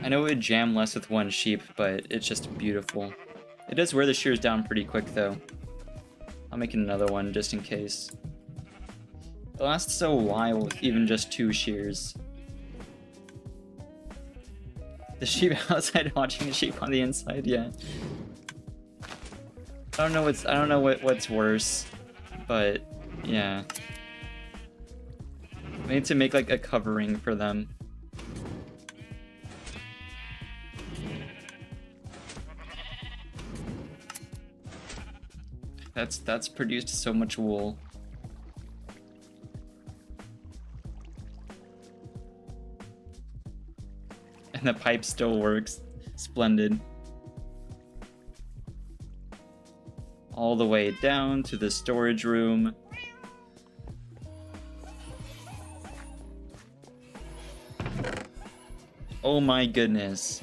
I know it would jam less with one sheep, but it's just beautiful. It does wear the shears down pretty quick, though. I'll make another one just in case. It lasts a while with even just 2 shears. The sheep outside watching the sheep on the inside, yeah. I don't know what's worse, but yeah. I need to make like a covering for them. That's produced so much wool. And the pipe still works. Splendid. All the way down to the storage room. Oh my goodness.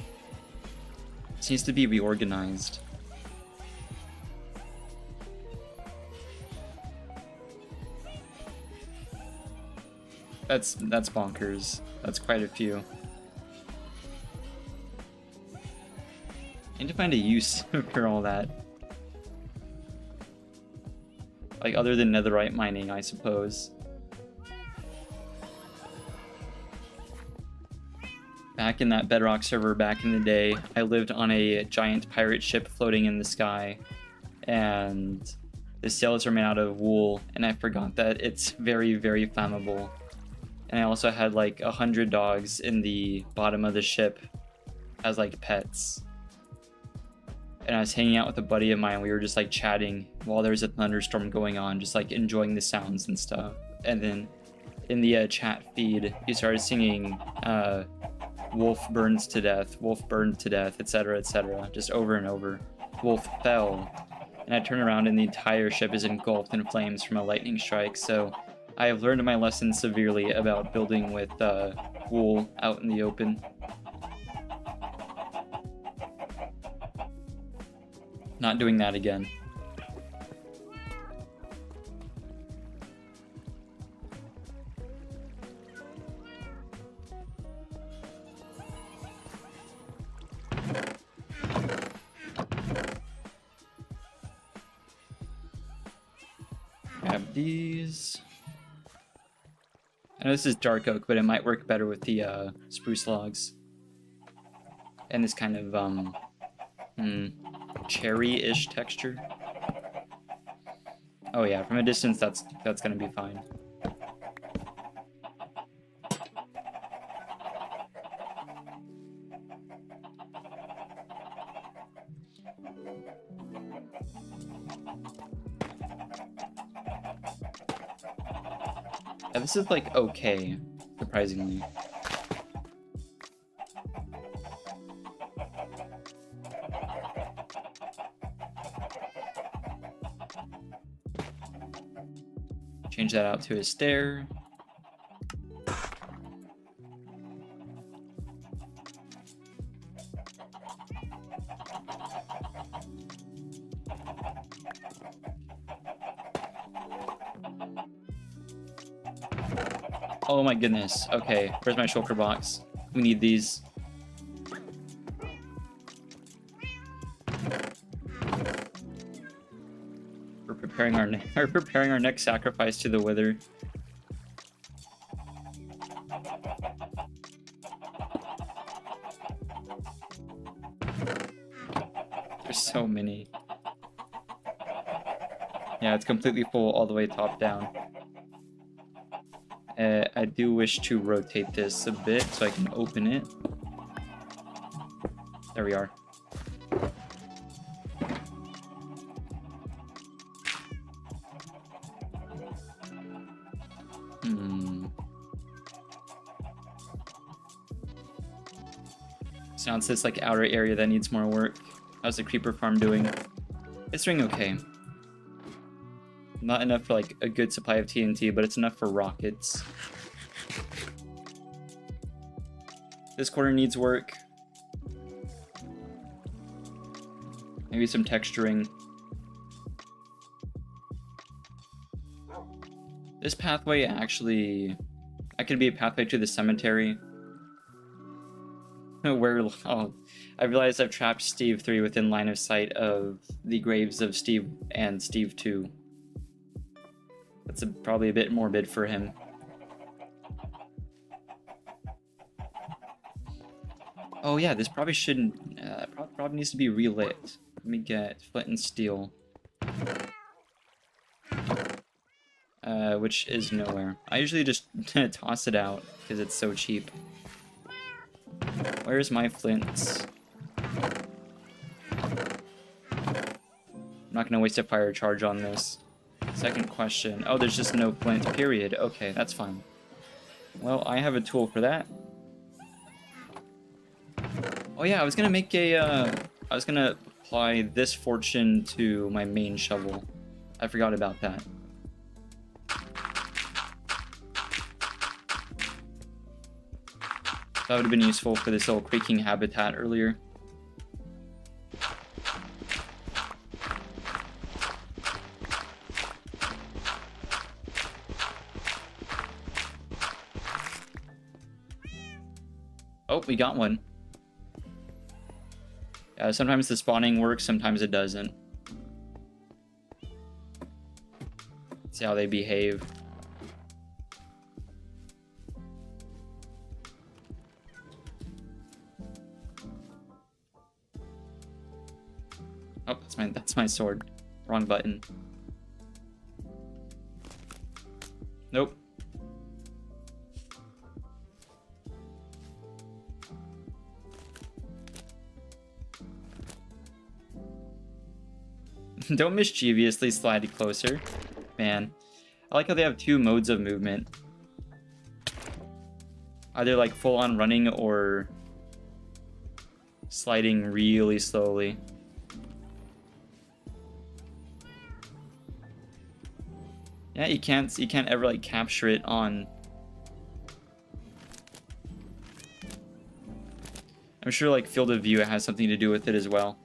It needs to be reorganized. That's bonkers. That's quite a few. I need to find a use for all that. Like, other than netherite mining, I suppose. Back in that Bedrock server back in the day, I lived on a giant pirate ship floating in the sky. And the sails are made out of wool, and I forgot that it's very, very flammable. And I also had like 100 dogs in the bottom of the ship as like pets. And I was hanging out with a buddy of mine. We were just like chatting while there was a thunderstorm going on, just like enjoying the sounds and stuff. And then in the chat feed, he started singing Wolf burns to death, Wolf burned to death, etc., just over and over. Wolf fell. And I turn around and the entire ship is engulfed in flames from a lightning strike. So I have learned my lesson severely about building with wool out in the open. Not doing that again. Grab these. I know this is dark oak, but it might work better with the spruce logs. And this kind of cherry-ish texture. Oh yeah, from a distance that's gonna be fine. Yeah, this is like okay, surprisingly. Change that out to a stair. Oh my goodness. Okay, where's my shulker box? We need these. We're preparing our next sacrifice to the wither. There's so many. Yeah, it's completely full all the way top down. I do wish to rotate this a bit so I can open it. There we are. So now it's this like outer area that needs more work. How's the creeper farm doing? It's doing okay. Not enough for like a good supply of TNT, but it's enough for rockets. This corner needs work. Maybe some texturing. This pathway actually... that could be a pathway to the cemetery. Where... oh, I realized I've trapped Steve 3 within line of sight of the graves of Steve and Steve 2. That's probably a bit morbid for him. Oh yeah, this probably shouldn't... probably needs to be relit. Let me get flint and steel. Which is nowhere. I usually just toss it out because it's so cheap. Where's my flints? I'm not gonna waste a fire charge on this. Second question. Oh, there's just no flint, period. Okay, that's fine. Well, I have a tool for that. Oh yeah, I was gonna make a, I was gonna apply this fortune to my main shovel. I forgot about that. That would have been useful for this little creaking habitat earlier. Oh, we got one. Sometimes the spawning works, sometimes it doesn't. See how they behave. Oh, that's my sword. Wrong button. Nope. Don't mischievously slide closer. Man. I like how they have two modes of movement. Either like full on running or sliding really slowly. Yeah, you can't ever like capture it on... I'm sure like field of view has something to do with it as well.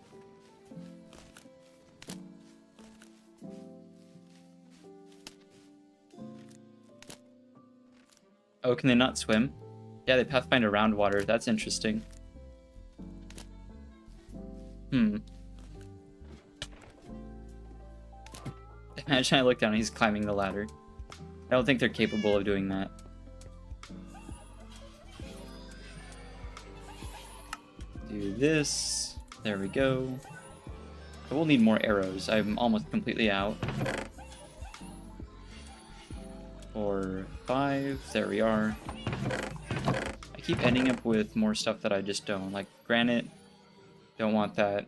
Oh, can they not swim? Yeah, they pathfind around water. That's interesting. Imagine I look down and he's climbing the ladder. I don't think they're capable of doing that. Do this. There we go. I will need more arrows. I'm almost completely out. 4, 5. There we are. I keep ending up with more stuff that I just don't. Like granite. Don't want that.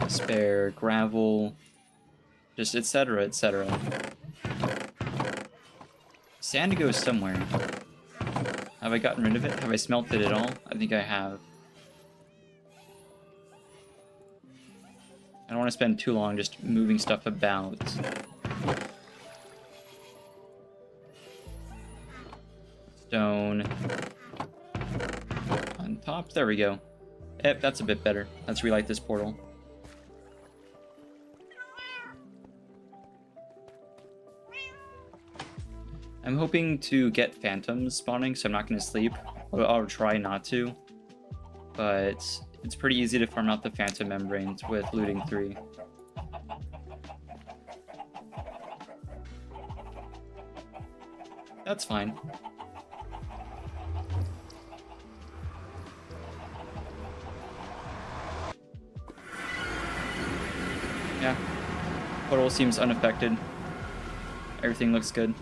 Spare gravel, just etc, etc. Sand goes somewhere. Have I gotten rid of it? Have I smelted it all? I think I have. I don't want to spend too long just moving stuff about. Stone. On top, there we go. Yep, that's a bit better. Let's relight this portal. I'm hoping to get phantoms spawning, so I'm not going to sleep. I'll try not to. But it's pretty easy to farm out the phantom membranes with looting 3. That's fine. Yeah. Portal seems unaffected. Everything looks good.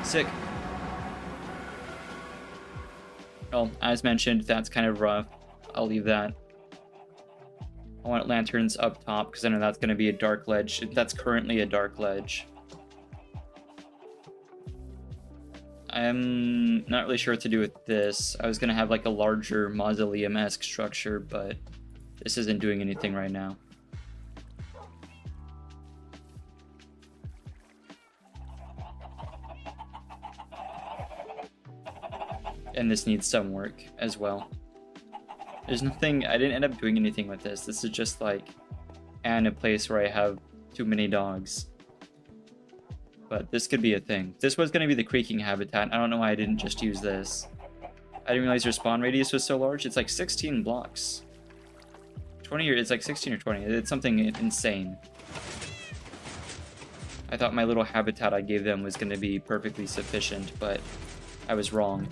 Sick. Well, as mentioned, that's kind of rough. I'll leave that. I want lanterns up top because I know that's going to be a dark ledge. That's currently a dark ledge. I'm not really sure what to do with this. I was going to have like a larger mausoleum-esque structure, but this isn't doing anything right now. And this needs some work as well. There's nothing, I didn't end up doing anything with this. This is just like, and a place where I have too many dogs. But this could be a thing. This was going to be the creaking habitat. I don't know why I didn't just use this. I didn't realize your spawn radius was so large. It's like 16 blocks. 20 or it's like 16 or 20. It's something insane. I thought my little habitat I gave them was going to be perfectly sufficient, but I was wrong.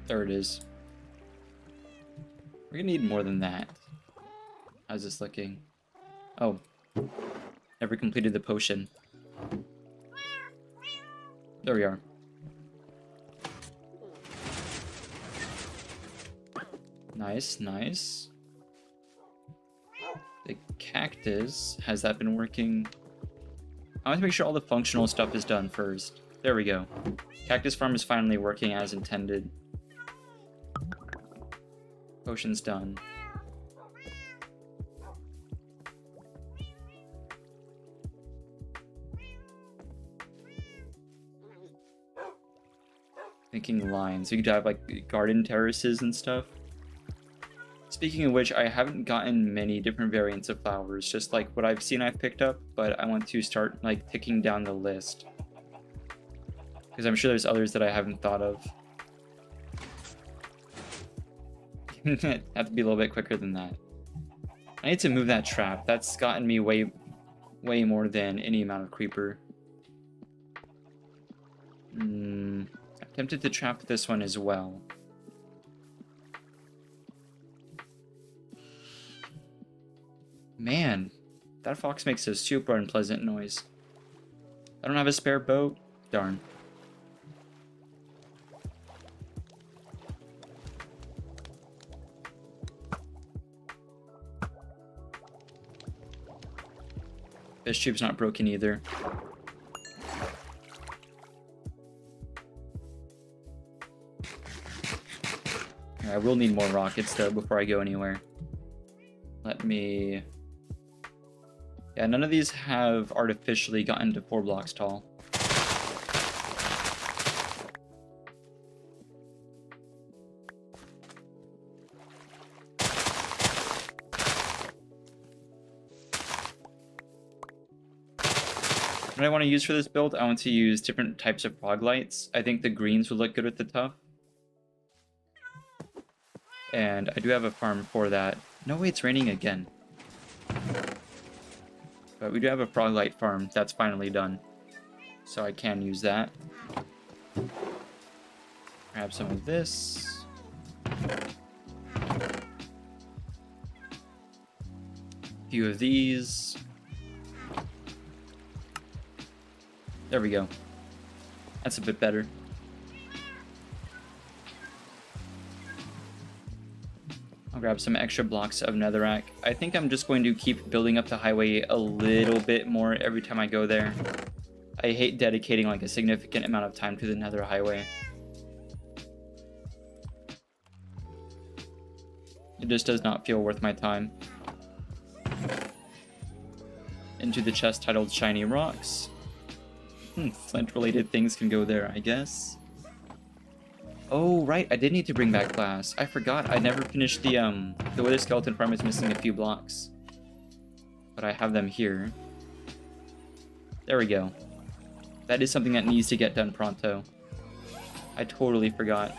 There it is. We're gonna need more than that. How's this looking? Oh. Never completed the potion. There we are. Nice, nice. The cactus, has that been working? I want to make sure all the functional stuff is done first. There we go. Cactus farm is finally working as intended. Potion's done. Thinking lines. So you could have like garden terraces and stuff. Speaking of which, I haven't gotten many different variants of flowers, just like what I've seen I've picked up, but I want to start like ticking down the list. Because I'm sure there's others that I haven't thought of. Have to be a little bit quicker than that. I need to move that trap. That's gotten me way more than any amount of creeper. I'm tempted to trap this one as well. Man, that fox makes a super unpleasant noise. I don't have a spare boat? Darn. This tube's not broken either. I will need more rockets though before I go anywhere. Let me... Yeah, none of these have artificially gotten to 4 blocks tall. What I want to use for this build, I want to use different types of frog lights. I think the greens would look good with the tough. And I do have a farm for that. No way, it's raining again. But we do have a frog light farm that's finally done. So I can use that. Grab some of this. A few of these. There we go. That's a bit better. I'll grab some extra blocks of netherrack. I think I'm just going to keep building up the highway a little bit more every time I go there. I hate dedicating like a significant amount of time to the nether highway. It just does not feel worth my time. Into the chest titled Shiny Rocks. Flint-related things can go there, I guess. Oh, right, I did need to bring back glass. I forgot, I never finished the Wither Skeleton farm is missing a few blocks. But I have them here. There we go. That is something that needs to get done pronto. I totally forgot.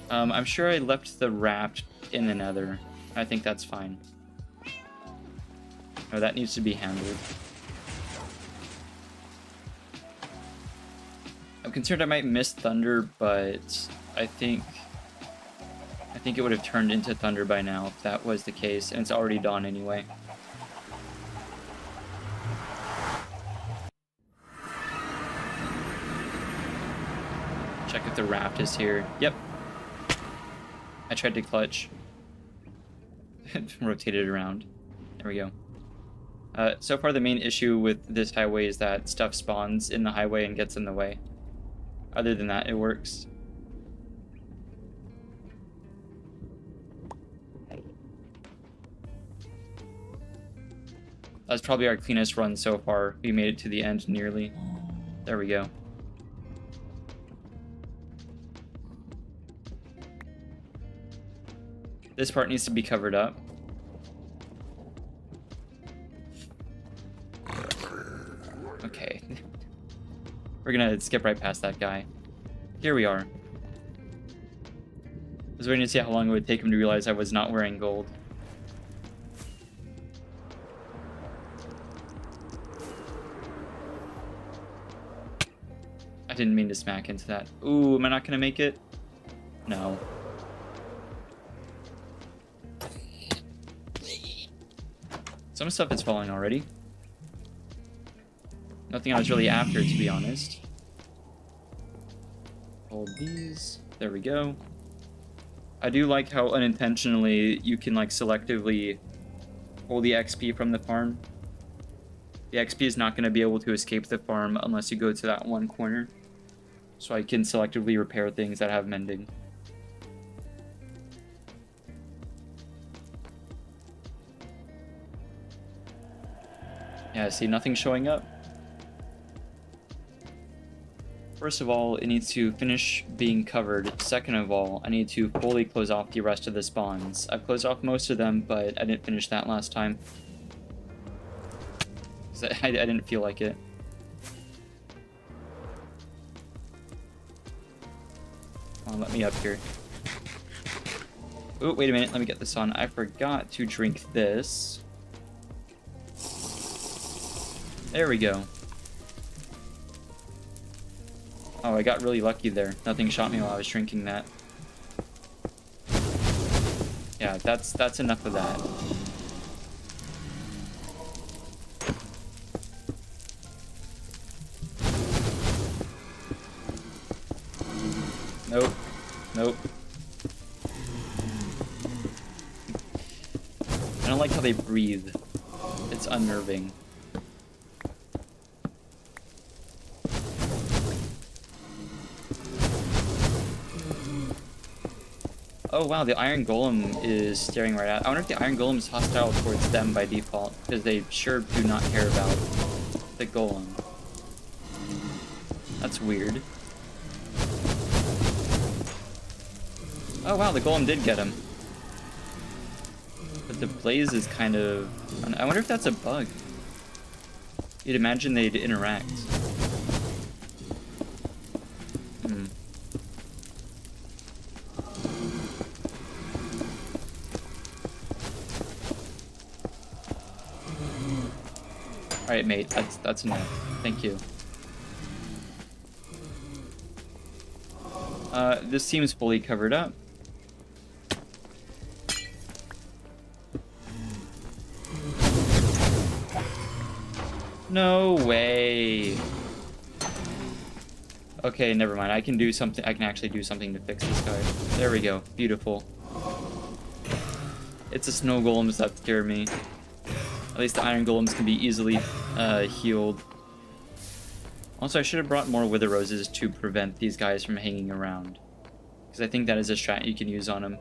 I'm sure I left the raft in the nether. I think that's fine. No, that needs to be handled. I'm concerned I might miss thunder, but I think it would have turned into thunder by now if that was the case, and it's already dawn anyway. Check if the raft is here. Yep. I tried to clutch. Rotated around. There we go. So far the main issue with this highway is that stuff spawns in the highway and gets in the way. Other than that, it works. That's probably our cleanest run so far. We made it to the end nearly. There we go. This part needs to be covered up. Okay. We're gonna skip right past that guy. Here we are. I was waiting to see how long it would take him to realize I was not wearing gold. I didn't mean to smack into that. Ooh, am I not gonna make it? No. Some stuff is falling already. Nothing I was really after, to be honest. Hold these. There we go. I do like how unintentionally you can like selectively pull the XP from the farm. The XP is not going to be able to escape the farm unless you go to that one corner. So I can selectively repair things that have mending. Yeah, see, nothing showing up. First of all, it needs to finish being covered. Second of all, I need to fully close off the rest of the spawns. I've closed off most of them, but I didn't finish that last time. I didn't feel like it. Come on, let me up here. Oh, wait a minute, let me get this on. I forgot to drink this. There we go. Oh, I got really lucky there. Nothing shot me while I was drinking that. Yeah, that's enough of that. Nope. Nope. I don't like how they breathe. It's unnerving. Oh wow, the Iron Golem is staring right at. I wonder if the Iron Golem is hostile towards them by default, because they sure do not care about the Golem. That's weird. Oh wow, the Golem did get him. But the blaze is kind of... I wonder if that's a bug. You'd imagine they'd interact. Alright, mate, that's enough. Thank you. This seems fully covered up. No way. Okay, never mind. I can do something. I can actually do something to fix this guy. There we go. Beautiful. It's the snow golems that scare me. At least the iron golems can be easily healed. Also, I should have brought more wither roses to prevent these guys from hanging around. Because I think that is a strat you can use on them.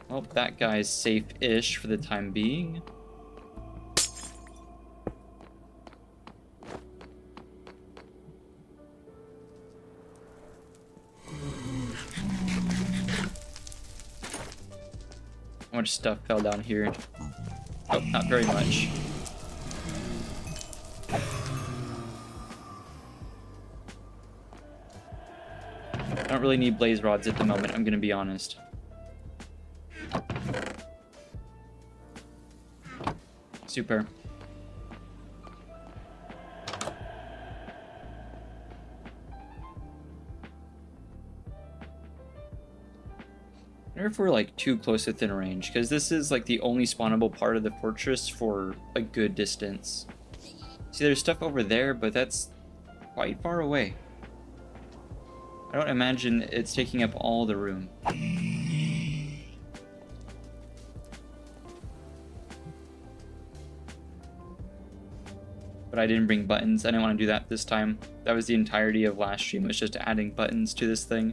Well, that guy's safe-ish for the time being. How much stuff fell down here? Oh, not very much. I don't really need blaze rods at the moment, I'm gonna be honest. Super. I wonder if we're like too close within range, because this is like the only spawnable part of the fortress for a good distance. See, there's stuff over there, but that's quite far away. I don't imagine it's taking up all the room. But I didn't bring buttons. I didn't want to do that this time. That was the entirety of last stream, was just adding buttons to this thing.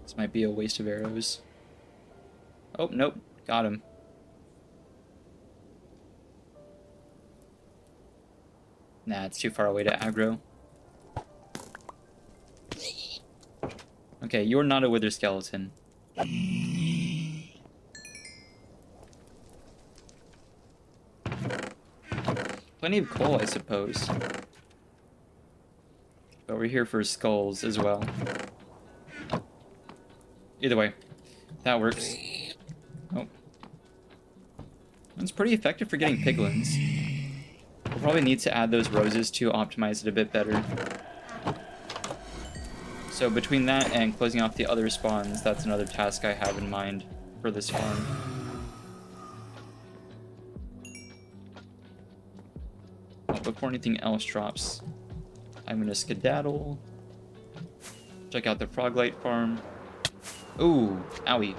This might be a waste of arrows. Oh, nope. Got him. Nah, it's too far away to aggro. Okay, you're not a wither skeleton. Plenty of coal, I suppose. But we're here for skulls as well. Either way, that works. Oh. It's pretty effective for getting piglins. We'll probably need to add those roses to optimize it a bit better. So between that and closing off the other spawns, that's another task I have in mind for this farm. Oh, before anything else drops, I'm gonna skedaddle. Check out the Froglight farm. Ooh, owie.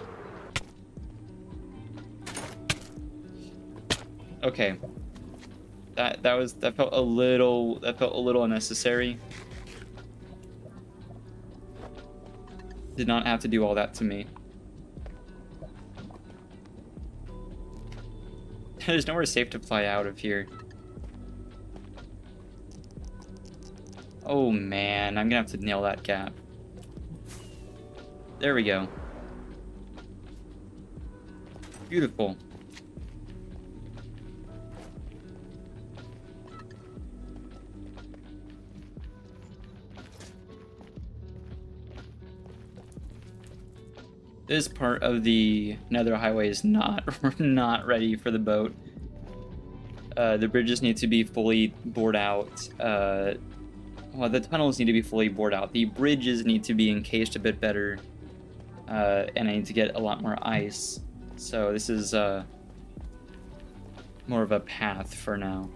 Okay. That felt a little unnecessary. Did not have to do all that to me. There's nowhere safe to fly out of here. Oh man, I'm gonna have to nail that gap. There we go. Beautiful. This part of the Nether Highway is not ready for the boat. The bridges need to be fully bored out. Well, the tunnels need to be fully bored out. The bridges need to be encased a bit better. And I need to get a lot more ice. So this is more of a path for now.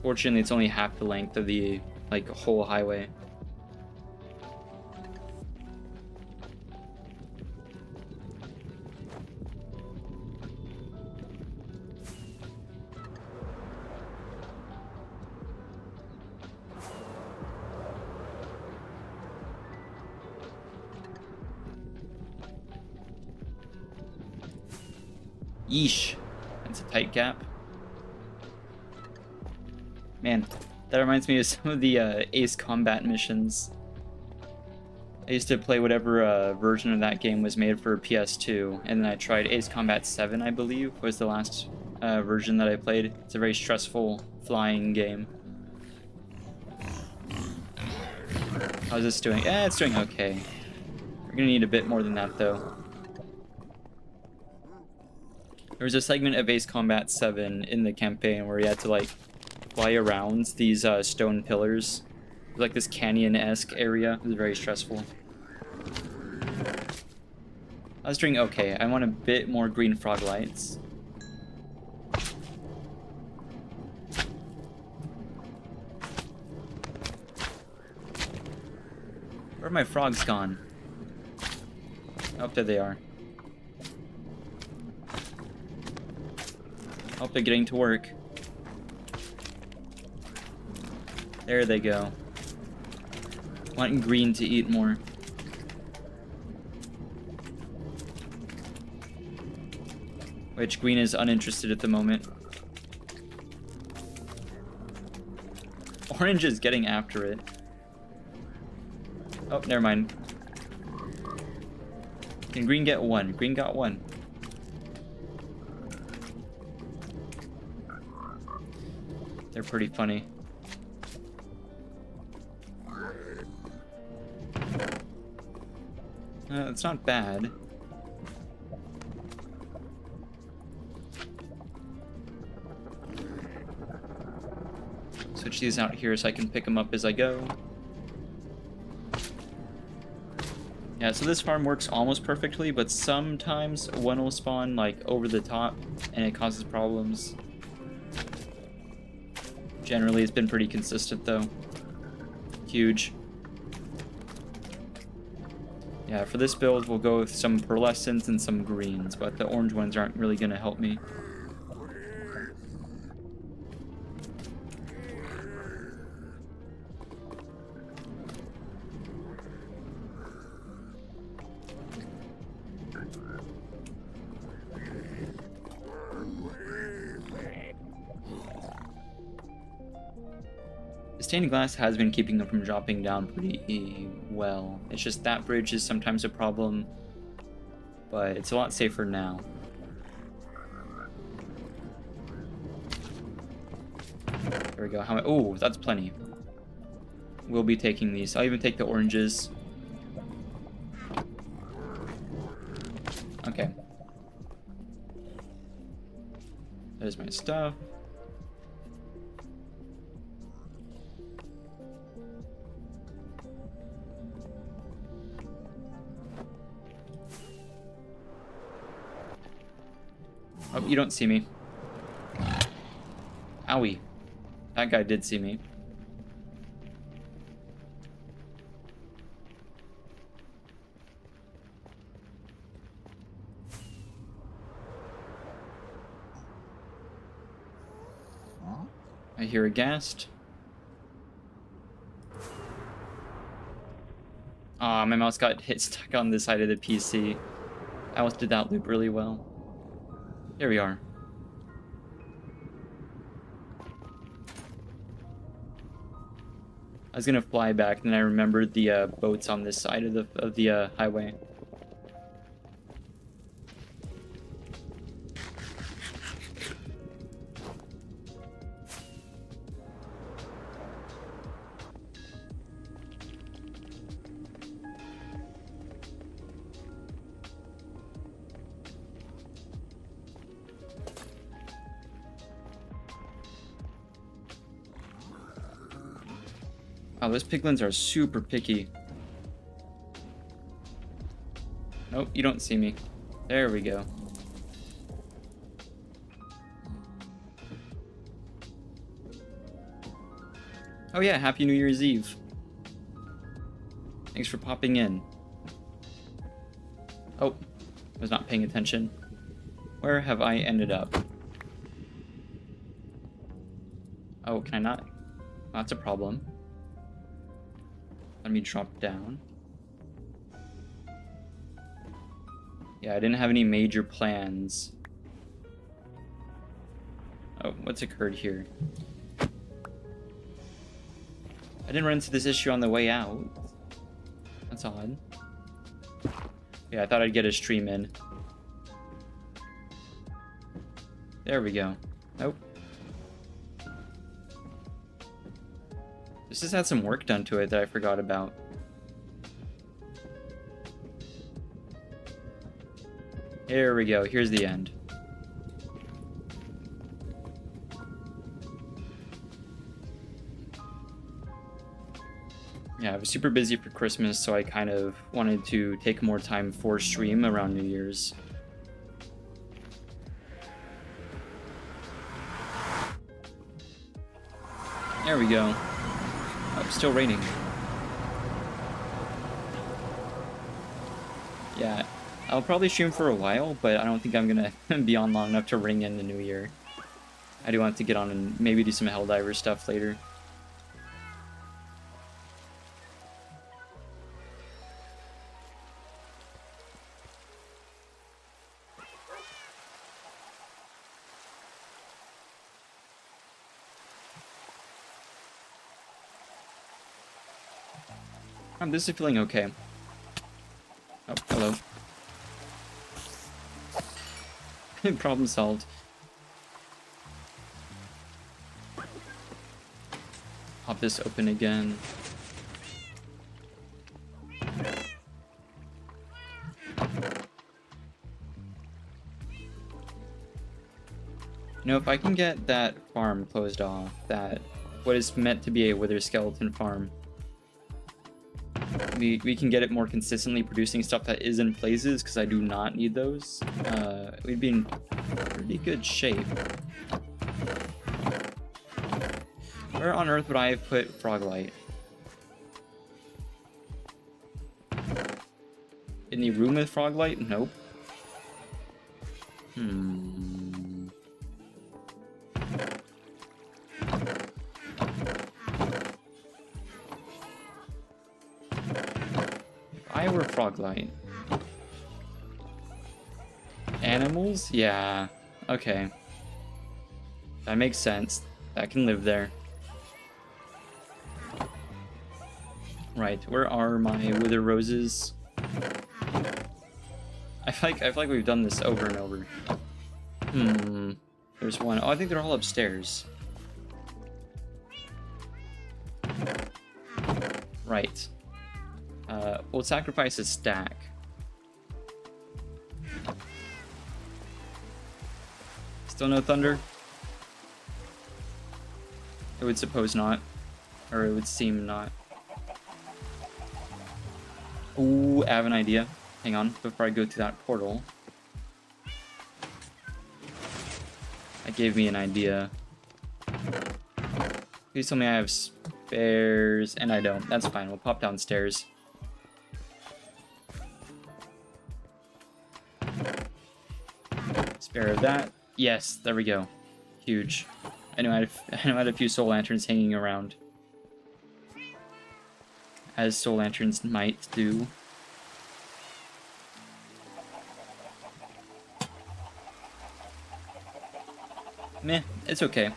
Fortunately, it's only half the length of the whole highway. Yeesh. That's a tight gap. Man, that reminds me of some of the Ace Combat missions. I used to play whatever version of that game was made for PS2, and then I tried Ace Combat 7, I believe, was the last version that I played. It's a very stressful flying game. How's this doing? It's doing okay. We're gonna need a bit more than that, though. There was a segment of Ace Combat 7 in the campaign where you had to, fly around these stone pillars. It was like this canyon-esque area. It was very stressful. I was doing okay. I want a bit more green frog lights. Where are my frogs gone? Oh, there they are. Hope they're getting to work. There they go. Wanting green to eat more. Which green is uninterested at the moment. orange is getting after it. Oh, never mind. Can green get one? Green got one. They're pretty funny. It's not bad. Switch these out here so I can pick them up as I go. Yeah, so this farm works almost perfectly, but sometimes one will spawn like over the top and it causes problems. Generally, it's been pretty consistent though. Huge. Yeah, for this build, we'll go with some pearlescents and some greens, but the orange ones aren't really going to help me. Stained glass has been keeping them from dropping down pretty well. It's just that bridge is sometimes a problem, but it's a lot safer now. There we go. How? Oh, that's plenty. We'll be taking these. I'll even take the oranges. Okay. There's my stuff. Oh, you don't see me. Owie. That guy did see me. I hear a ghast. Aw, my mouse got stuck on the side of the PC. I almost did that loop really well. Here we are. I was gonna fly back, and then I remembered the boats on this side of the highway. Wow, those piglins are super picky. Nope, you don't see me. There we go. Oh yeah, Happy New Year's Eve. Thanks for popping in. Oh, I was not paying attention. Where have I ended up? Oh, can I not? That's a problem. Let me drop down. Yeah, I didn't have any major plans. Oh, what's occurred here? I didn't run into this issue on the way out. That's odd. Yeah, I thought I'd get a stream in. There we go. Nope. This just had some work done to it that I forgot about. Here we go. Here's the end. Yeah, I was super busy for Christmas, so I kind of wanted to take more time for stream around New Year's. There we go. Oh, still raining. Yeah, I'll probably stream for a while, but I don't think I'm gonna be on long enough to ring in the new year. I do want to get on and maybe do some Helldiver stuff later. This is feeling okay. Oh, hello. Problem solved. Pop this open again. You know, if I can get that farm closed off, that what is meant to be a wither skeleton farm, we can get it more consistently producing stuff that is in places, because I do not need those. We'd be in pretty good shape. Where on earth would I have put Froglight? In the room with Froglight? Nope. If I were Froglight. Animals? Yeah. Okay. That makes sense. That can live there. Right, where are my wither roses? I feel like we've done this over and over. There's one. Oh, I think they're all upstairs. Right. We'll sacrifice a stack. Still no thunder? It would suppose not. Or it would seem not. Ooh, I have an idea. Hang on, before I go to that portal. That gave me an idea. Please tell me I have spares, and I don't. That's fine, we'll pop downstairs. Spare of that. Yes, there we go. Huge. I know I had a few soul lanterns hanging around. As soul lanterns might do. Meh, it's okay.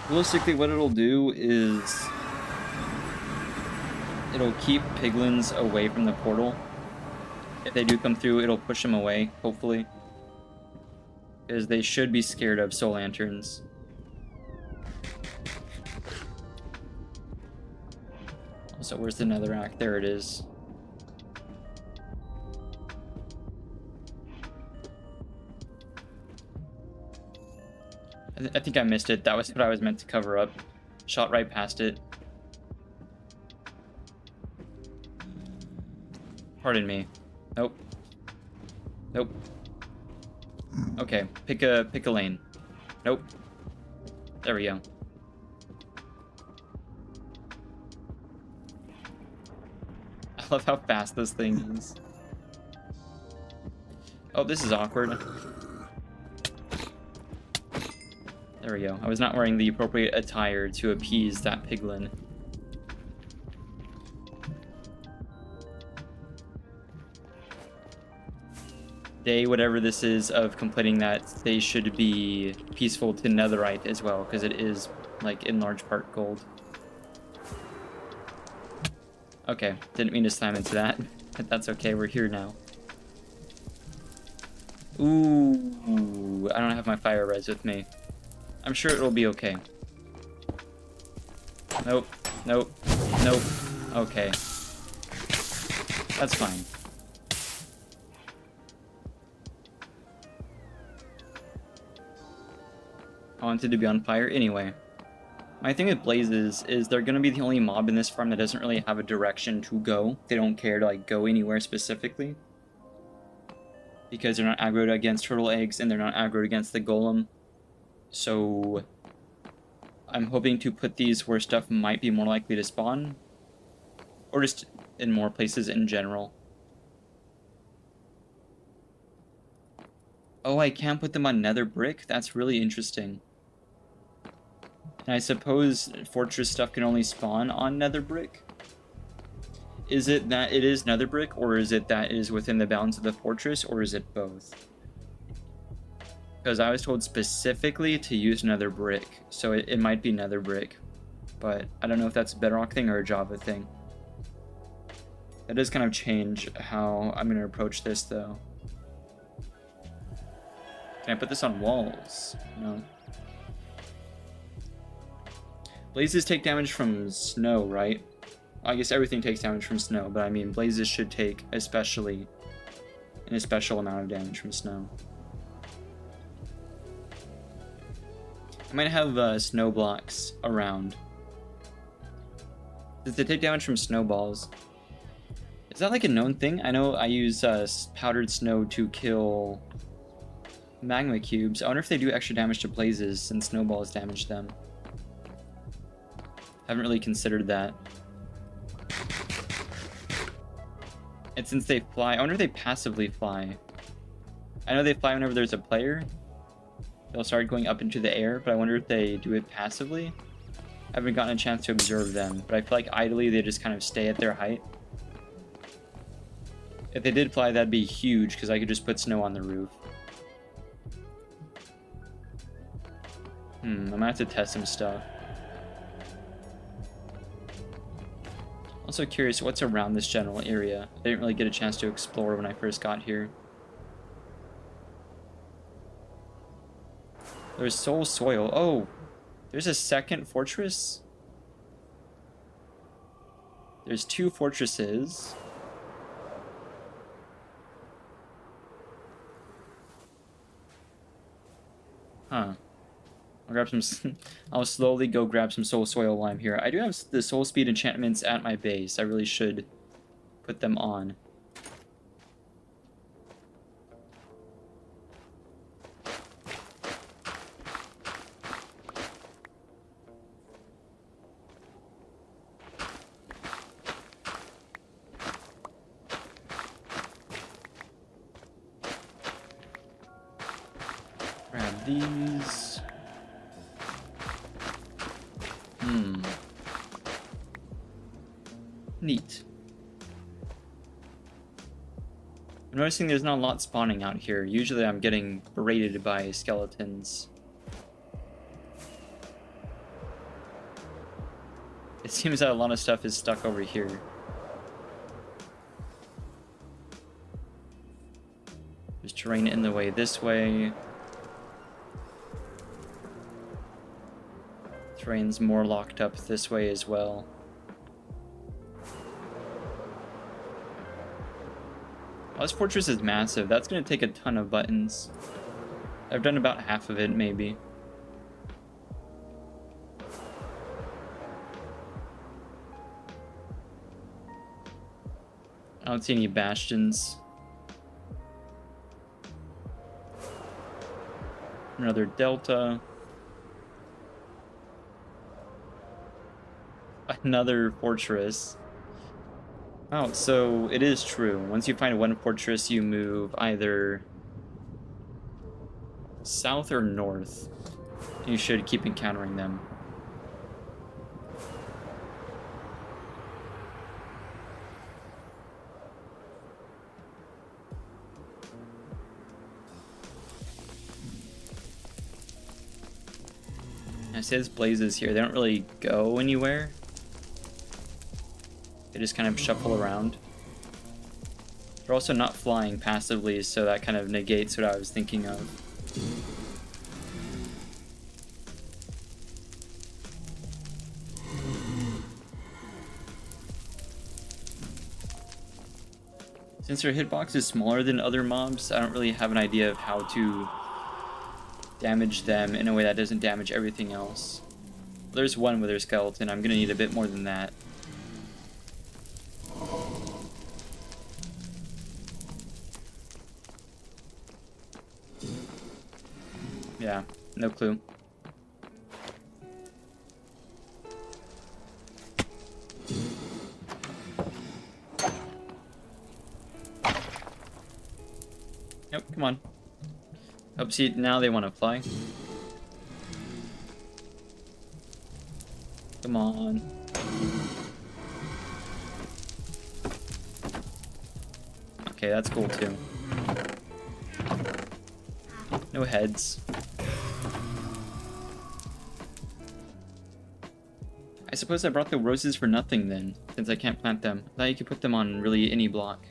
Realistically, what it'll do is it'll keep piglins away from the portal. If they do come through, it'll push them away, hopefully. Because they should be scared of soul lanterns. So where's the netherrack? There it is. I think I missed it. That was what I was meant to cover up. Shot right past it. Pardon me. Nope. Nope. Okay, pick a lane. Nope. There we go. I love how fast this thing is. Oh, this is awkward. There we go. I was not wearing the appropriate attire to appease that piglin. Day, whatever this is, of completing that, they should be peaceful to netherite as well, because it is, like, in large part gold. Okay, didn't mean to slam into that, but that's okay, we're here now. Ooh, I don't have my fire res with me. I'm sure it'll be okay. Nope, nope, nope. Okay. That's fine. I wanted to be on fire anyway. My thing with blazes is they're gonna be the only mob in this farm that doesn't really have a direction to go. They don't care to like go anywhere specifically. Because they're not aggroed against turtle eggs and they're not aggroed against the golem. So I'm hoping to put these where stuff might be more likely to spawn. Or just in more places in general. Oh, I can't put them on nether brick? That's really interesting. And I suppose fortress stuff can only spawn on nether brick? Is it that it is nether brick, or is it that it is within the bounds of the fortress, or is it both? Because I was told specifically to use nether brick, so it might be nether brick. but I don't know if that's a Bedrock thing or a Java thing. That does kind of change how I'm going to approach this, though. Can I put this on walls? No. Blazes take damage from snow, right? I guess everything takes damage from snow, but I mean, blazes should take a special amount of damage from snow. I might have snow blocks around. Does they take damage from snowballs? Is that like a known thing? I know I use powdered snow to kill magma cubes. I wonder if they do extra damage to blazes since snowballs damage them. Haven't really considered that. And since they fly, I wonder if they passively fly. I know they fly whenever there's a player. They'll start going up into the air, but I wonder if they do it passively. I haven't gotten a chance to observe them, but I feel like idly they just kind of stay at their height. If they did fly, that'd be huge, because I could just put snow on the roof. I'm gonna have to test some stuff. Also curious what's around this general area. I didn't really get a chance to explore when I first got here. There's soul soil. Oh, there's a second fortress? There's 2 fortresses. Huh. I'll grab some. I'll slowly go grab some soul soil while I'm here. I do have the soul speed enchantments at my base. I really should put them on. Grab these. Neat. I'm noticing there's not a lot spawning out here. Usually I'm getting berated by skeletons. It seems that a lot of stuff is stuck over here. There's terrain in the way this way. Terrain's more locked up this way as well. Oh, this fortress is massive. That's going to take a ton of buttons. I've done about half of it, maybe. I don't see any bastions. Another delta. Another fortress. Oh, so it is true. Once you find one fortress, you move either south or north. You should keep encountering them. I say this blazes here. They don't really go anywhere. They just kind of shuffle around. They're also not flying passively, so that kind of negates what I was thinking of. Since their hitbox is smaller than other mobs, I don't really have an idea of how to damage them in a way that doesn't damage everything else. There's one with their skeleton. I'm gonna need a bit more than that. Yeah, no clue. Nope, come on. Oh, see, now they want to fly. Come on. Okay, that's cool too. No heads. I suppose I brought the roses for nothing then, since I can't plant them. I thought you could put them on really any block.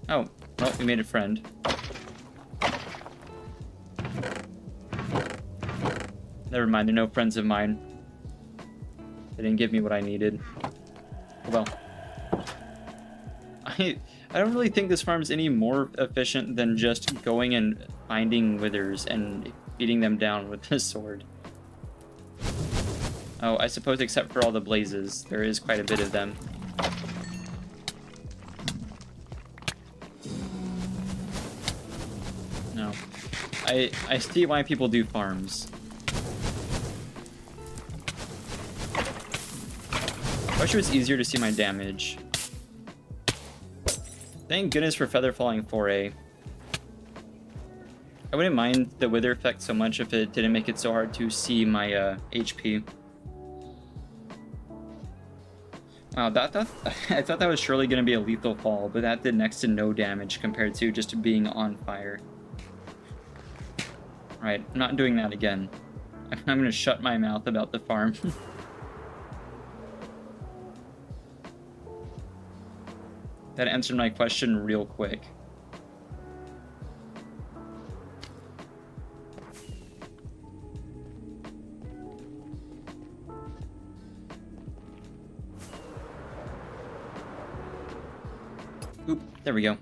Oh, well, we made a friend. Never mind, they're no friends of mine. They didn't give me what I needed. Well, I don't really think this farm's any more efficient than just going and finding withers and beating them down with a sword. Oh, I suppose except for all the blazes, there is quite a bit of them. No. I see why people do farms. I wish it was easier to see my damage. Thank goodness for Feather Falling 4A. I wouldn't mind the wither effect so much if it didn't make it so hard to see my HP. Wow, I thought that was surely going to be a lethal fall, but that did next to no damage compared to just being on fire. Right, I'm not doing that again. I'm going to shut my mouth about the farm. That answered my question real quick. Oop, there we go.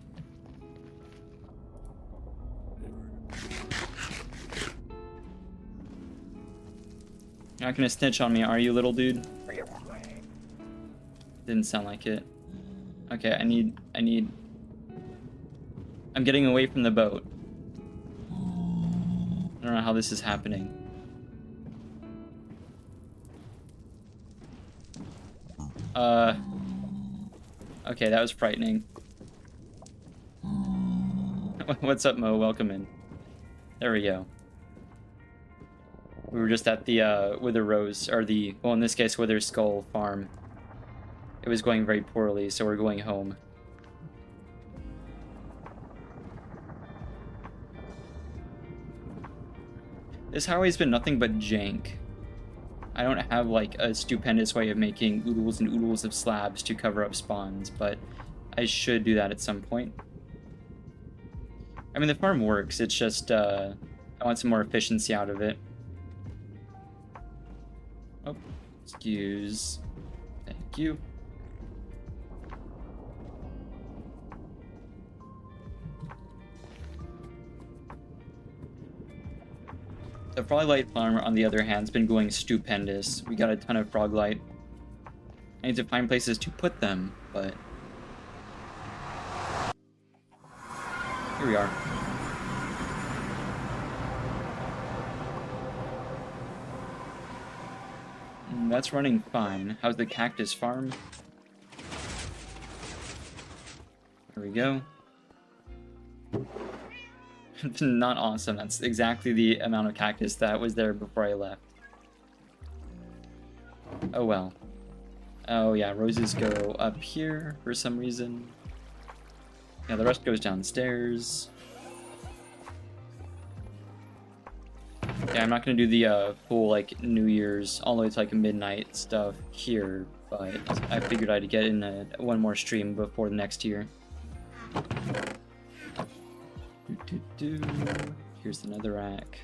You're not gonna snitch on me, are you, little dude? Didn't sound like it. Okay, I'm getting away from the boat. I don't know how this is happening. Okay, that was frightening. What's up, Mo? Welcome in. There we go. We were just at the Wither Rose, or the, well, in this case, Wither Skull farm. It was going very poorly, so we're going home. This highway's been nothing but jank. I don't have like a stupendous way of making oodles and oodles of slabs to cover up spawns, but I should do that at some point. I mean, the farm works, it's just, I want some more efficiency out of it. Oh, excuse. Thank you. The Froglight farm, on the other hand, has been going stupendous. We got a ton of Froglight. I need to find places to put them, but... here we are. That's running fine. How's the cactus farm? There we go. Not awesome. That's exactly the amount of cactus that was there before I left. Oh well. Oh yeah, roses go up here for some reason. Yeah, the rest goes downstairs. Yeah, I'm not gonna do the full like New Year's all the way to like midnight stuff here, but I figured I'd get in one more stream before the next year. Here's another rack.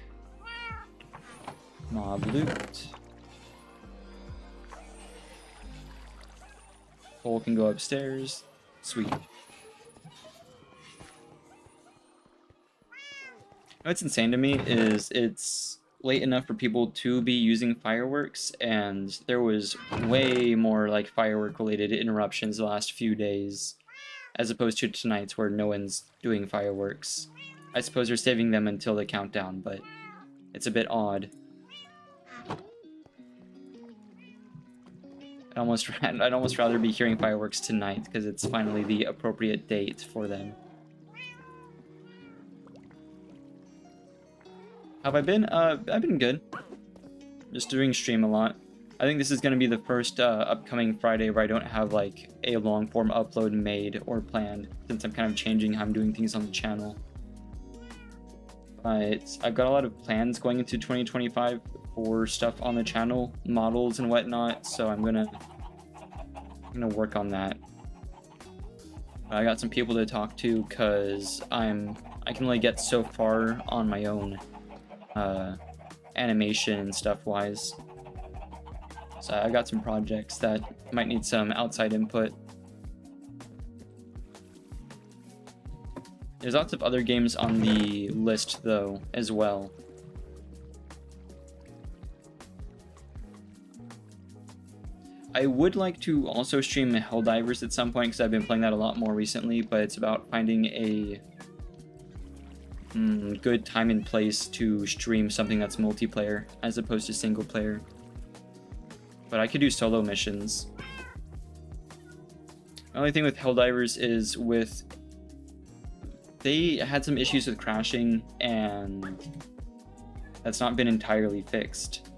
Mob loot. Hole can go upstairs. Sweet. What's insane to me is it's late enough for people to be using fireworks, and there was way more like firework related interruptions the last few days, as opposed to tonight's where no one's doing fireworks. I suppose they're saving them until the countdown, but it's a bit odd. I'd almost rather be hearing fireworks tonight, because it's finally the appropriate date for them. Have I been? I've been good. Just doing stream a lot. I think this is going to be the first upcoming Friday where I don't have like a long form upload made or planned, since I'm kind of changing how I'm doing things on the channel. But I've got a lot of plans going into 2025 for stuff on the channel, models and whatnot, so I'm gonna work on that. I got some people to talk to because I can only get so far on my own, animation and stuff wise. So I got some projects that might need some outside input. There's lots of other games on the list though as well. I would like to also stream Helldivers at some point because I've been playing that a lot more recently, but it's about finding a good time and place to stream something that's multiplayer as opposed to single player. But I could do solo missions. The only thing with Helldivers is they had some issues with crashing, and that's not been entirely fixed.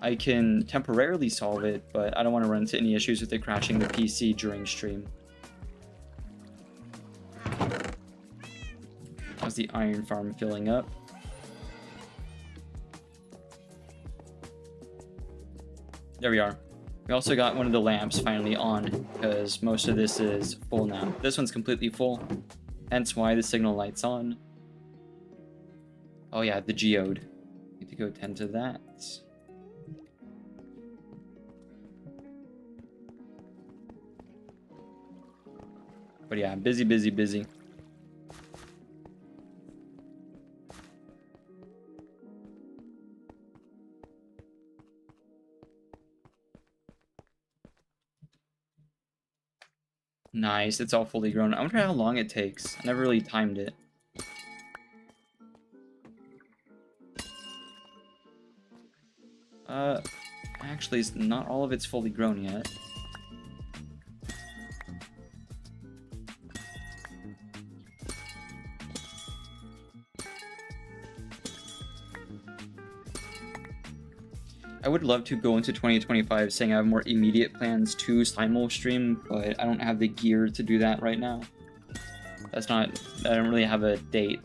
I can temporarily solve it, but I don't want to run into any issues with it crashing the PC during stream. How's the iron farm filling up? There we are. We also got one of the lamps finally on, because most of this is full now. This one's completely full, hence why the signal light's on. Oh yeah, the geode. Need to go tend to that. But yeah, busy, busy, busy. Nice, it's all fully grown. I wonder how long it takes. I never really timed it. Actually, not all of it's fully grown yet. I would love to go into 2025 saying I have more immediate plans to simul stream, but I don't have the gear to do that right now. I don't really have a date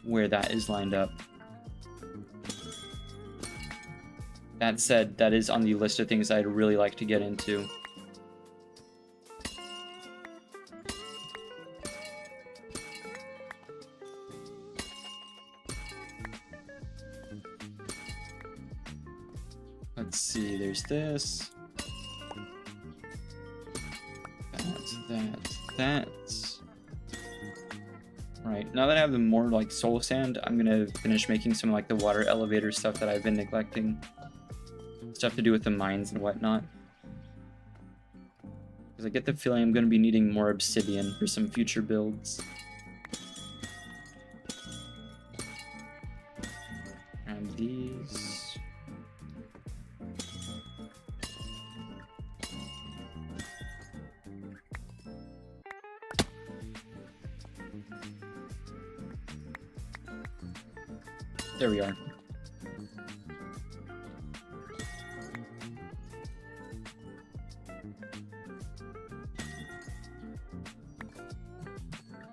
where that is lined up. That said, that is on the list of things I'd really like to get into. Let's see, there's this. That. Right, now that I have the more like soul sand, I'm gonna finish making some like the water elevator stuff that I've been neglecting. Stuff to do with the mines and whatnot. Because I get the feeling I'm gonna be needing more obsidian for some future builds. Grab these. There we are.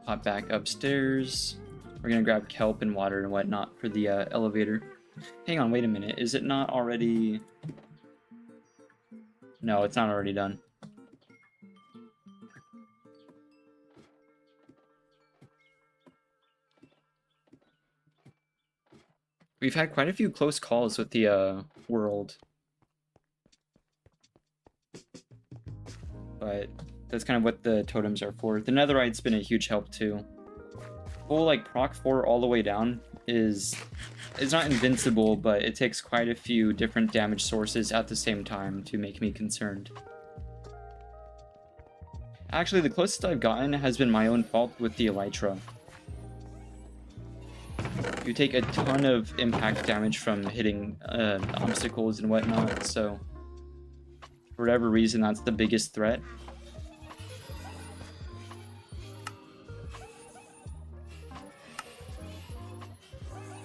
Hop back upstairs. We're gonna grab kelp and water and whatnot for the elevator. Hang on, wait a minute. Is it not already... No, it's not already done. We've had quite a few close calls with the world. But that's kind of what the totems are for. The netherite's been a huge help too. Full like proc 4 all the way down is not invincible, but it takes quite a few different damage sources at the same time to make me concerned. Actually, the closest I've gotten has been my own fault with the elytra. You take a ton of impact damage from hitting obstacles and whatnot, so for whatever reason, that's the biggest threat.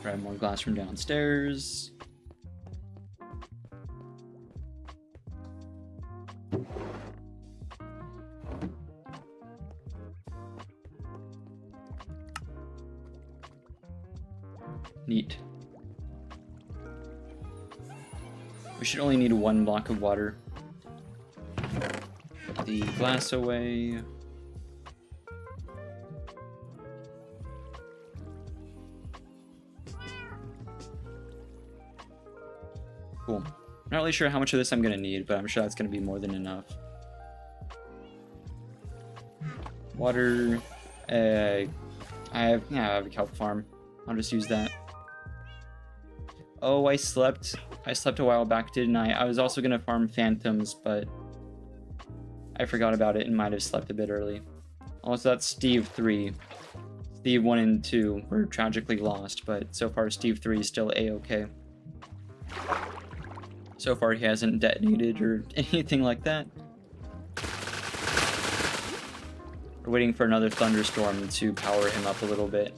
Grab more glass from downstairs. Neat. We should only need 1 block of water. Put the glass away. Cool. Not really sure how much of this I'm gonna need, but I'm sure that's gonna be more than enough. Water. I have a kelp farm. I'll just use that. Oh, I slept a while back, didn't I? I was also gonna farm phantoms, but I forgot about it and might have slept a bit early. Also, that's Steve 3. Steve 1 and 2 were tragically lost, but so far Steve 3 is still a-okay. So far he hasn't detonated or anything like that. We're waiting for another thunderstorm to power him up a little bit.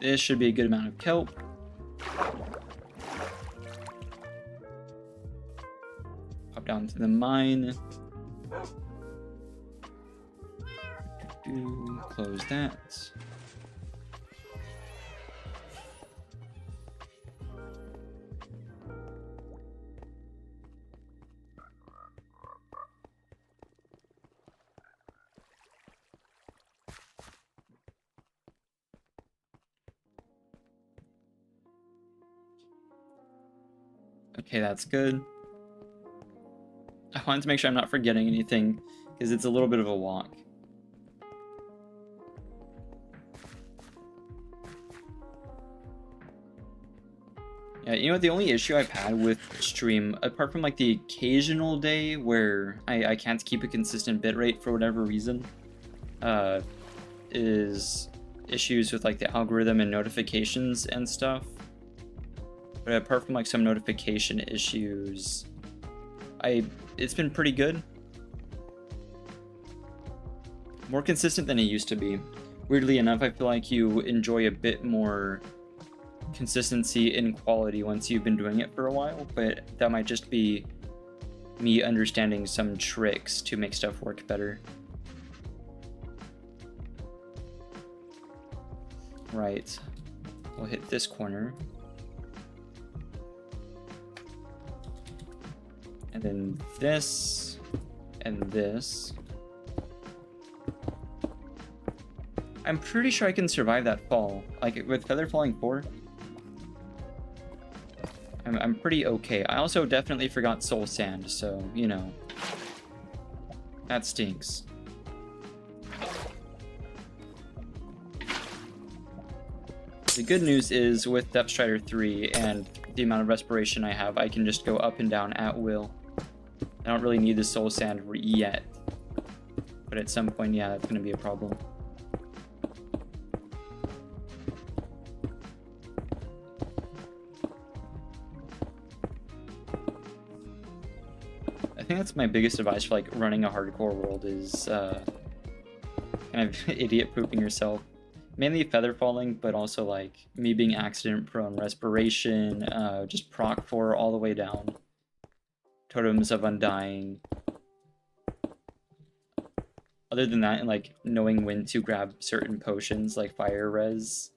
This should be a good amount of kelp. Pop down to the mine. Close that. Okay, that's good. I wanted to make sure I'm not forgetting anything, because it's a little bit of a walk. Yeah, you know what, the only issue I've had with stream, apart from like the occasional day where I can't keep a consistent bitrate for whatever reason, is issues with like the algorithm and notifications and stuff. But apart from like some notification issues, it's been pretty good. More consistent than it used to be. Weirdly enough, I feel like you enjoy a bit more consistency in quality once you've been doing it for a while, but that might just be me understanding some tricks to make stuff work better. Right. We'll hit this corner. And then this, and this. I'm pretty sure I can survive that fall. Like, with Feather Falling 4, I'm pretty okay. I also definitely forgot Soul Sand, so, you know. That stinks. The good news is, with Depth Strider 3 and the amount of respiration I have, I can just go up and down at will. I don't really need the Soul Sand yet. But at some point, yeah, that's going to be a problem. I think that's my biggest advice for like running a hardcore world is kind of idiot pooping yourself. Mainly feather falling, but also like me being accident prone, respiration, just proc 4 all the way down. Totems of Undying. Other than that, and like knowing when to grab certain potions like Fire Res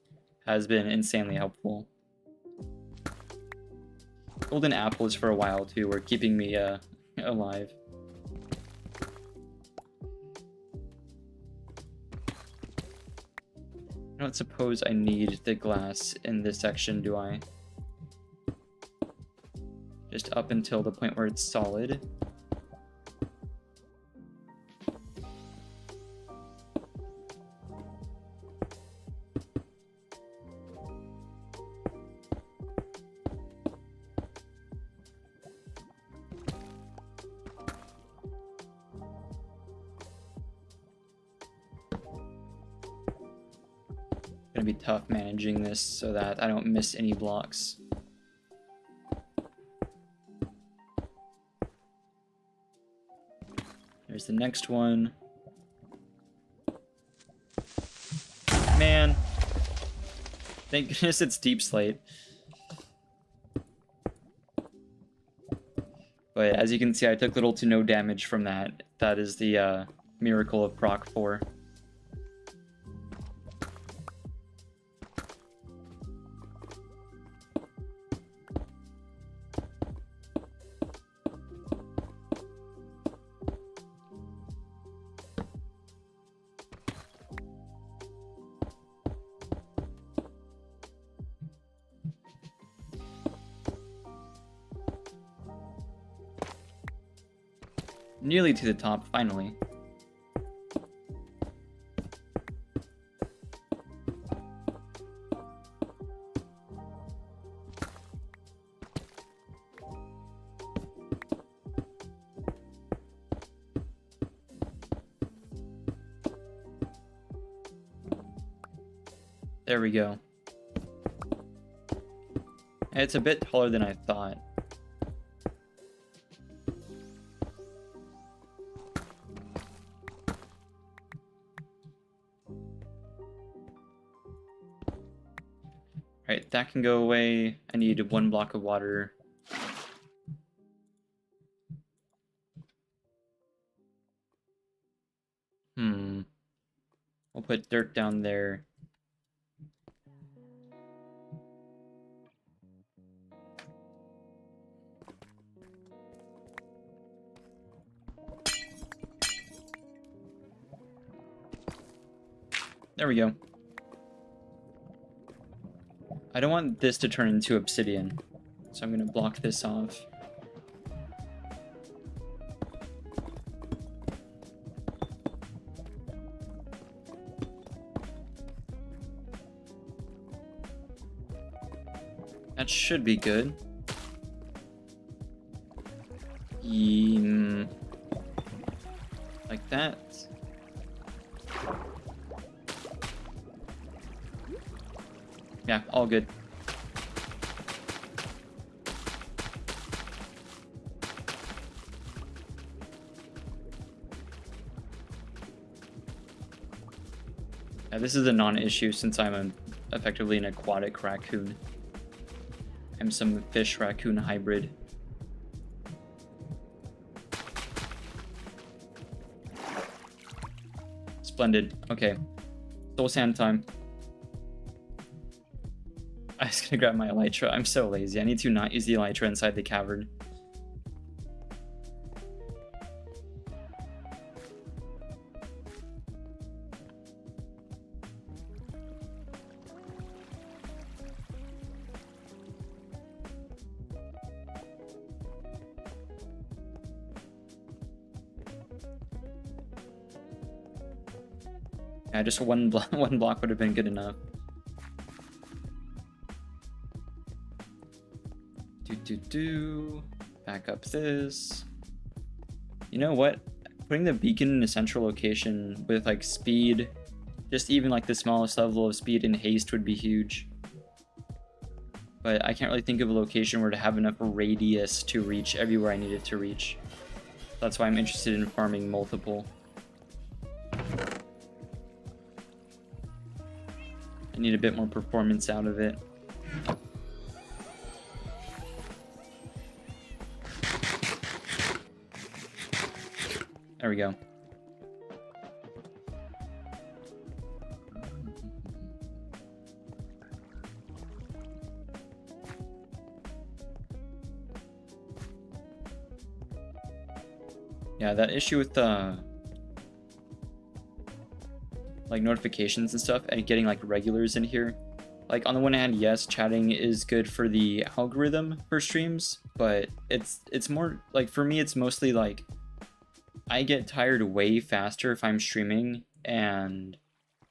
has been insanely helpful. Golden apples for a while too were keeping me alive. I don't suppose I need the glass in this section, do I? Just up until the point where it's solid. Gonna be tough managing this so that I don't miss any blocks. There's the next one. Man, Thank goodness it's deep slate. But as you can see, I took little to no damage from that. That is the miracle of Proc 4. Nearly to the top, finally. There we go. It's a bit taller than I thought. Alright, that can go away. I need 1 block of water. We'll put dirt down there. There we go. I don't want this to turn into obsidian, so I'm going to block this off. That should be good. Like that. Yeah, all good. Yeah, this is a non-issue since I'm effectively an aquatic raccoon. I'm some fish-raccoon hybrid. Splendid. Okay. Soul sand time. I was gonna grab my elytra. I'm so lazy. I need to not use the elytra inside the cavern. Yeah, just one block would have been good enough. Back up this. You know what? Putting the beacon in a central location with like speed, just even like the smallest level of speed and haste would be huge. But I can't really think of a location where to have enough radius to reach everywhere I need it to reach. That's why I'm interested in farming multiple. I need a bit more performance out of it. There we go. Yeah, that issue with like notifications and stuff and getting like regulars in here. Like on the one hand, yes, chatting is good for the algorithm for streams, but it's more like for me it's mostly like I get tired way faster if I'm streaming and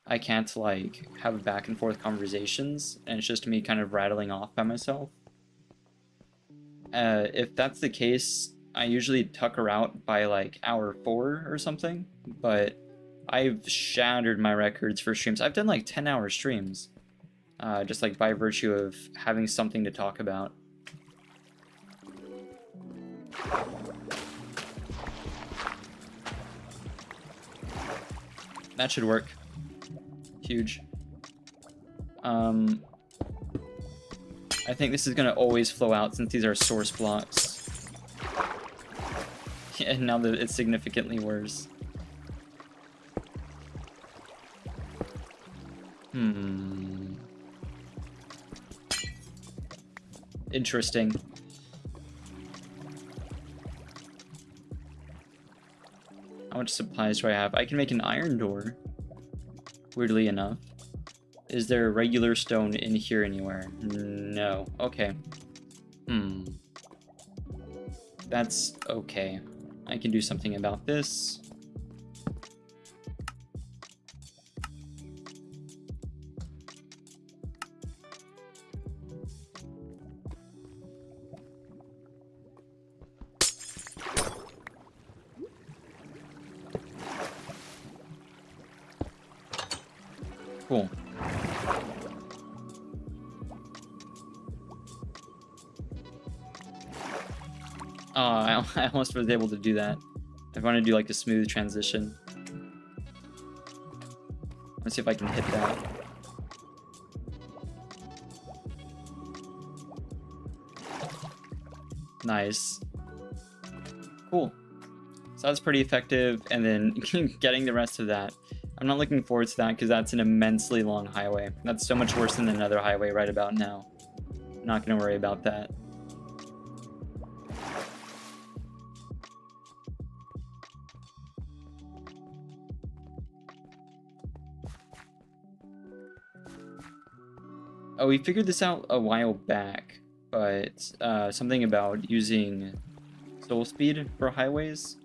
I can't like have back and forth conversations and it's just me kind of rattling off by myself. If that's the case, I usually tucker out by like hour 4 or something, but I've shattered my records for streams. I've done like 10-hour streams, just like by virtue of having something to talk about. That should work. Huge. I think this is gonna always flow out since these are source blocks. And now that it's significantly worse. Interesting. How much supplies do I have? I can make an iron door. Weirdly enough. Is there a regular stone in here anywhere? No. Okay. That's okay. I can do something about this. Cool. Oh, I almost was able to do that. I want to do like a smooth transition. Let's see if I can hit that. Nice. Cool. So that's pretty effective, and then getting the rest of that. I'm not looking forward to that because that's an immensely long highway. That's so much worse than another highway right about now. Not going to worry about that. Oh, we figured this out a while back, but something about using soul speed for highways.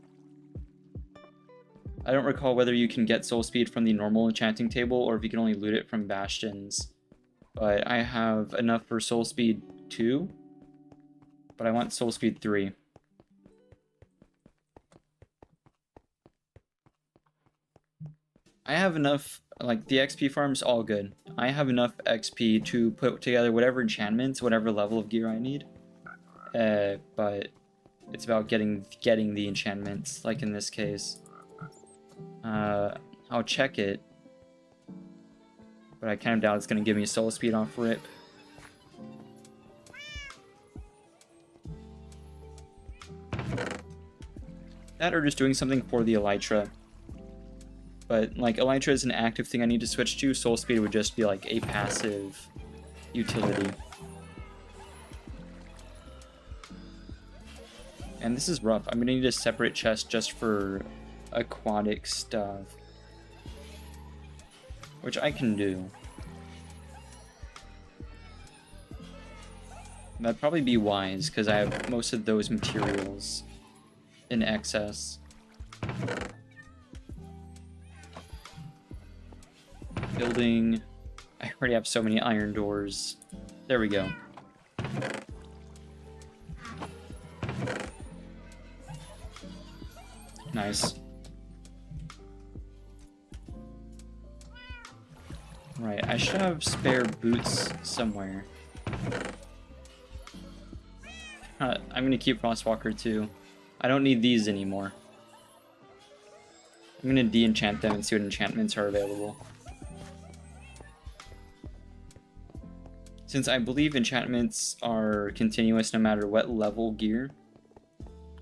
I don't recall whether you can get soul speed from the normal enchanting table or if you can only loot it from bastions. But I have enough for soul speed 2, but I want soul speed 3. I have enough, like the XP farm's all good. I have enough XP to put together whatever enchantments, whatever level of gear I need. But it's about getting the enchantments, like in this case. I'll check it, but I kind of doubt it's going to give me soul speed off rip. That or just doing something for the elytra. But like elytra is an active thing I need to switch to. Soul speed would just be like a passive utility. And this is rough. I'm gonna need a separate chest just for aquatic stuff, which I can do. That'd probably be wise because I have most of those materials in excess. Building. I already have so many iron doors. There we go. Nice. Right, I should have spare boots somewhere. I'm gonna keep Frostwalker too. I don't need these anymore. I'm gonna de-enchant them and see what enchantments are available. Since I believe enchantments are continuous no matter what level gear.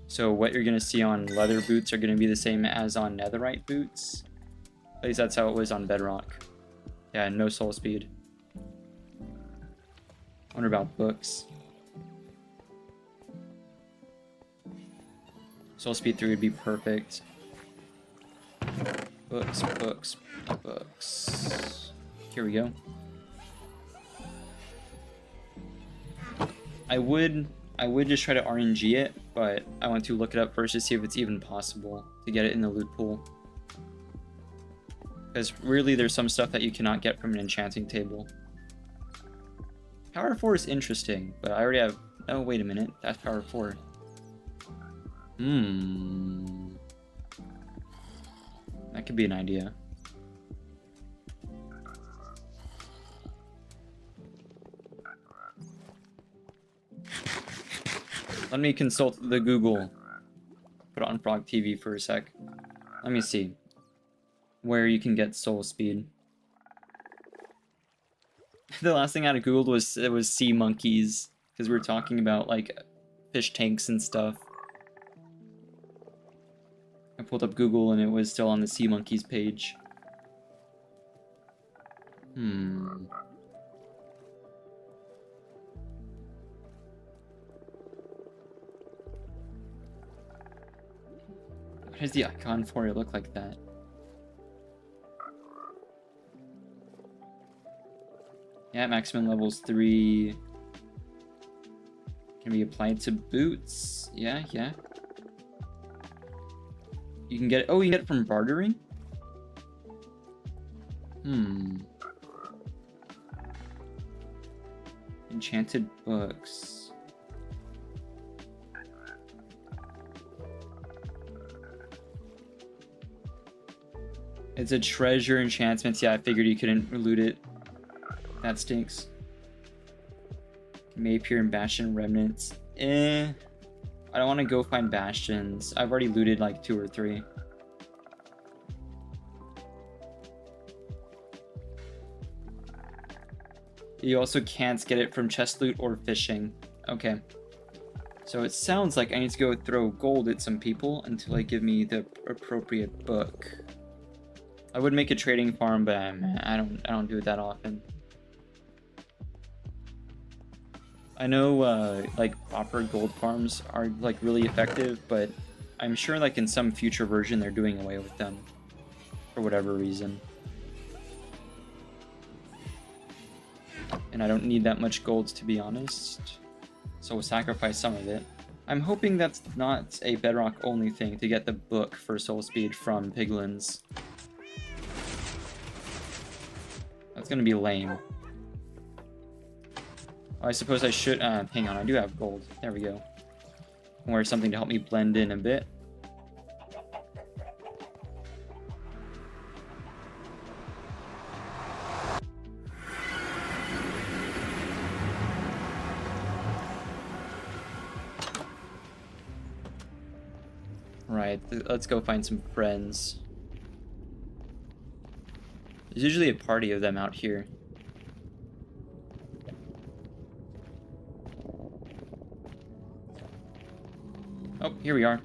So what you're gonna see on leather boots are gonna be the same as on netherite boots. At least that's how it was on bedrock. Yeah, no soul speed. I wonder about books. Soul speed 3 would be perfect. Books, books, books. Here we go. I would just try to RNG it, but I want to look it up first to see if it's even possible to get it in the loot pool. Because really there's some stuff that you cannot get from an enchanting table. Power 4 is interesting, but I already have... Oh, wait a minute. That's Power 4. That could be an idea. Let me consult the Google. Put it on Frog TV for a sec. Let me see where you can get soul speed. the last thing I had Googled was sea monkeys, because we were talking about like fish tanks and stuff. I pulled up Google and it was still on the sea monkeys page. Why does the icon for it look like that? Yeah, maximum levels 3. Can be applied to boots. Yeah. You can get it. Oh, you can get it from bartering? Enchanted books. It's a treasure enchantment. Yeah, I figured you couldn't loot it. That stinks. May appear in Bastion remnants. I don't want to go find bastions. I've already looted like 2 or 3. You also can't get it from chest loot or fishing. Okay. So it sounds like I need to go throw gold at some people until they give me the appropriate book. I would make a trading farm, but I don't do it that often. I know like proper gold farms are like really effective, but I'm sure like in some future version they're doing away with them for whatever reason. And I don't need that much gold, to be honest, so we'll sacrifice some of it. I'm hoping that's not a bedrock only thing to get the book for soul speed from piglins. That's gonna be lame. Oh, I suppose I should hang on, I do have gold. There we go. Wear something to help me blend in a bit. Right, let's go find some friends. There's usually a party of them out here. Oh, here we are.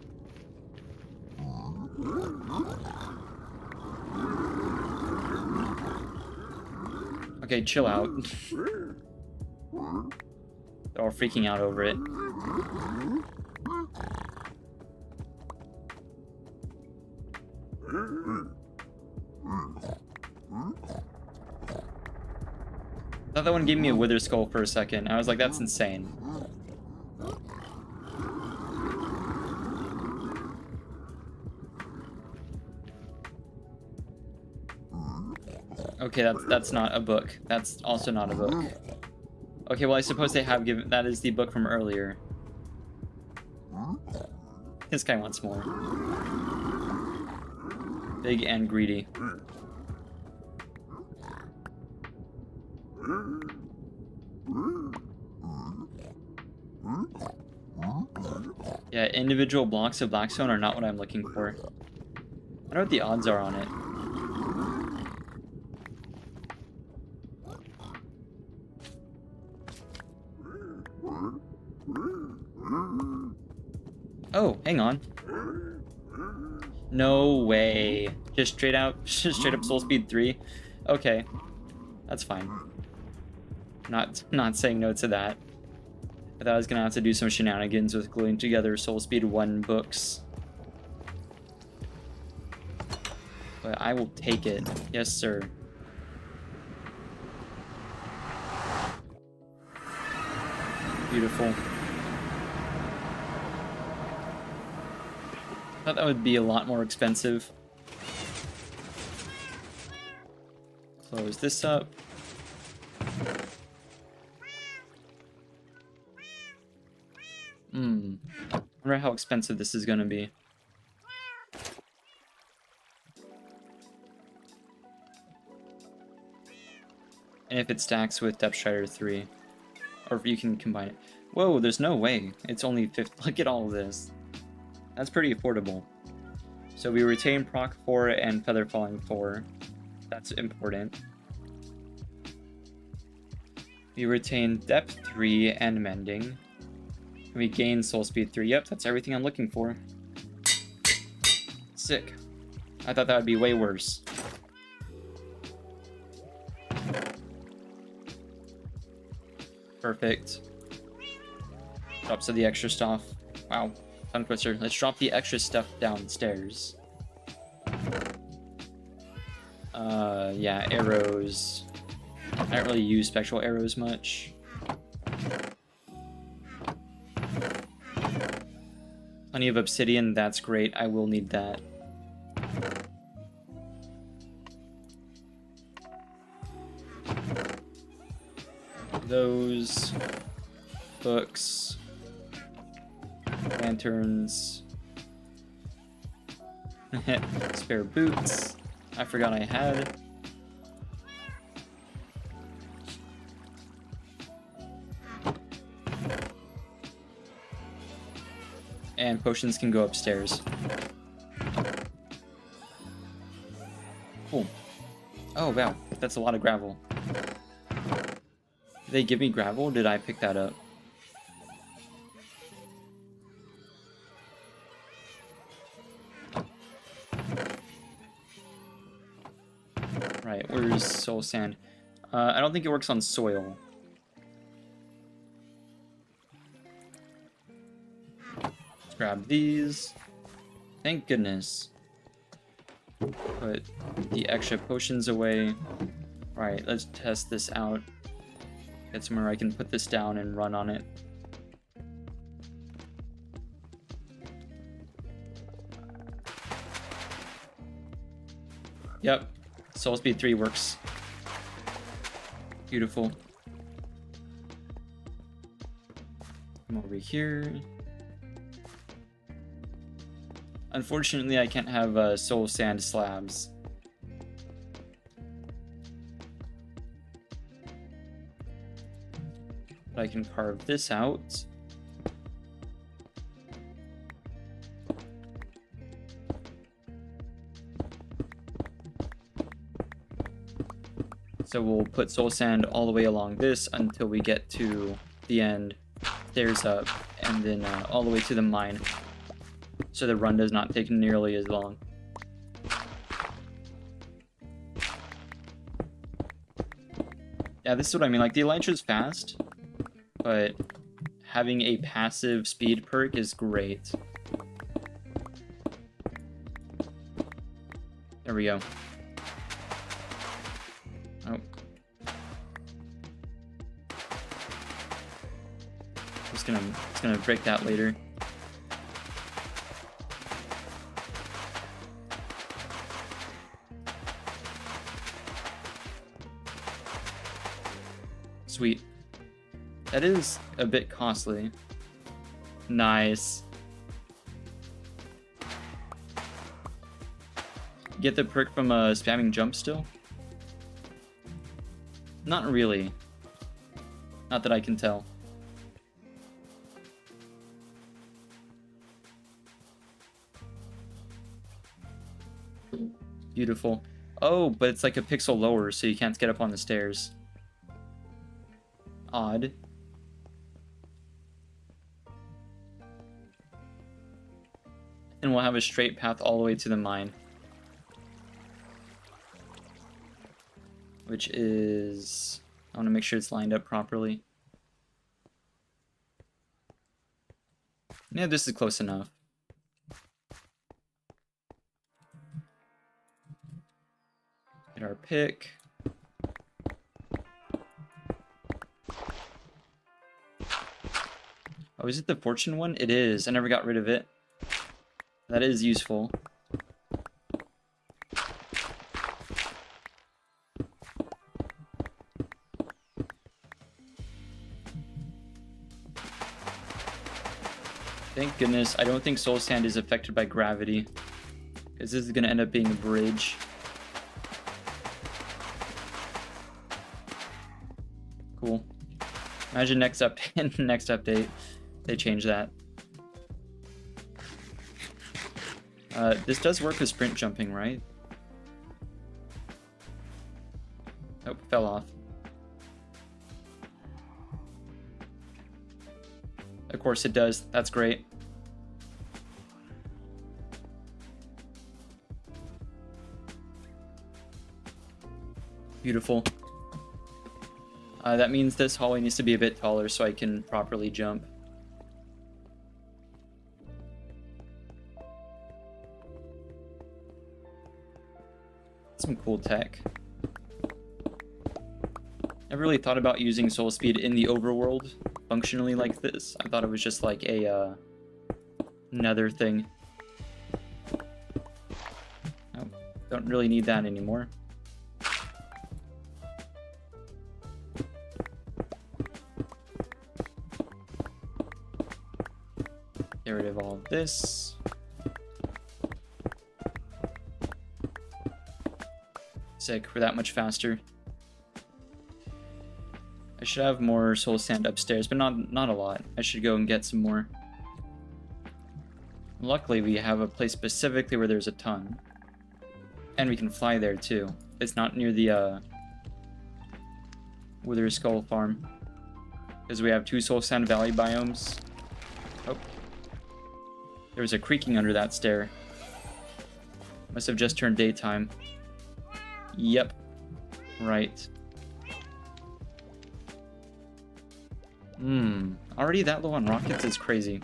Okay, chill out. They're all freaking out over it. I thought that one gave me a wither skull for a second. I was like, that's insane. Okay, that's not a book. That's also not a book. Okay, well I suppose they have given... That is the book from earlier. This guy wants more. Big and greedy. Yeah, individual blocks of blackstone are not what I'm looking for. I wonder what the odds are on it. Oh, hang on. No way. Just straight up soul speed 3. Okay. That's fine. Not saying no to that. I thought I was gonna have to do some shenanigans with gluing together soul speed 1 books. But I will take it. Yes, sir. Beautiful. I thought that would be a lot more expensive. Close this up. I wonder how expensive this is going to be. And if it stacks with Depth Strider 3. Or if you can combine it. Whoa, there's no way. It's only 50. Look at all of this. That's pretty affordable. So we retain Proc 4 and Feather Falling 4. That's important. We retain depth 3 and mending. We gain soul speed 3. Yep, that's everything I'm looking for. Sick. I thought that would be way worse. Perfect. Drops to the extra stuff. Wow. Tongue twister. Let's drop the extra stuff downstairs. Yeah, arrows. I don't really use spectral arrows much. Plenty of obsidian, that's great. I will need that. Those books, lanterns, spare boots. I forgot I had. And potions can go upstairs. Cool. Oh wow, that's a lot of gravel. Did they give me gravel or did I pick that up? Right, where's soul sand? I don't think it works on soil. Let's grab these. Thank goodness. Put the extra potions away. Right, let's test this out. Get somewhere I can put this down and run on it. Yep, soul speed 3 works. Beautiful. Come over here. Unfortunately, I can't have soul sand slabs. But I can carve this out. So we'll put soul sand all the way along this until we get to the end, stairs up, and then all the way to the mine. So the run does not take nearly as long. Yeah, this is what I mean. Like, the Elytra's fast, but having a passive speed perk is great. There we go. Oh. Just gonna break that later. Sweet. That is a bit costly. Nice. Get the perk from spamming jump still? Not really. Not that I can tell. Beautiful. Oh, but it's like a pixel lower, so you can't get up on the stairs. Odd. And we'll have a straight path all the way to the mine. Which is... I want to make sure it's lined up properly. Yeah, this is close enough. Get our pick. Oh, is it the fortune one? It is. I never got rid of it. That is useful. Thank goodness. I don't think soul sand is affected by gravity, because this is going to end up being a bridge. Cool. Imagine next update, they change that. This does work with sprint jumping, right? Oh, fell off. Of course it does. That's great. Beautiful. That means this hallway needs to be a bit taller so I can properly jump. Some cool tech. Never really thought about using soul speed in the overworld functionally like this. I thought it was just like a another thing. Oh, don't really need that anymore. Get rid of all of this. Sick, we're that much faster. I should have more soul sand upstairs, but not a lot. I should go and get some more. Luckily, we have a place specifically where there's a ton. And we can fly there too. It's not near the Wither Skull farm. Because we have 2 soul sand valley biomes. Oh. There was a creaking under that stair. Must have just turned daytime. Yep. Right. Already that low on rockets is crazy.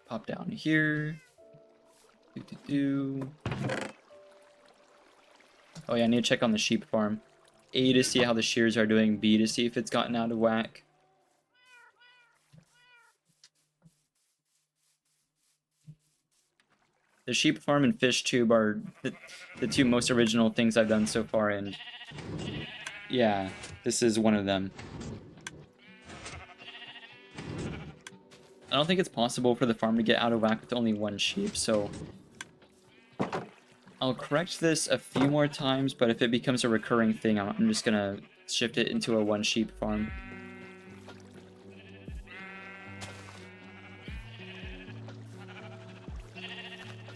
Pop down here. Oh yeah, I need to check on the sheep farm. A, to see how the shears are doing. B, to see if it's gotten out of whack. The sheep farm and fish tube are the 2 most original things I've done so far, and yeah, this is one of them. I don't think it's possible for the farm to get out of whack with only 1 sheep, so I'll correct this a few more times, but if it becomes a recurring thing, I'm just gonna shift it into a 1 sheep farm.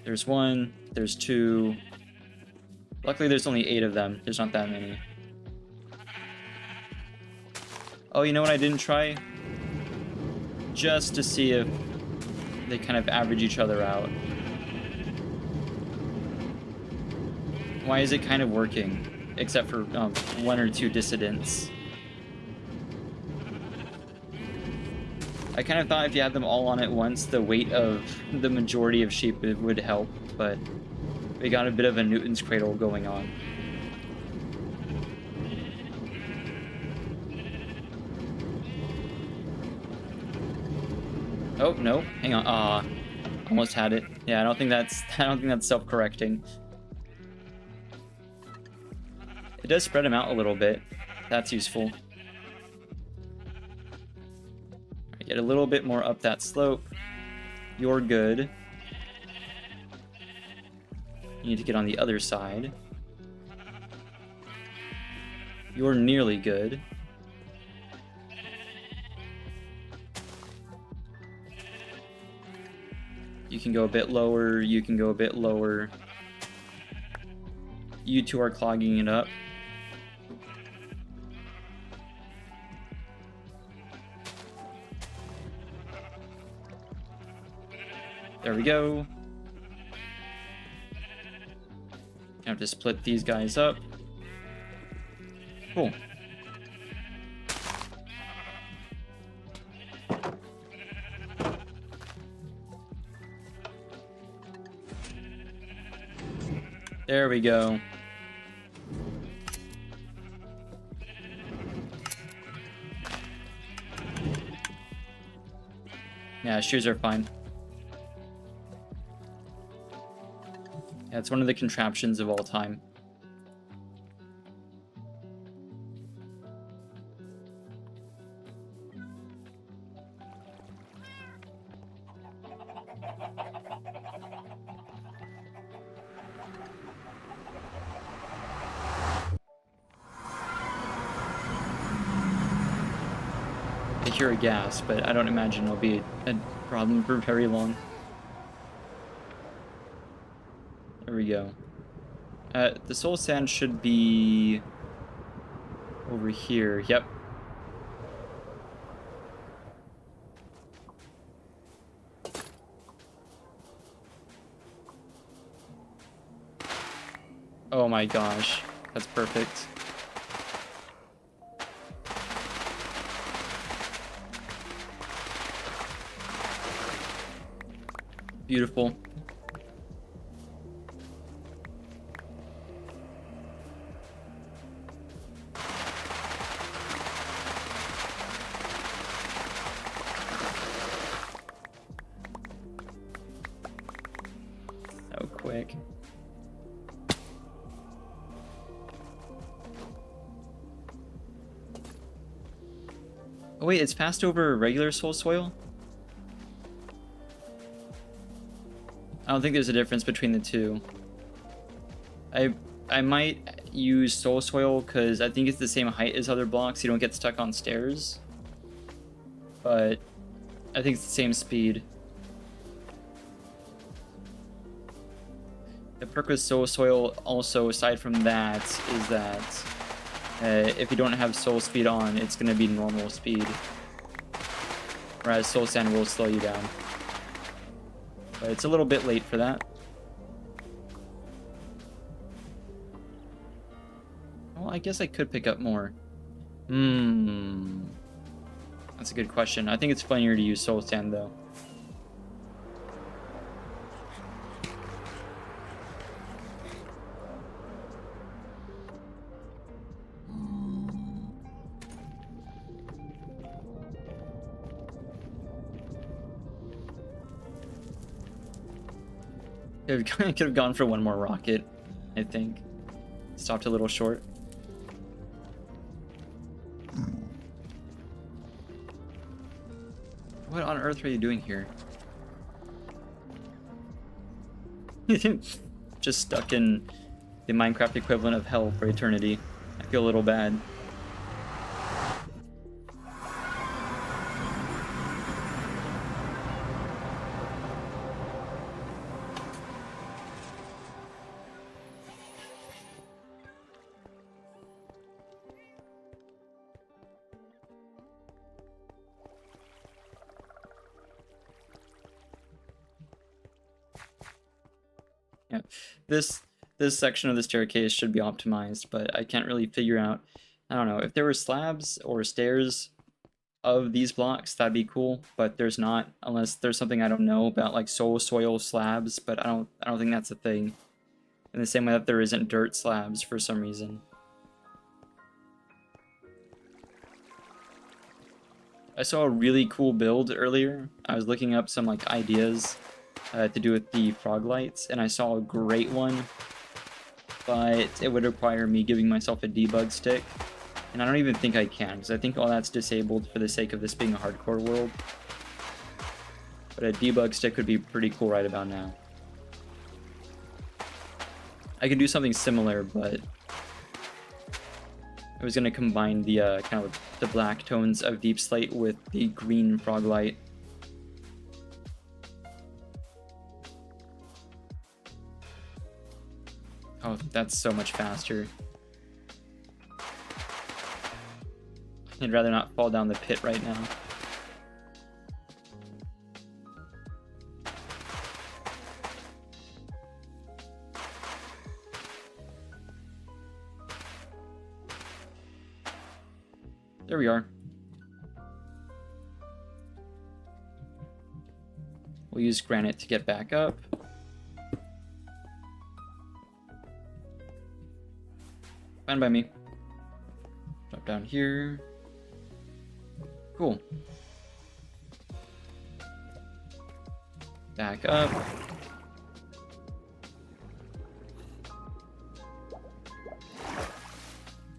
There's 1, there's 2. Luckily there's only 8 of them. There's not that many. Oh, you know what I didn't try? Just to see if they kind of average each other out. Why is it kind of working? Except for 1 or 2 dissidents. I kind of thought if you had them all on at once, the weight of the majority of sheep would help, but we got a bit of a Newton's cradle going on. Oh no, hang on. Almost had it. Yeah, I don't think that's self-correcting. It does spread them out a little bit. That's useful. Get a little bit more up that slope. You're good. You need to get on the other side. You're nearly good. You can go a bit lower. You can go a bit lower. You 2 are clogging it up. There we go. I have to split these guys up. Cool. There we go. Yeah, shoes are fine. Yeah, it's one of the contraptions of all time. I hear a gas, but I don't imagine it'll be a problem for very long. There we go. The soul sand should be over here. Yep. Oh my gosh, that's perfect. Beautiful. So quick. Oh wait, it's passed over regular soul soil? I don't think there's a difference between the two. I might use soul soil because I think it's the same height as other blocks. You don't get stuck on stairs. But I think it's the same speed. The perk with soul soil also, aside from that, is that if you don't have soul speed on, it's going to be normal speed. Whereas soul sand will slow you down. But it's a little bit late for that. Well, I guess I could pick up more. That's a good question. I think it's funnier to use soul sand though. I could have gone for one more rocket, I think. Stopped a little short. What on earth are you doing here? Just stuck in the Minecraft equivalent of hell for eternity. I feel a little bad. Yeah, this section of the staircase should be optimized, but I can't really figure out. I don't know if there were slabs or stairs of these blocks, that'd be cool, but there's not, unless there's something I don't know about, like soul soil slabs. But I don't think that's a thing. In the same way that there isn't dirt slabs for some reason. I saw a really cool build earlier. I was looking up some like ideas to do with the frog lights, and I saw a great one, but it would require me giving myself a debug stick, and I don't even think I can, because I think all that's disabled for the sake of this being a hardcore world. But a debug stick would be pretty cool right about now. I could do something similar, but I was going to combine the kind of the black tones of Deep Slate with the green frog light. Oh, that's so much faster. I'd rather not fall down the pit right now. There we are. We'll use granite to get back up. Fine by me. Drop down here. Cool. Back up.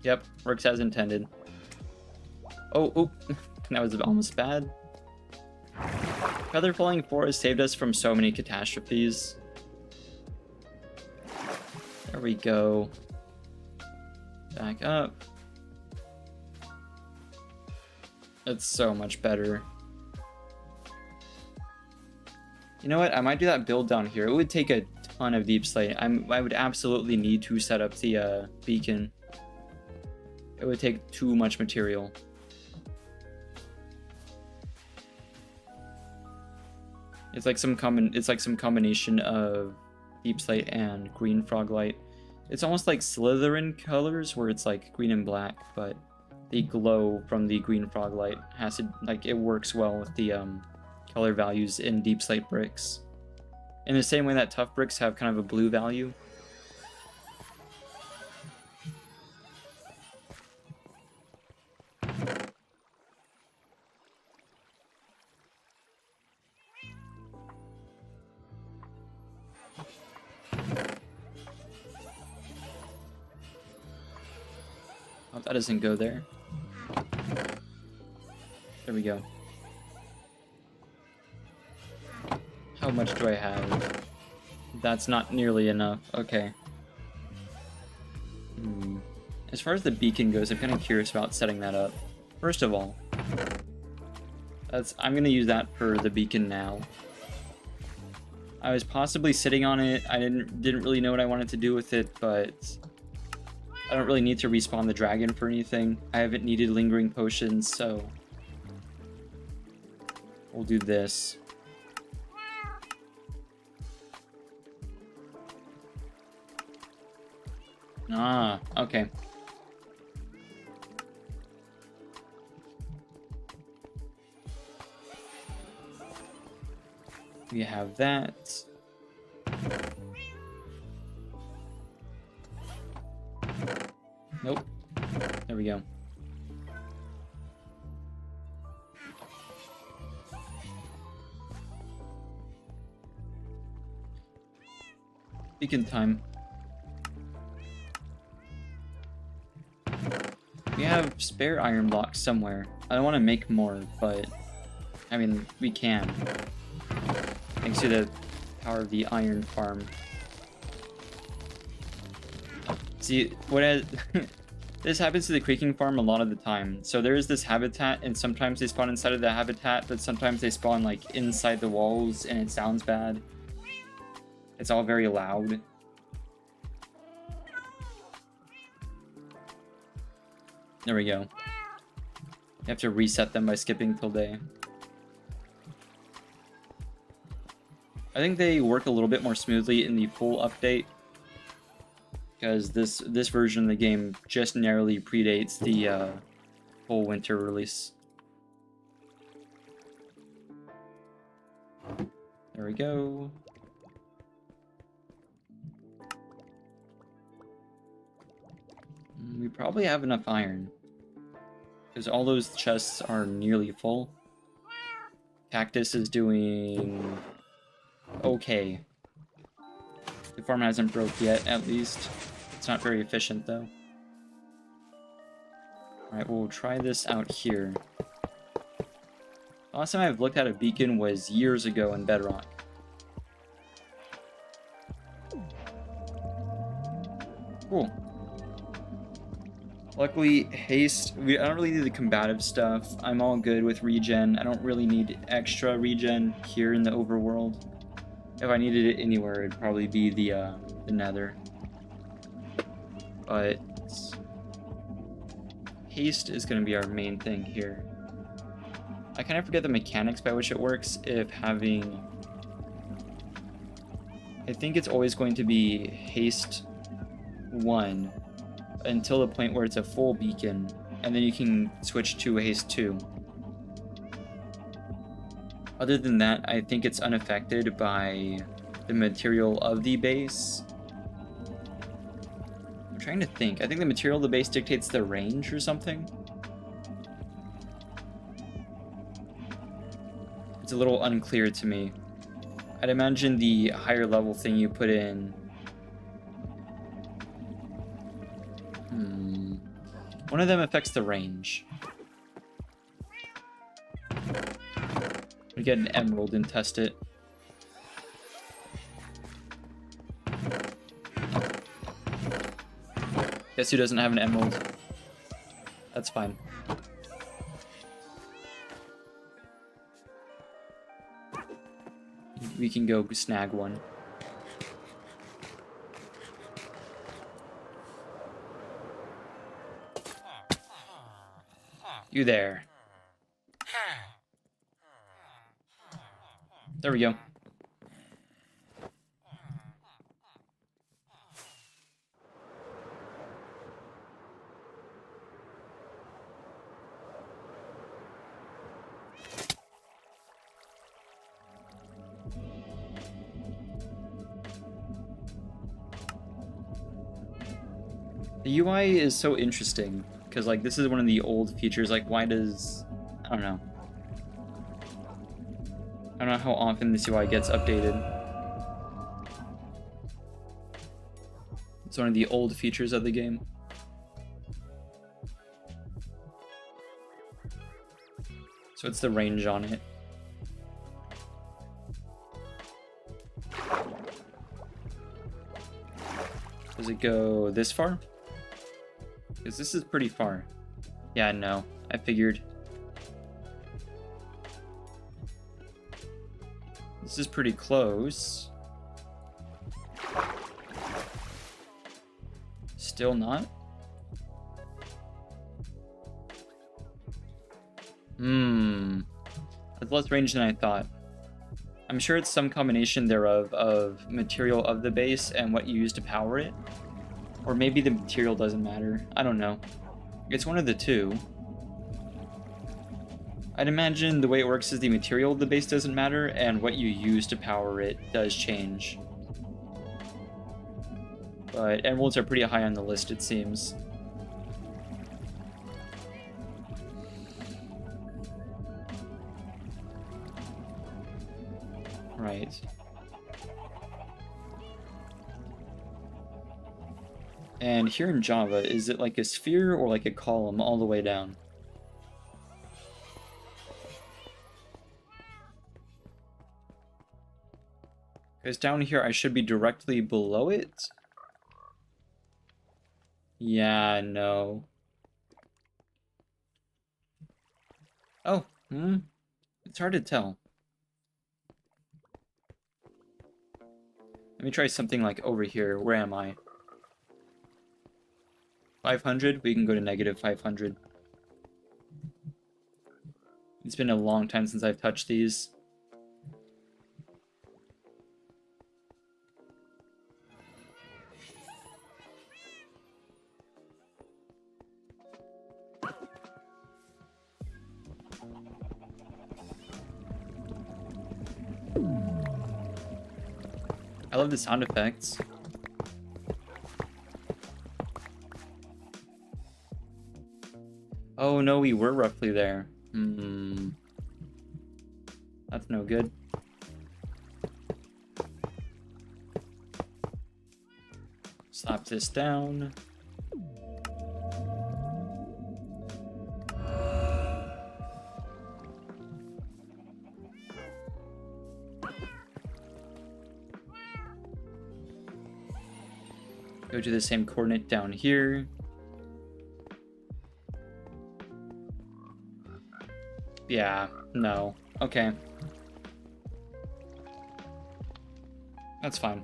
Yep, works as intended. Oh, that was almost bad. Feather Falling 4 has saved us from so many catastrophes. There we go. Back up. It's so much better. You know what? I might do that build down here. It would take a ton of deep slate. I would absolutely need to set up the beacon. It would take too much material. It's like some combination of deep slate and green frog light. It's almost like Slytherin colors, where it's like green and black, but the glow from the green frog light has to, like, it works well with the color values in deep slate bricks. In the same way that tough bricks have kind of a blue value. Oh, that doesn't go there. There we go. How much do I have? That's not nearly enough. Okay. As far as the beacon goes, I'm kind of curious about setting that up. First of all, I'm going to use that for the beacon now. I was possibly sitting on it. I didn't really know what I wanted to do with it, but I don't really need to respawn the dragon for anything. I haven't needed lingering potions, so we'll do this. Ah, okay. We have that. Nope. There we go. Beacon time. We have spare iron blocks somewhere. I don't want to make more, but I mean, we can. Thanks to the power of the iron farm. See, this happens to the creaking farm a lot of the time. So there is this habitat, and sometimes they spawn inside of the habitat, but sometimes they spawn like inside the walls, and it sounds bad. It's all very loud. There we go. You have to reset them by skipping till day. I think they work a little bit more smoothly in the full update, because this version of the game just narrowly predates the full winter release. There we go. We probably have enough iron, because all those chests are nearly full. Cactus is doing okay. The farm hasn't broke yet, at least. It's not very efficient, though. Alright, we'll try this out here. The last time I've looked at a beacon was years ago in Bedrock. Cool. Luckily, haste, I don't really need the combative stuff. I'm all good with regen. I don't really need extra regen here in the overworld. If I needed it anywhere, it'd probably be the nether. But haste is going to be our main thing here. I kind of forget the mechanics by which it works if having... I think it's always going to be haste 1 until the point where it's a full beacon, and then you can switch to haste 2. Other than that, I think it's unaffected by the material of the base. I'm trying to think. I think the material of the base dictates the range or something. It's a little unclear to me. I'd imagine the higher level thing you put in... One of them affects the range. We get an emerald and test it. Guess who doesn't have an emerald? That's fine. We can go snag one. You there. There we go. The UI is so interesting, because, like, this is one of the old features. Like, why does... I don't know. I don't know how often this UI gets updated. It's one of the old features of the game. So it's the range on it. Does it go this far? Because this is pretty far. Yeah, no. I figured. This is pretty close. Still not? That's less range than I thought. I'm sure it's some combination thereof of material of the base and what you use to power it. Or maybe the material doesn't matter. I don't know. It's one of the two. I'd imagine the way it works is the material of the base doesn't matter, and what you use to power it does change. But emeralds are pretty high on the list, it seems. Right. And here in Java, is it like a sphere or like a column all the way down? Because down here I should be directly below it? Yeah, no. Oh, it's hard to tell. Let me try something like over here. Where am I? 500? We can go to negative 500. It's been a long time since I've touched these. I love the sound effects. Oh no, we were roughly there. That's no good. Slap this down. Go to the same coordinate down here. Yeah, no. Okay. That's fine.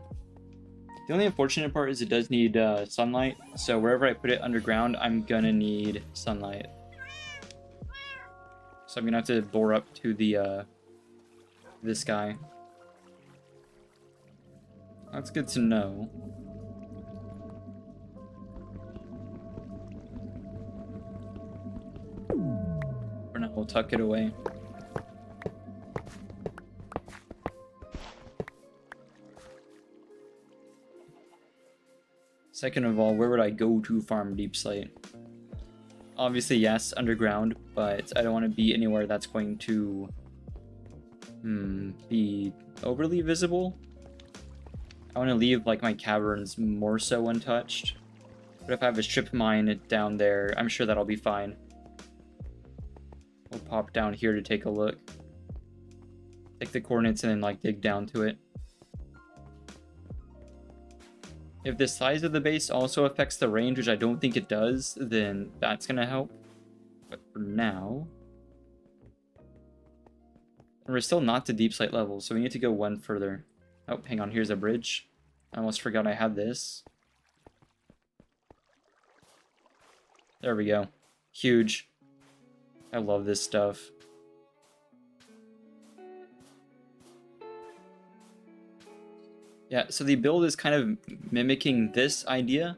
The only unfortunate part is it does need sunlight, so wherever I put it underground, I'm gonna need sunlight. So I'm gonna have to bore up to the this guy. That's good to know. For now, we'll tuck it away. Second of all, where would I go to farm deep slate? Obviously, yes, underground, but I don't want to be anywhere that's going to be overly visible. I want to leave like my caverns more so untouched. But if I have a strip mine down there, I'm sure that'll be fine. We'll pop down here to take a look. Take the coordinates and then like dig down to it. If the size of the base also affects the range, which I don't think it does, then that's gonna help. But for now... And we're still not to deep slate level, so we need to go one further. Oh, hang on, here's a bridge. I almost forgot I had this. There we go. Huge. I love this stuff. Yeah, so the build is kind of mimicking this idea,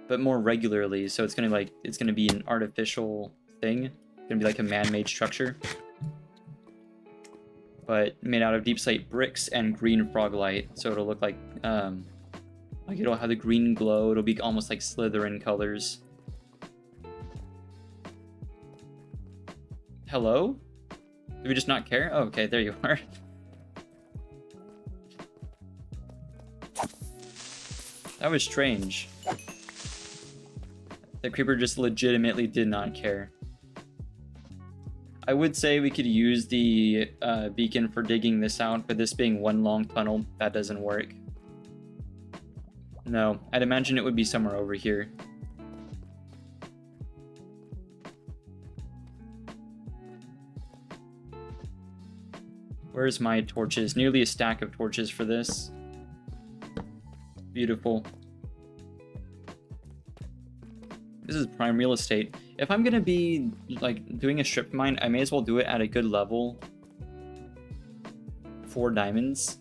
but more regularly. So it's gonna be an artificial thing. It's gonna be like a man-made structure, but made out of deep slate bricks and green froglite. So it'll look like it'll have the green glow. It'll be almost like Slytherin colors. Hello? Do we just not care? Oh, okay, there you are. That was strange. The creeper just legitimately did not care. I would say we could use the beacon for digging this out, but this being one long tunnel, that doesn't work. No, I'd imagine it would be somewhere over here. Where's my torches? Nearly a stack of torches for this. Beautiful. This is prime real estate. If I'm gonna be like doing a strip mine, I may as well do it at a good level. 4 diamonds.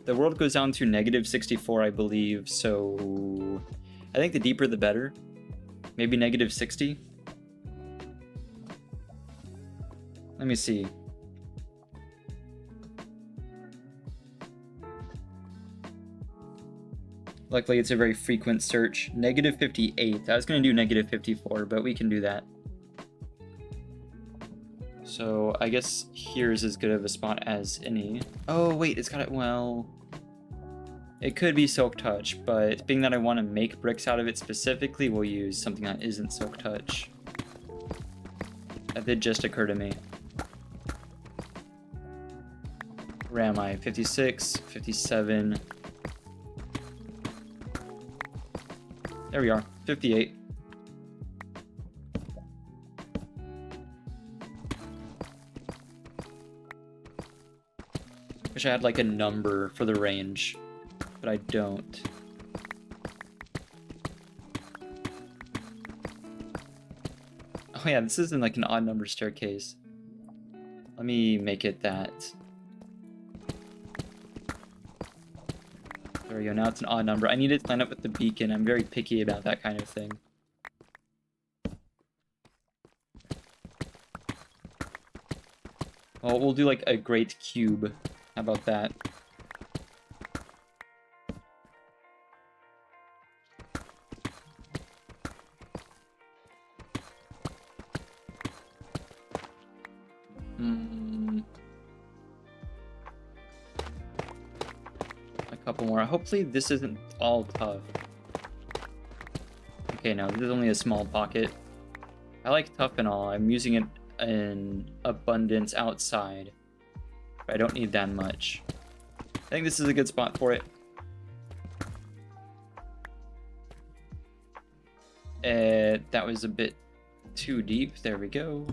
The world goes down to -64, I believe, so I think the deeper the better. Maybe -60. Let me see. Luckily, it's a very frequent search. -58. I was going to do -54, but we can do that. So I guess here's as good of a spot as any. Oh, wait, it's got it. Well, it could be Silk Touch, but being that I want to make bricks out of it specifically, we'll use something that isn't Silk Touch. That did just occur to me. Where am I? 56, 57. There we are, 58. Wish I had like a number for the range, but I don't. Oh yeah, this isn't like an odd number staircase. Let me make it that. There we go, now it's an odd number. I need it to line up with the beacon. I'm very picky about that kind of thing. Well, we'll do like a great cube. How about that? Couple more. Hopefully this isn't all tough. Okay, no, this is only a small pocket. I like tough and all. I'm using it in abundance outside. But I don't need that much. I think this is a good spot for it. That was a bit too deep. There we go.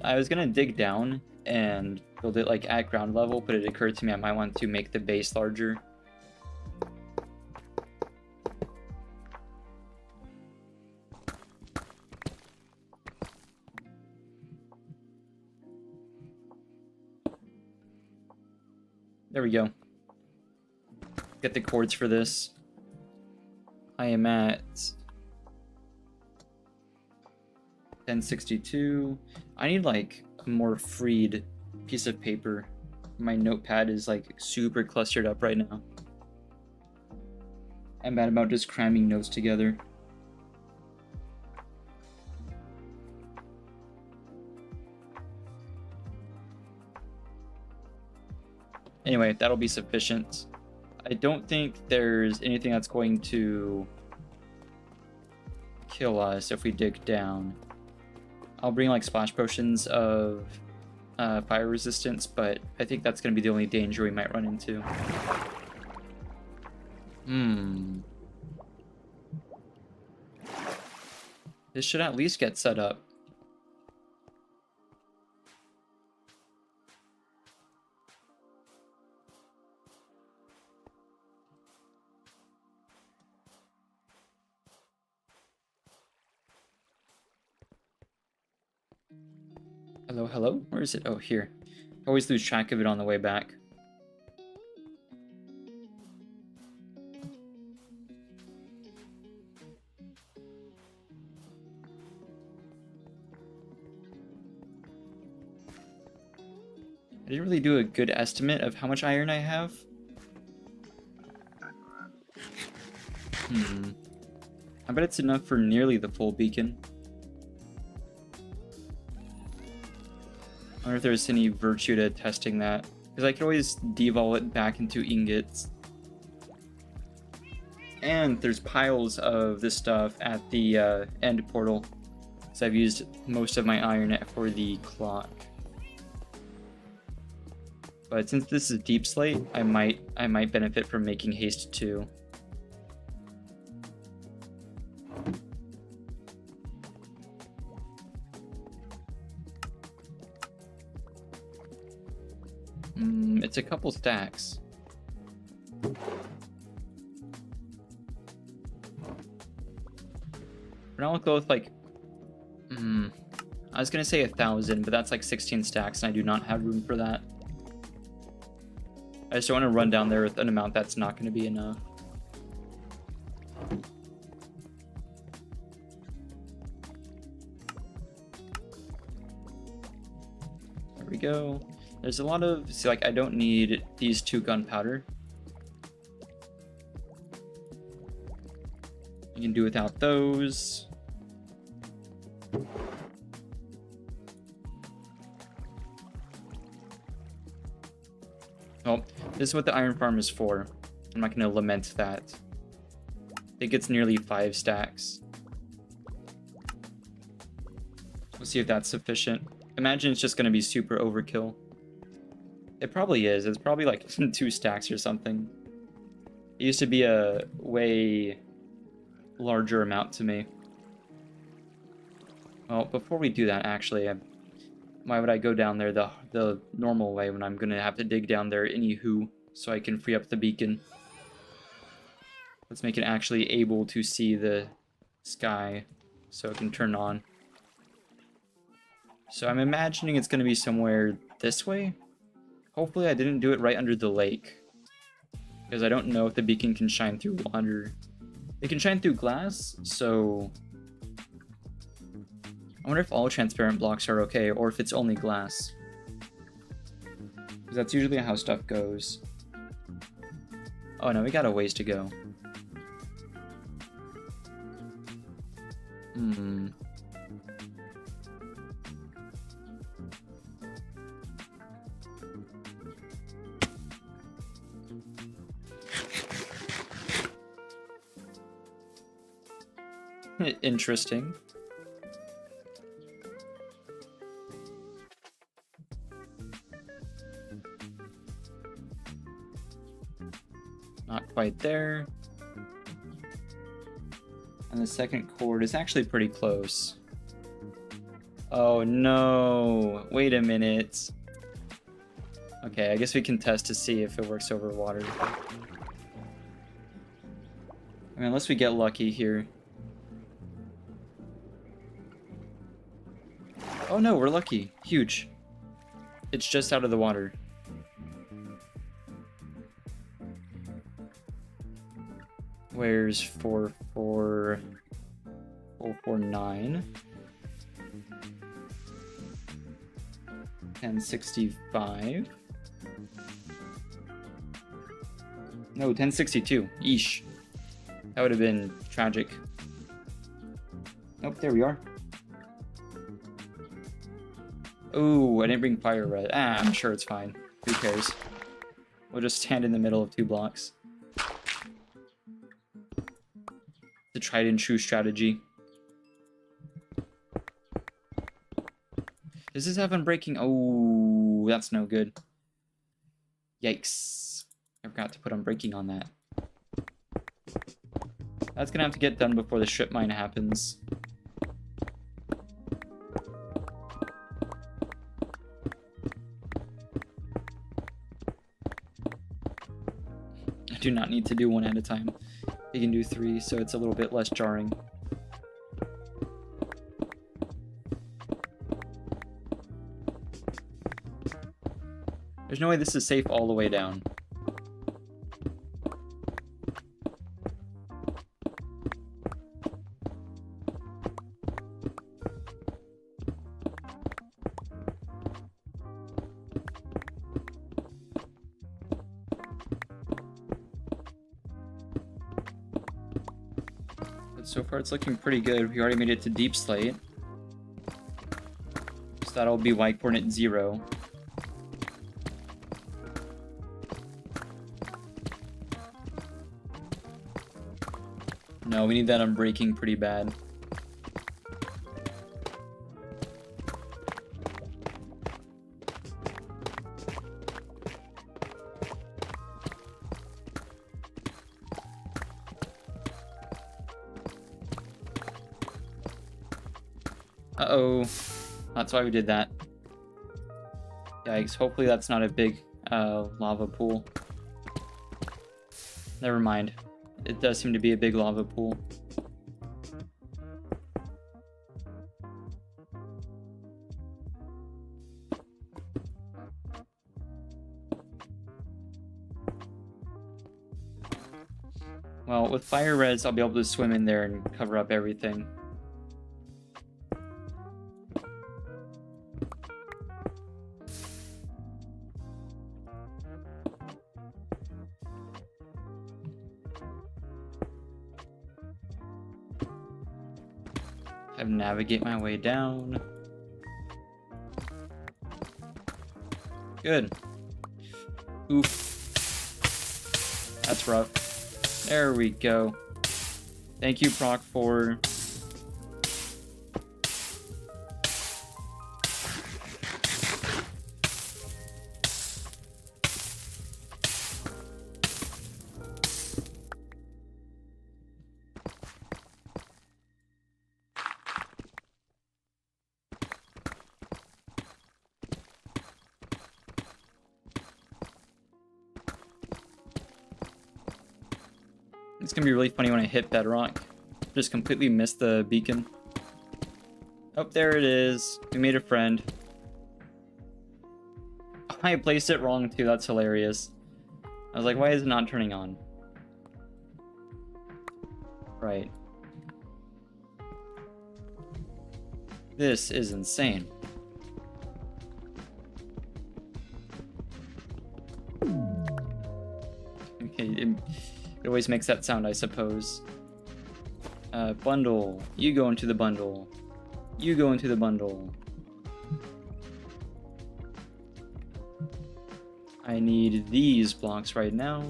I was gonna dig down and build it like at ground level, but it occurred to me I might want to make the base larger. There we go. Get the cords for this. I am at 1062. I need like a more freed piece of paper. My notepad is like super clustered up right now. I'm bad about just cramming notes together. Anyway, that'll be sufficient. I don't think there's anything that's going to kill us if we dig down. I'll bring like splash potions of fire resistance, but I think that's going to be the only danger we might run into. This should at least get set up. Hello, hello? Where is it? Oh, here. I always lose track of it on the way back. I didn't really do a good estimate of how much iron I have. I bet it's enough for nearly the full beacon. I wonder if there's any virtue to testing that. Because I could always devol it back into ingots. And there's piles of this stuff at the end portal. So I've used most of my iron for the clock. But since this is deep slate, I might benefit from making haste too. It's a couple stacks. For now, I'll go with like, I was gonna say 1,000, but that's like 16 stacks, and I do not have room for that. I just don't want to run down there with an amount that's not going to be enough. There we go. There's a lot of, see, like, I don't need these 2 gunpowder. You can do without those. Oh, this is what the iron farm is for. I'm not going to lament that. I think it's nearly 5 stacks. We'll see if that's sufficient. Imagine it's just going to be super overkill. It probably is. It's probably like 2 stacks or something. It used to be a way larger amount to me. Well, before we do that, actually, why would I go down there the normal way when I'm going to have to dig down there anywho, so I can free up the beacon? Let's make it actually able to see the sky so it can turn on. So I'm imagining it's going to be somewhere this way. Hopefully I didn't do it right under the lake, because I don't know if the beacon can shine through water. It can shine through glass, so I wonder if all transparent blocks are okay, or if it's only glass. Because that's usually how stuff goes. Oh no, we got a ways to go. Interesting. Not quite there. And the second chord is actually pretty close. Oh no! Wait a minute. Okay, I guess we can test to see if it works over water. I mean, unless we get lucky here. Oh no, we're lucky. Huge. It's just out of the water. Where's 449? 1065. No, 1062. Eesh. That would have been tragic. Nope, there we are. Ooh, I didn't bring fire red. I'm sure it's fine. Who cares? We'll just stand in the middle of 2 blocks. The tried and true strategy. Does this have unbreaking? Oh, that's no good. Yikes. I forgot to put unbreaking on that. That's gonna have to get done before the strip mine happens. I do not need to do 1 at a time. You can do 3, so it's a little bit less jarring. There's no way this is safe all the way down. But so far it's looking pretty good. We already made it to deep slate. So that'll be Y coordinate 0. No, we need that unbreaking pretty bad. Uh-oh. That's why we did that. Yikes. Hopefully that's not a big lava pool. Never mind. It does seem to be a big lava pool. Well, with fire res, I'll be able to swim in there and cover up everything. I navigate my way down. Good. Oof. That's rough. There we go. Thank you, Proc, for... It's gonna be really funny when I hit bedrock. Just completely missed the beacon. Oh, there it is. We made a friend. I placed it wrong too, that's hilarious. I was like, why is it not turning on? Right. This is insane. Okay, it always makes that sound, I suppose. Bundle. You go into the bundle. You go into the bundle. I need these blocks right now.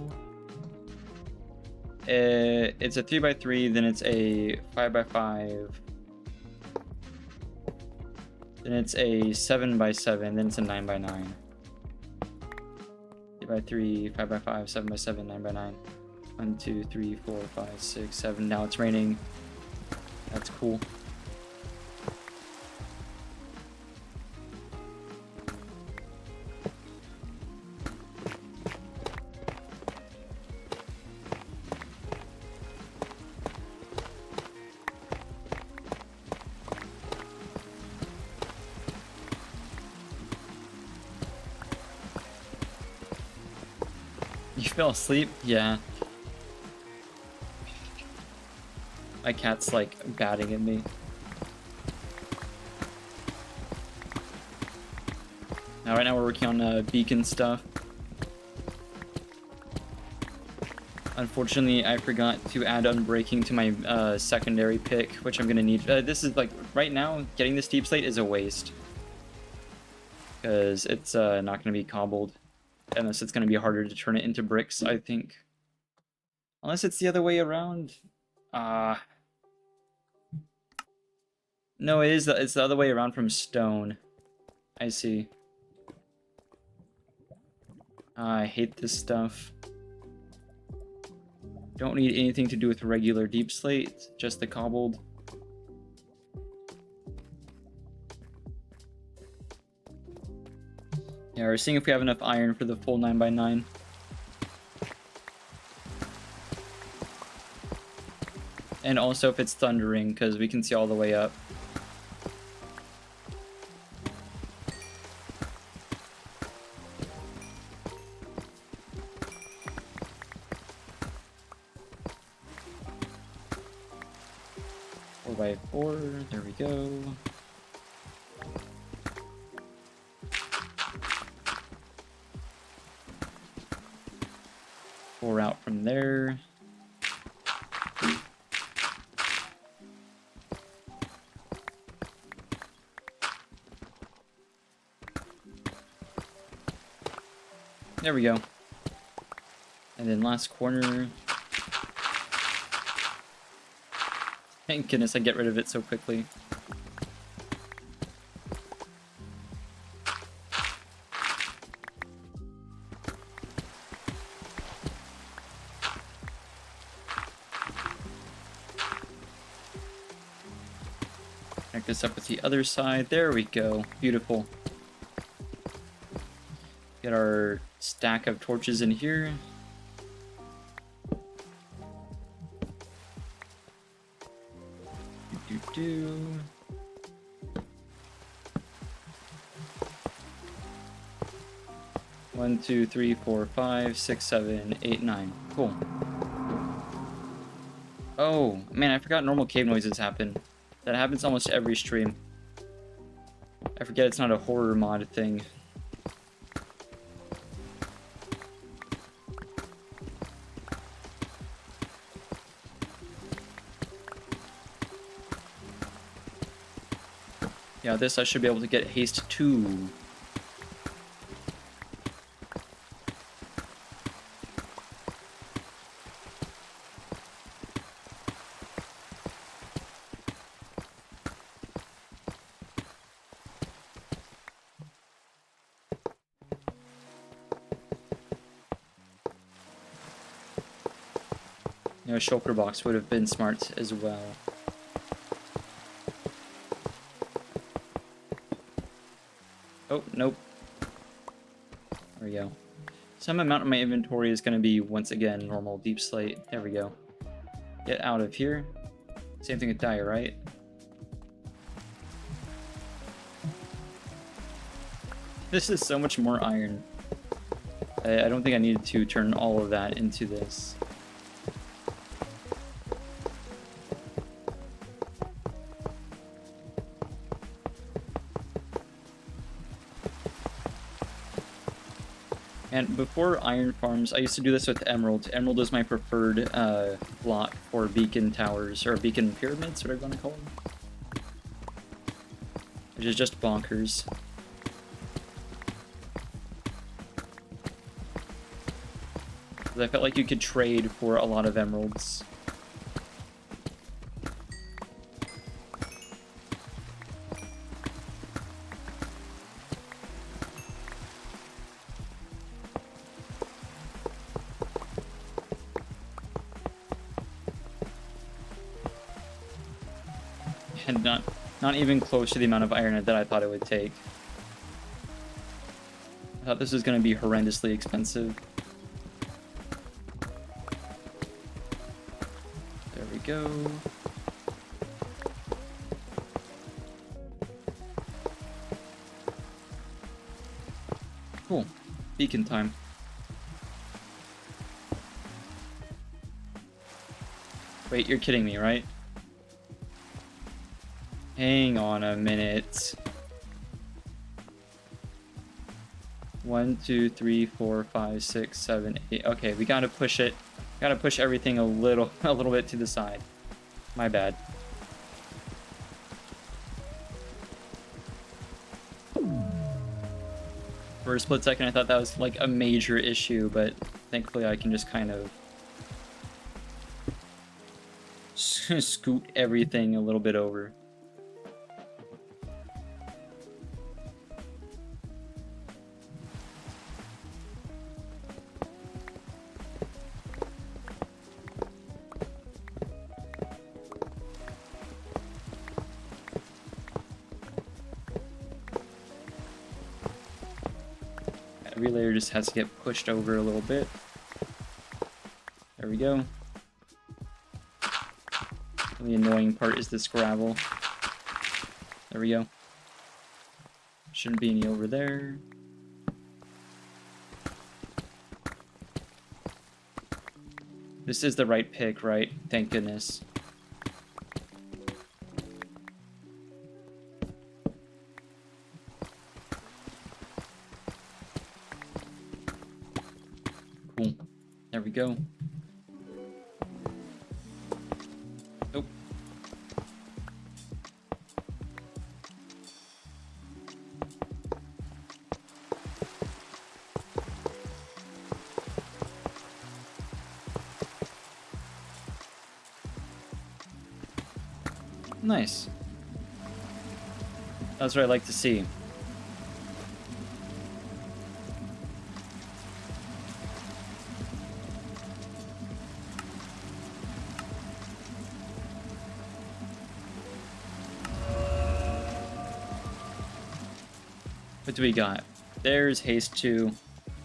It's a 3x3, then it's a 5x5. Then it's a 7x7, then it's a 9x9. 3x3, 5x5, 7x7, 9x9. 1, 2, 3, 4, 5, 6, 7. Now it's raining. That's cool. You fell asleep? Yeah. My cat's like batting at me. Now, right now we're working on beacon stuff. Unfortunately, I forgot to add unbreaking to my secondary pick, which I'm gonna need. This is like right now, getting this deep slate is a waste because it's not gonna be cobbled unless it's gonna be harder to turn it into bricks, I think. Unless it's the other way around. No, it's the other way around from stone. I see. I hate this stuff. Don't need anything to do with regular deep slate, just the cobbled. Yeah, we're seeing if we have enough iron for the full 9x9. And also if it's thundering, because we can see all the way up. 4x4, there we go. Four out from there. There we go. And then last corner. Thank goodness I get rid of it so quickly. Connect this up with the other side. There we go. Beautiful. Get our stack of torches in here. Do. 1, 2, 3, 4, 5, 6, 7, 8, 9. Cool. Oh, man, I forgot normal cave noises happen. That happens almost every stream. I forget it's not a horror mod thing. Yeah, this I should be able to get haste 2. You know, a shulker box would have been smart as well. Oh, nope. There we go. Some amount of my inventory is going to be, once again, normal deep slate. There we go. Get out of here. Same thing with diorite. This is so much more iron. I don't think I needed to turn all of that into this. And before iron farms, I used to do this with emerald. Emerald is my preferred block for beacon towers, or beacon pyramids, whatever you want to call them. Which is just bonkers. I felt like you could trade for a lot of emeralds. And not even close to the amount of iron that I thought it would take. I thought this was going to be horrendously expensive. There we go. Cool. Beacon time. Wait, you're kidding me, right? Hang on a minute. 1, 2, 3, 4, 5, 6, 7, 8. Okay, we gotta push it. Gotta push everything a little bit to the side. My bad. For a split second, I thought that was like a major issue, but thankfully I can just kind of scoot everything a little bit over. Every layer just has to get pushed over a little bit. There we go. The annoying part is this gravel. There we go. Shouldn't be any over there. This is the right pick, right? Thank goodness. we go. Nope. Nice. That's what I like to see. What do we got? There's haste 2.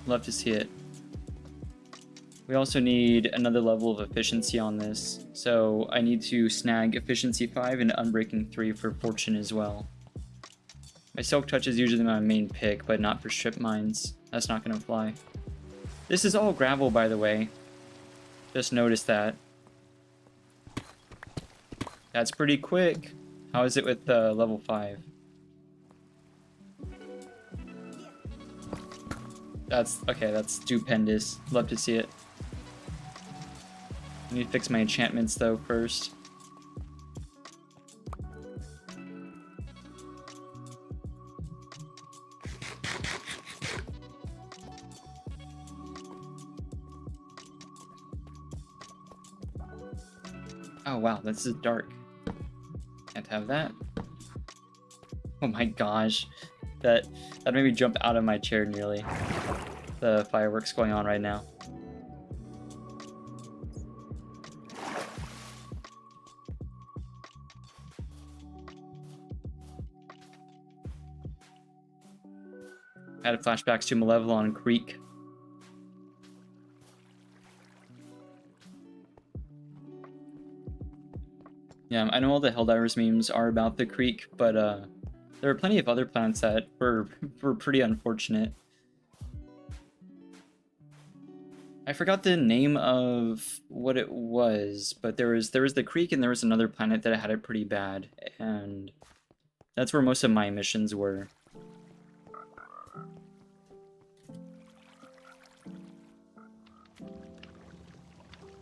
Love to see it. We also need another level of efficiency on this, so I need to snag efficiency 5 and unbreaking 3 for fortune as well. My silk touch is usually my main pick, but not for strip mines. That's not gonna fly. This is all gravel, by the way. Just noticed that. That's pretty quick. How is it with level 5? That's okay, that's stupendous. Love to see it. I need to fix my enchantments though first. Oh wow, this is dark. Can't have that. Oh my gosh. That made me jump out of my chair nearly. The fireworks going on right now. Had flashbacks to Malevelon Creek. Yeah, I know all the Helldivers memes are about the creek, but there are plenty of other planets that were pretty unfortunate. I forgot the name of what it was, but there was the creek and there was another planet that had it pretty bad, and that's where most of my missions were.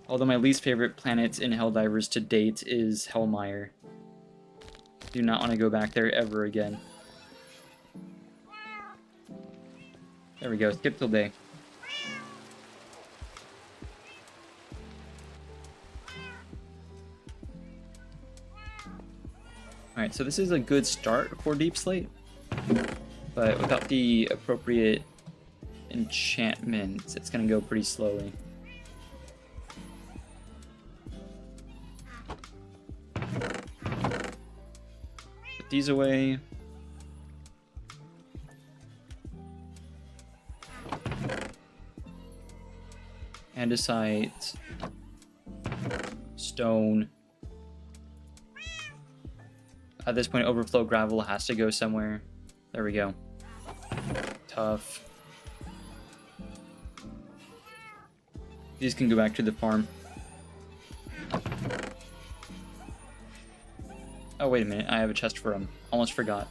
Although my least favorite planet in Helldivers to date is Hellmire. Do not want to go back there ever again. There we go, skip till day. Alright, so this is a good start for Deep Slate, but without the appropriate enchantments, it's going to go pretty slowly. Put these away. Andesite. Stone. At this point, overflow gravel has to go somewhere. There we go. Tough. These can go back to the farm. Oh, wait a minute. I have a chest for them. Almost forgot.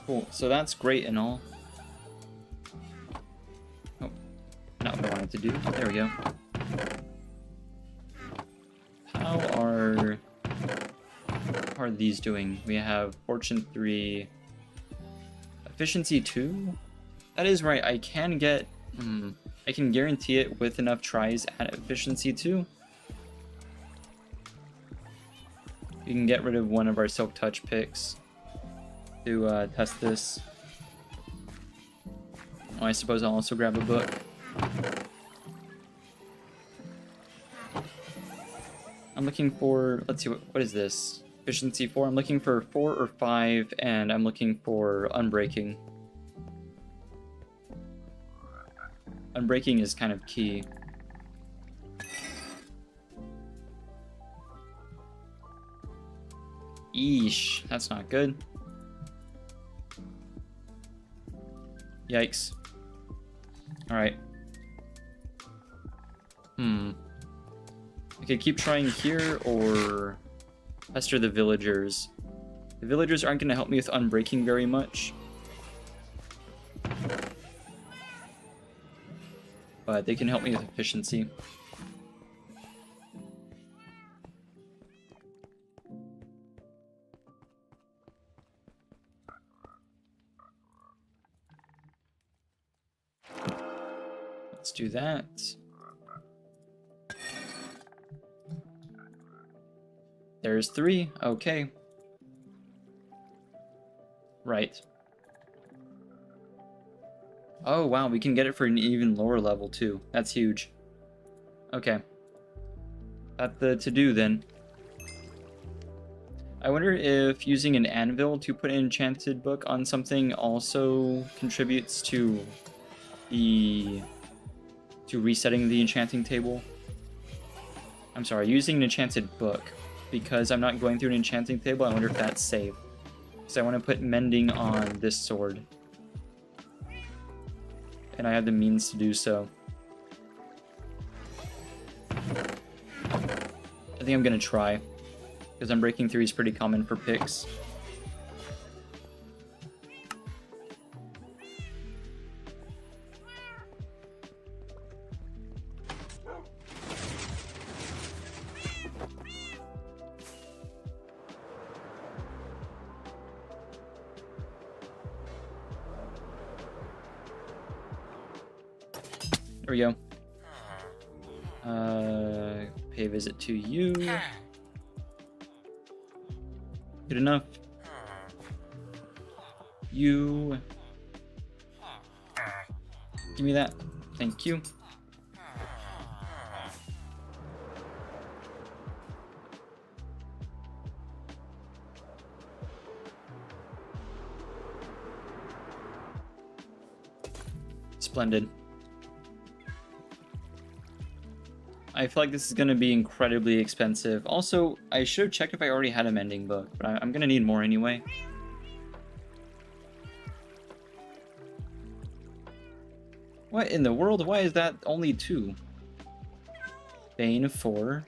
Cool. So that's great and all. Oh, not what I wanted to do. There we go. How are these doing? We have Fortune 3, Efficiency 2? That is right, I can get, I can guarantee it with enough tries at Efficiency 2. We can get rid of one of our Silk Touch picks to test this. Oh, I suppose I'll also grab a book. I'm looking for, let's see, what is this? Efficiency 4. I'm looking for 4 or 5, and I'm looking for Unbreaking. Unbreaking is kind of key. Eesh, that's not good. Yikes. Alright. I could keep trying here, or pester the villagers. The villagers aren't going to help me with Unbreaking very much. but they can help me with efficiency. Let's do that. There's 3. Okay. Right. Oh, wow, we can get it for an even lower level, too. That's huge. Okay. That's the to-do, then. I wonder if using an anvil to put an enchanted book on something also contributes to resetting the enchanting table. I'm sorry, using an enchanted book. Because I'm not going through an enchanting table, I wonder if that's safe. Because I want to put mending on this sword. And I have the means to do so. I think I'm going to try. Because Unbreaking 3 is pretty common for picks. There we go. Pay a visit to you. Good enough. You. Give me that. Thank you. Splendid. I feel like this is going to be incredibly expensive. Also, I should have checked if I already had a mending book, but I'm going to need more anyway. What in the world? Why is that only 2? Bane 4.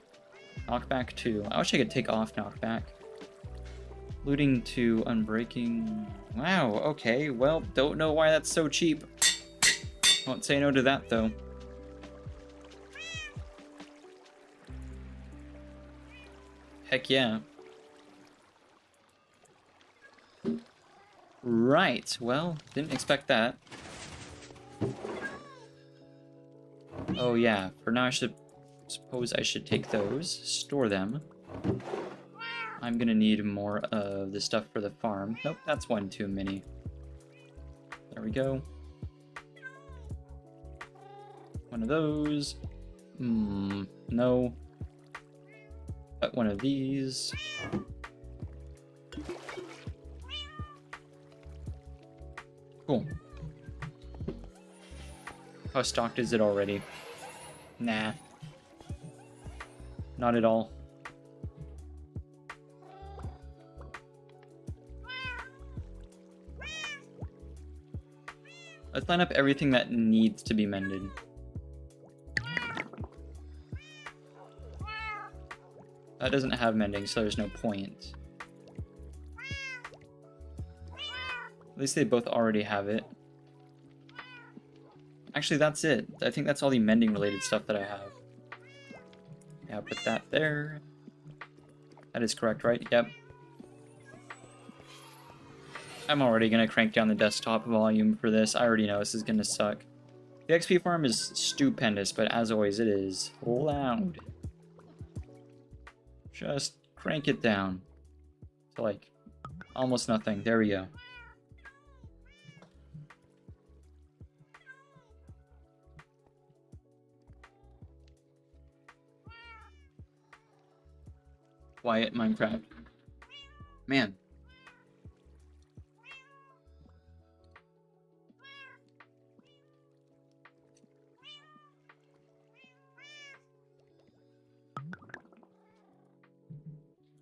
Knockback 2. I wish I could take off knockback. Looting 2. Unbreaking. Wow, okay. Well, don't know why that's so cheap. Won't say no to that, though. Heck yeah. Right, well, didn't expect that. Oh yeah, for now I suppose I should take those, store them. I'm gonna need more of the stuff for the farm. Nope, that's one too many. There we go. One of those. No. But one of these. Cool. How stocked is it already? Nah. Not at all. Let's line up everything that needs to be mended. That doesn't have mending, so there's no point. At least they both already have it. Actually, that's it. I think that's all the mending related stuff that I have. Yeah, put that there. That is correct, right? Yep. I'm already going to crank down the desktop volume for this. I already know this is going to suck. The XP farm is stupendous, but as always, it is loud. Just crank it down to like almost nothing. There we go. Quiet Minecraft. Man.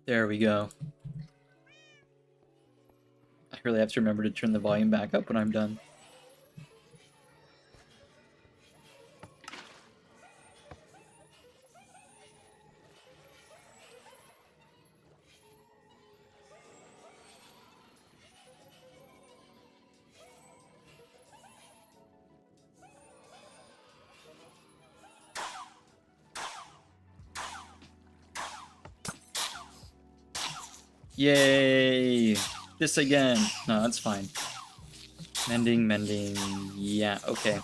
There we go. I really have to remember to turn the volume back up when I'm done. Yay! This again. No, that's fine. Mending, mending. Yeah, okay.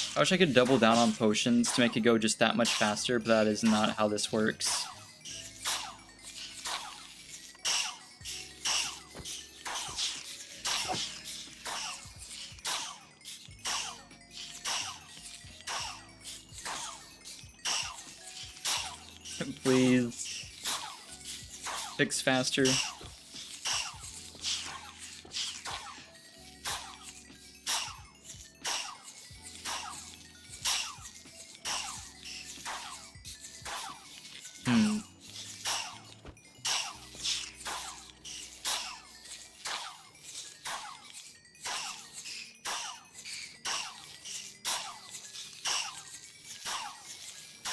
I wish I could double down on potions to make it go just that much faster, but that is not how this works. Please. Fix faster.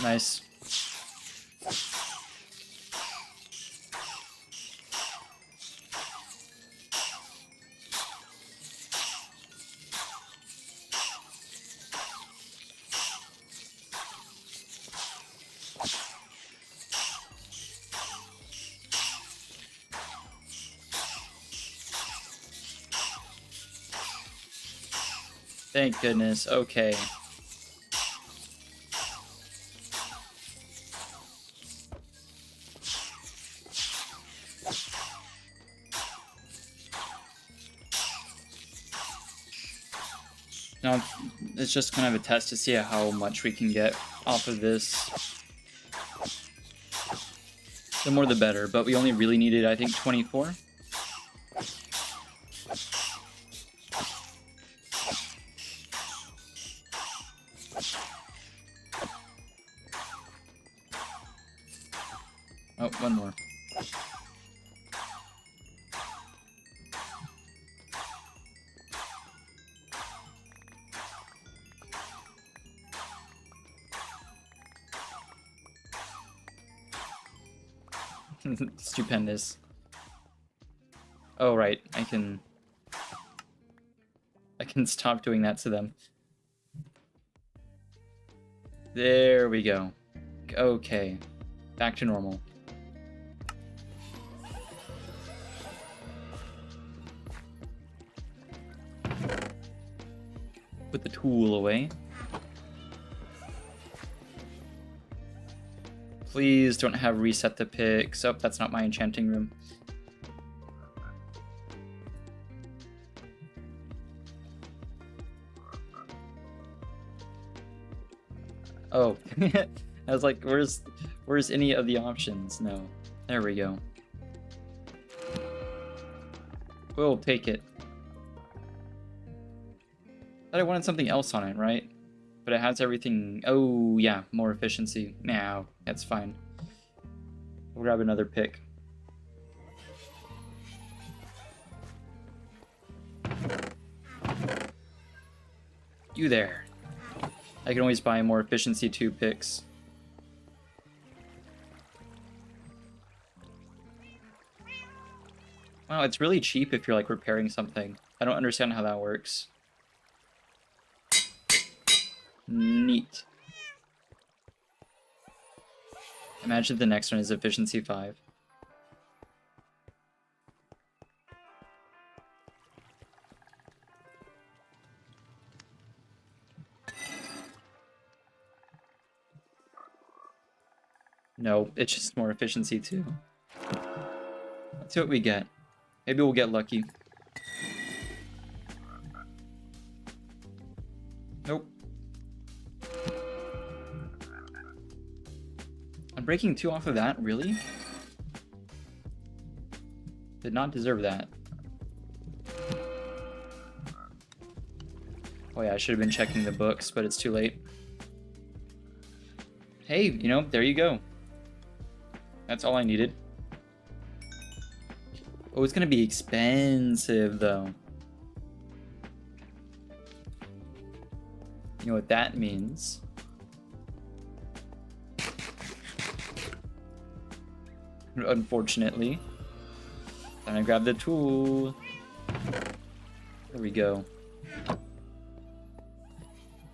Nice. Thank goodness. Okay. Now, it's just kind of a test to see how much we can get off of this. The more the better, but we only really needed, I think, 24. Oh, one more. Stupendous. Oh, right. I can stop doing that to them. There we go. Okay. Back to normal. Put the tool away. Please don't have reset the picks. Oh, that's not my enchanting room. Oh, I was like, where's any of the options? No, there we go. We'll take it. But I wanted something else on it, right? But it has everything. Oh, yeah, more efficiency. Now, that's fine. We'll grab another pick. You there. I can always buy more efficiency 2 picks. Wow, it's really cheap if you're like repairing something. I don't understand how that works. Neat. Imagine the next one is efficiency 5. No, it's just more efficiency 2. Let's see what we get. Maybe we'll get lucky. Nope. I'm breaking 2 off of that? Really? Did not deserve that. Oh yeah, I should have been checking the books, but it's too late. Hey, you know, there you go. That's all I needed. Oh, it's gonna be expensive though. You know what that means? Unfortunately. Time to grab the tool. There we go.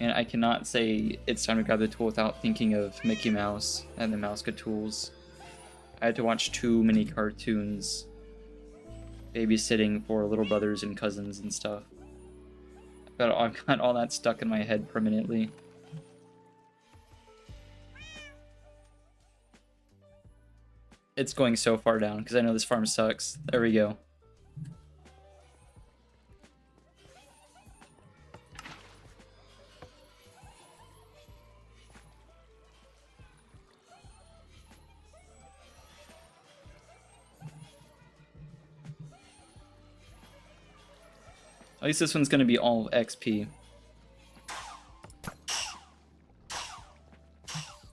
And I cannot say it's time to grab the tool without thinking of Mickey Mouse and the Mouseca tools. I had to watch too many cartoons babysitting for little brothers and cousins and stuff. I've got all that stuck in my head permanently. It's going so far down because I know this farm sucks. There we go. At least this one's going to be all XP.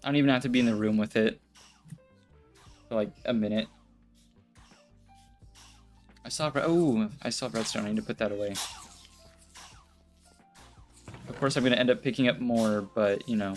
I don't even have to be in the room with it for like a minute. I saw redstone. I need to put that away. Of course, I'm going to end up picking up more, but you know.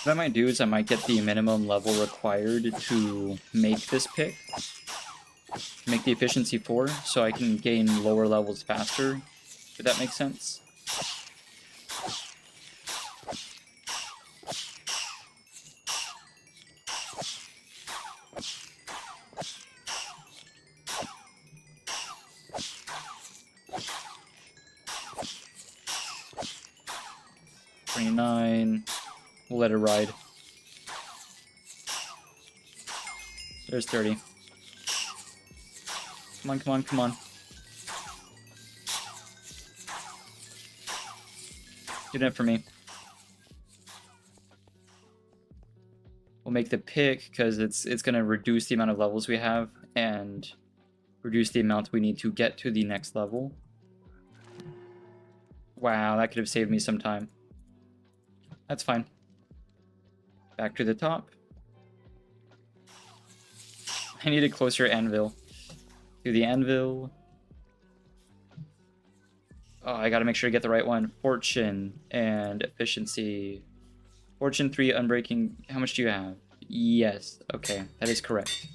What I might do is I might get the minimum level required to make this pick. Make the efficiency 4 so I can gain lower levels faster. If that makes sense. We'll let it ride. There's 30. Come on, come on, come on. Good enough for me. We'll make the pick because it's going to reduce the amount of levels we have and reduce the amount we need to get to the next level. Wow, that could have saved me some time. That's fine. Back to the top. I need a closer anvil. To the anvil. Oh, I gotta make sure to get the right one. Fortune and efficiency. Fortune 3, unbreaking. How much do you have? Yes. Okay, that is correct.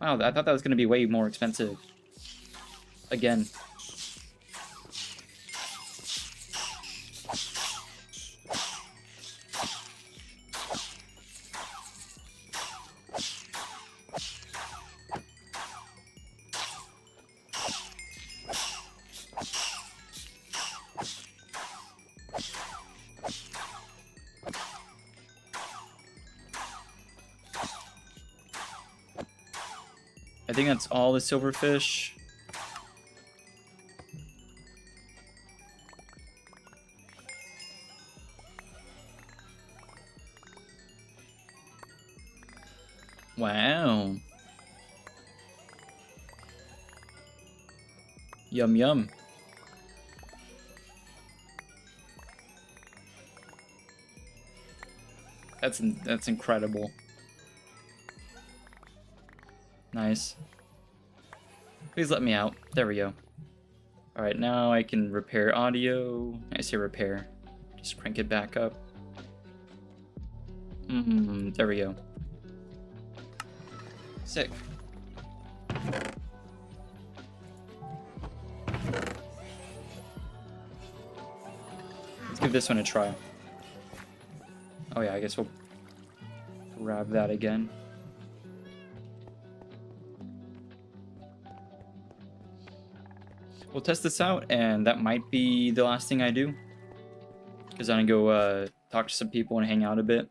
Wow, I thought that was gonna be way more expensive. Again. I think that's all the silverfish. Wow. Yum yum. That's incredible. Nice. Please let me out. There we go. Alright, now I can repair audio. I say repair. Just crank it back up. There we go. Sick. Let's give this one a try. Oh yeah, I guess we'll grab that again. We'll test this out, and that might be the last thing I do. Because I'm gonna go talk to some people and hang out a bit.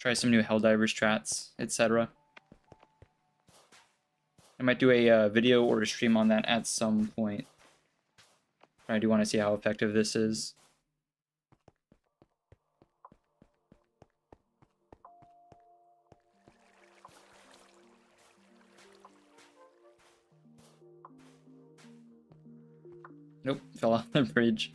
Try some new Helldiver strats, etc. I might do a video or a stream on that at some point. I do want to see how effective this is. Nope, fell off the bridge.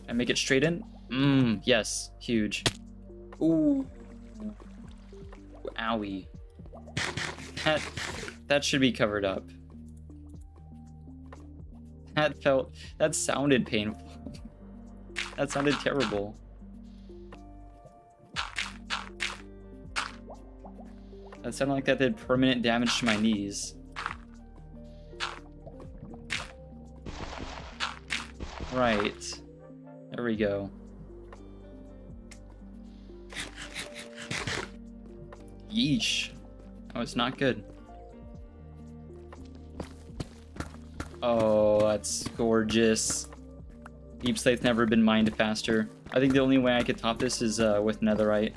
And make it straight in? Yes, huge. Ooh. Owie. That should be covered up. That sounded painful. That sounded terrible. That sounded like that did permanent damage to my knees. Right. There we go. Yeesh. That was not good. Oh, that's gorgeous. Deep Slate's never been mined faster. I think the only way I could top this is with netherite.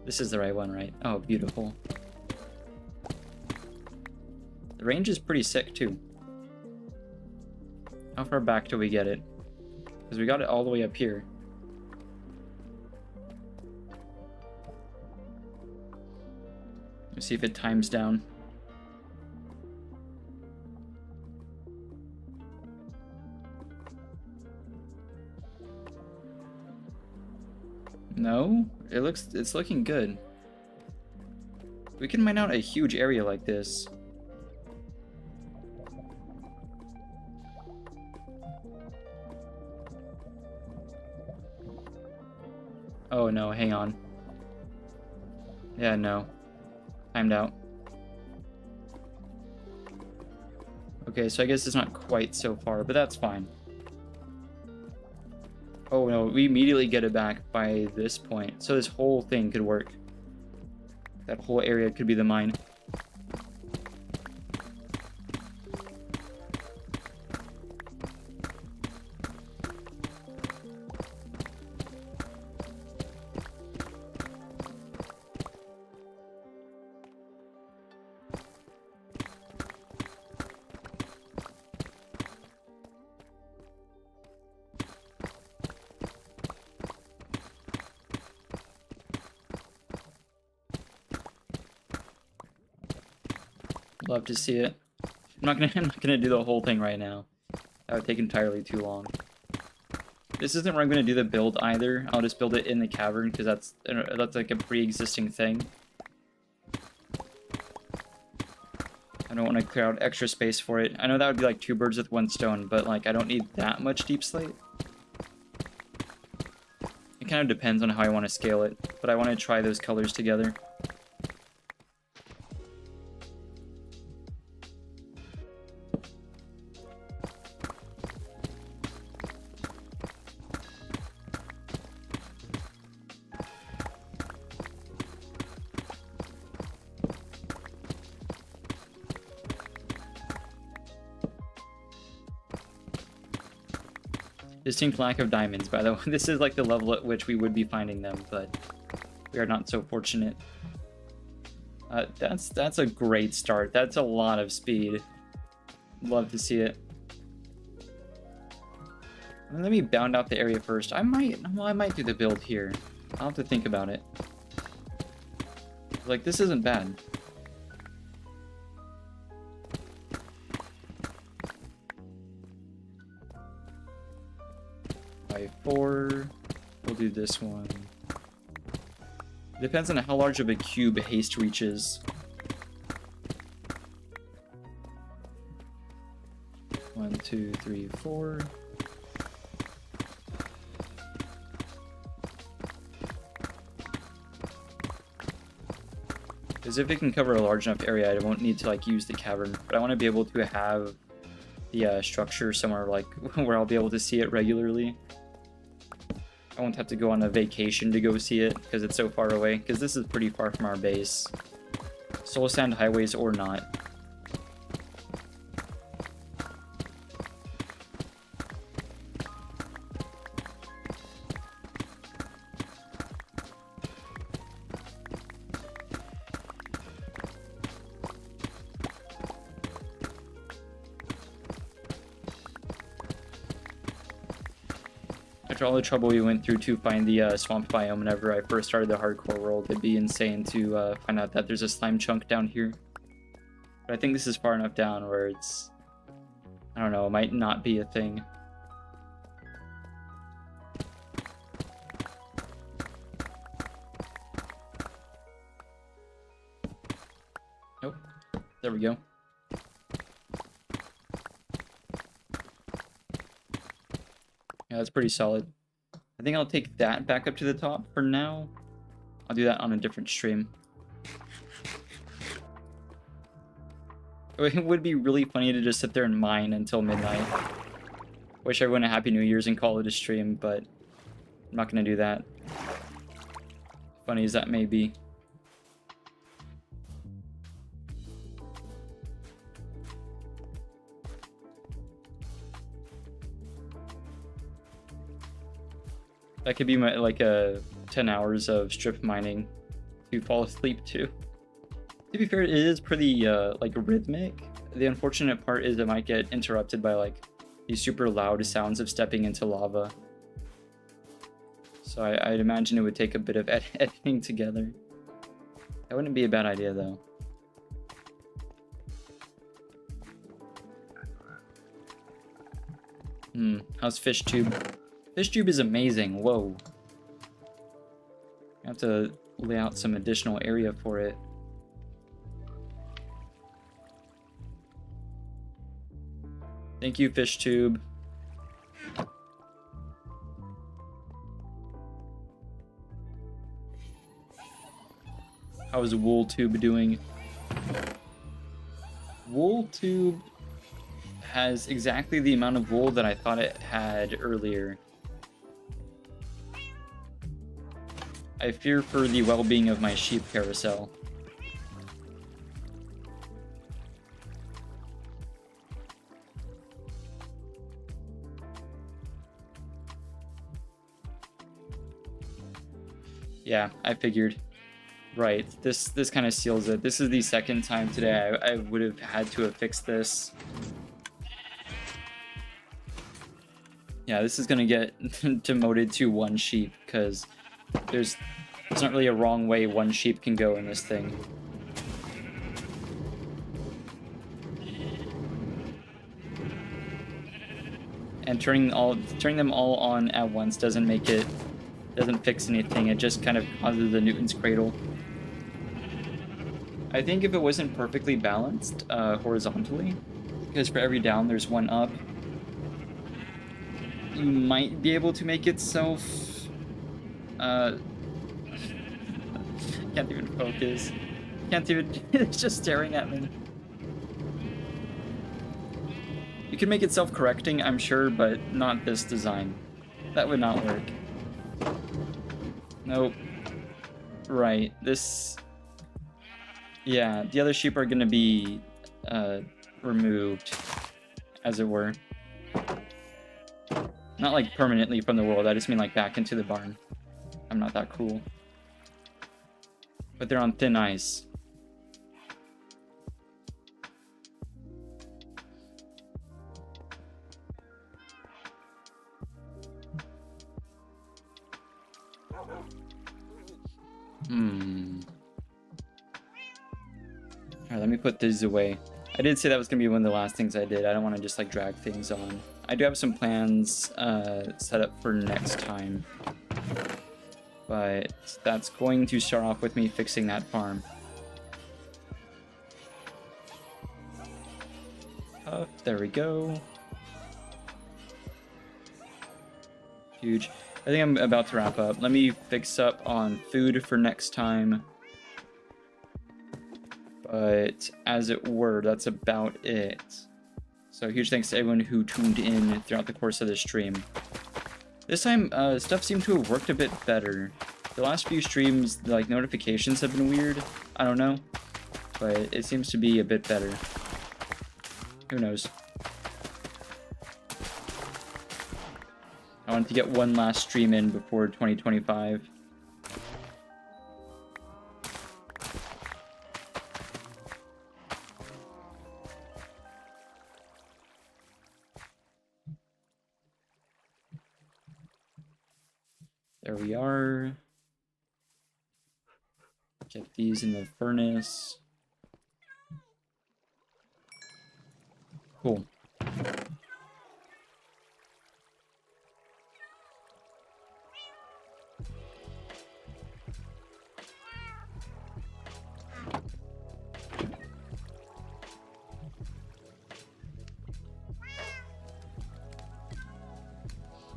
This is the right one, right? Oh, beautiful. The range is pretty sick, too. How far back do we get it? Because we got it all the way up here. Let's see if it times down. No, it's looking good. We can mine out a huge area like this. Oh no, hang on. Yeah, no. Timed out. Okay, so I guess it's not quite so far, but that's fine. Oh no, we immediately get it back by this point. So this whole thing could work. That whole area could be the mine. Love to see it. I'm not gonna do the whole thing right now. That would take entirely too long. This isn't where I'm gonna do the build either. I'll just build it in the cavern because that's like a pre-existing thing. I don't want to clear out extra space for it. I know that would be like 2 birds with 1 stone, but like I don't need that much deep slate. It kind of depends on how I want to scale it, but I want to try those colors together. Distinct lack of diamonds, by the way. This is like the level at which we would be finding them, but we are not so fortunate. That's a great start. That's a lot of speed. Love to see it. Let me bound out the area first. I might do the build here. I'll have to think about it. Like, this isn't bad. By 4, we'll do this one. Depends on how large of a cube haste reaches. 1, 2, 3, 4. Because if it can cover a large enough area, I won't need to like use the cavern, but I want to be able to have the structure somewhere like where I'll be able to see it regularly. I won't have to go on a vacation to go see it because it's so far away, because this is pretty far from our base. Soul Sand highways or not. After all the trouble we went through to find the swamp biome whenever I first started the hardcore world, it'd be insane to find out that there's a slime chunk down here. But I think this is far enough down where it's... I don't know, it might not be a thing. Nope. There we go. Yeah, that's pretty solid. I think I'll take that back up to the top for now. I'll do that on a different stream. It would be really funny to just sit there and mine until midnight. Wish everyone a Happy New Year's and call it a stream, but I'm not gonna do that. Funny as that may be. That could be my, like a 10 hours of strip mining to fall asleep to. To be fair, it is pretty like rhythmic. The unfortunate part is it might get interrupted by like these super loud sounds of stepping into lava. So I'd imagine it would take a bit of editing together. That wouldn't be a bad idea though. How's FishTube? FishTube is amazing. Whoa. I have to lay out some additional area for it. Thank you, FishTube. How is WoolTube doing? WoolTube has exactly the amount of wool that I thought it had earlier. I fear for the well-being of my sheep carousel. Yeah, I figured. Right, this kind of seals it. This is the second time today I would have had to have fixed this. Yeah, this is gonna get demoted to one sheep because there's not really a wrong way one sheep can go in this thing. And turning them all on at once doesn't fix anything. It just kind of causes the Newton's cradle. I think if it wasn't perfectly balanced horizontally, because for every down there's one up, you might be able to make itself can't even focus. Can't even it's just staring at me. You can make it self-correcting, I'm sure, but not this design. That would not work. Nope. Right, this... Yeah, the other sheep are gonna be removed, as it were. Not like permanently from the world, I just mean like back into the barn. I'm not that cruel. But they're on thin ice. Alright, let me put these away. I did say that was going to be one of the last things I did. I don't want to just like drag things on. I do have some plans set up for next time. But that's going to start off with me fixing that farm. There we go. Huge. I think I'm about to wrap up. Let me fix up on food for next time. But as it were, that's about it. So huge thanks to everyone who tuned in throughout the course of the stream. This time, stuff seemed to have worked a bit better. The last few streams, like, notifications have been weird. I don't know. But it seems to be a bit better. Who knows? I wanted to get one last stream in before 2025. There we are. Get these in the furnace. Cool.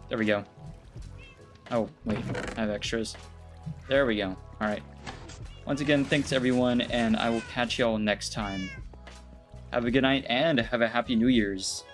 There we go. Oh, wait, I have extras. There we go. Alright. Once again, thanks everyone, and I will catch y'all next time. Have a good night, and have a happy New Year's.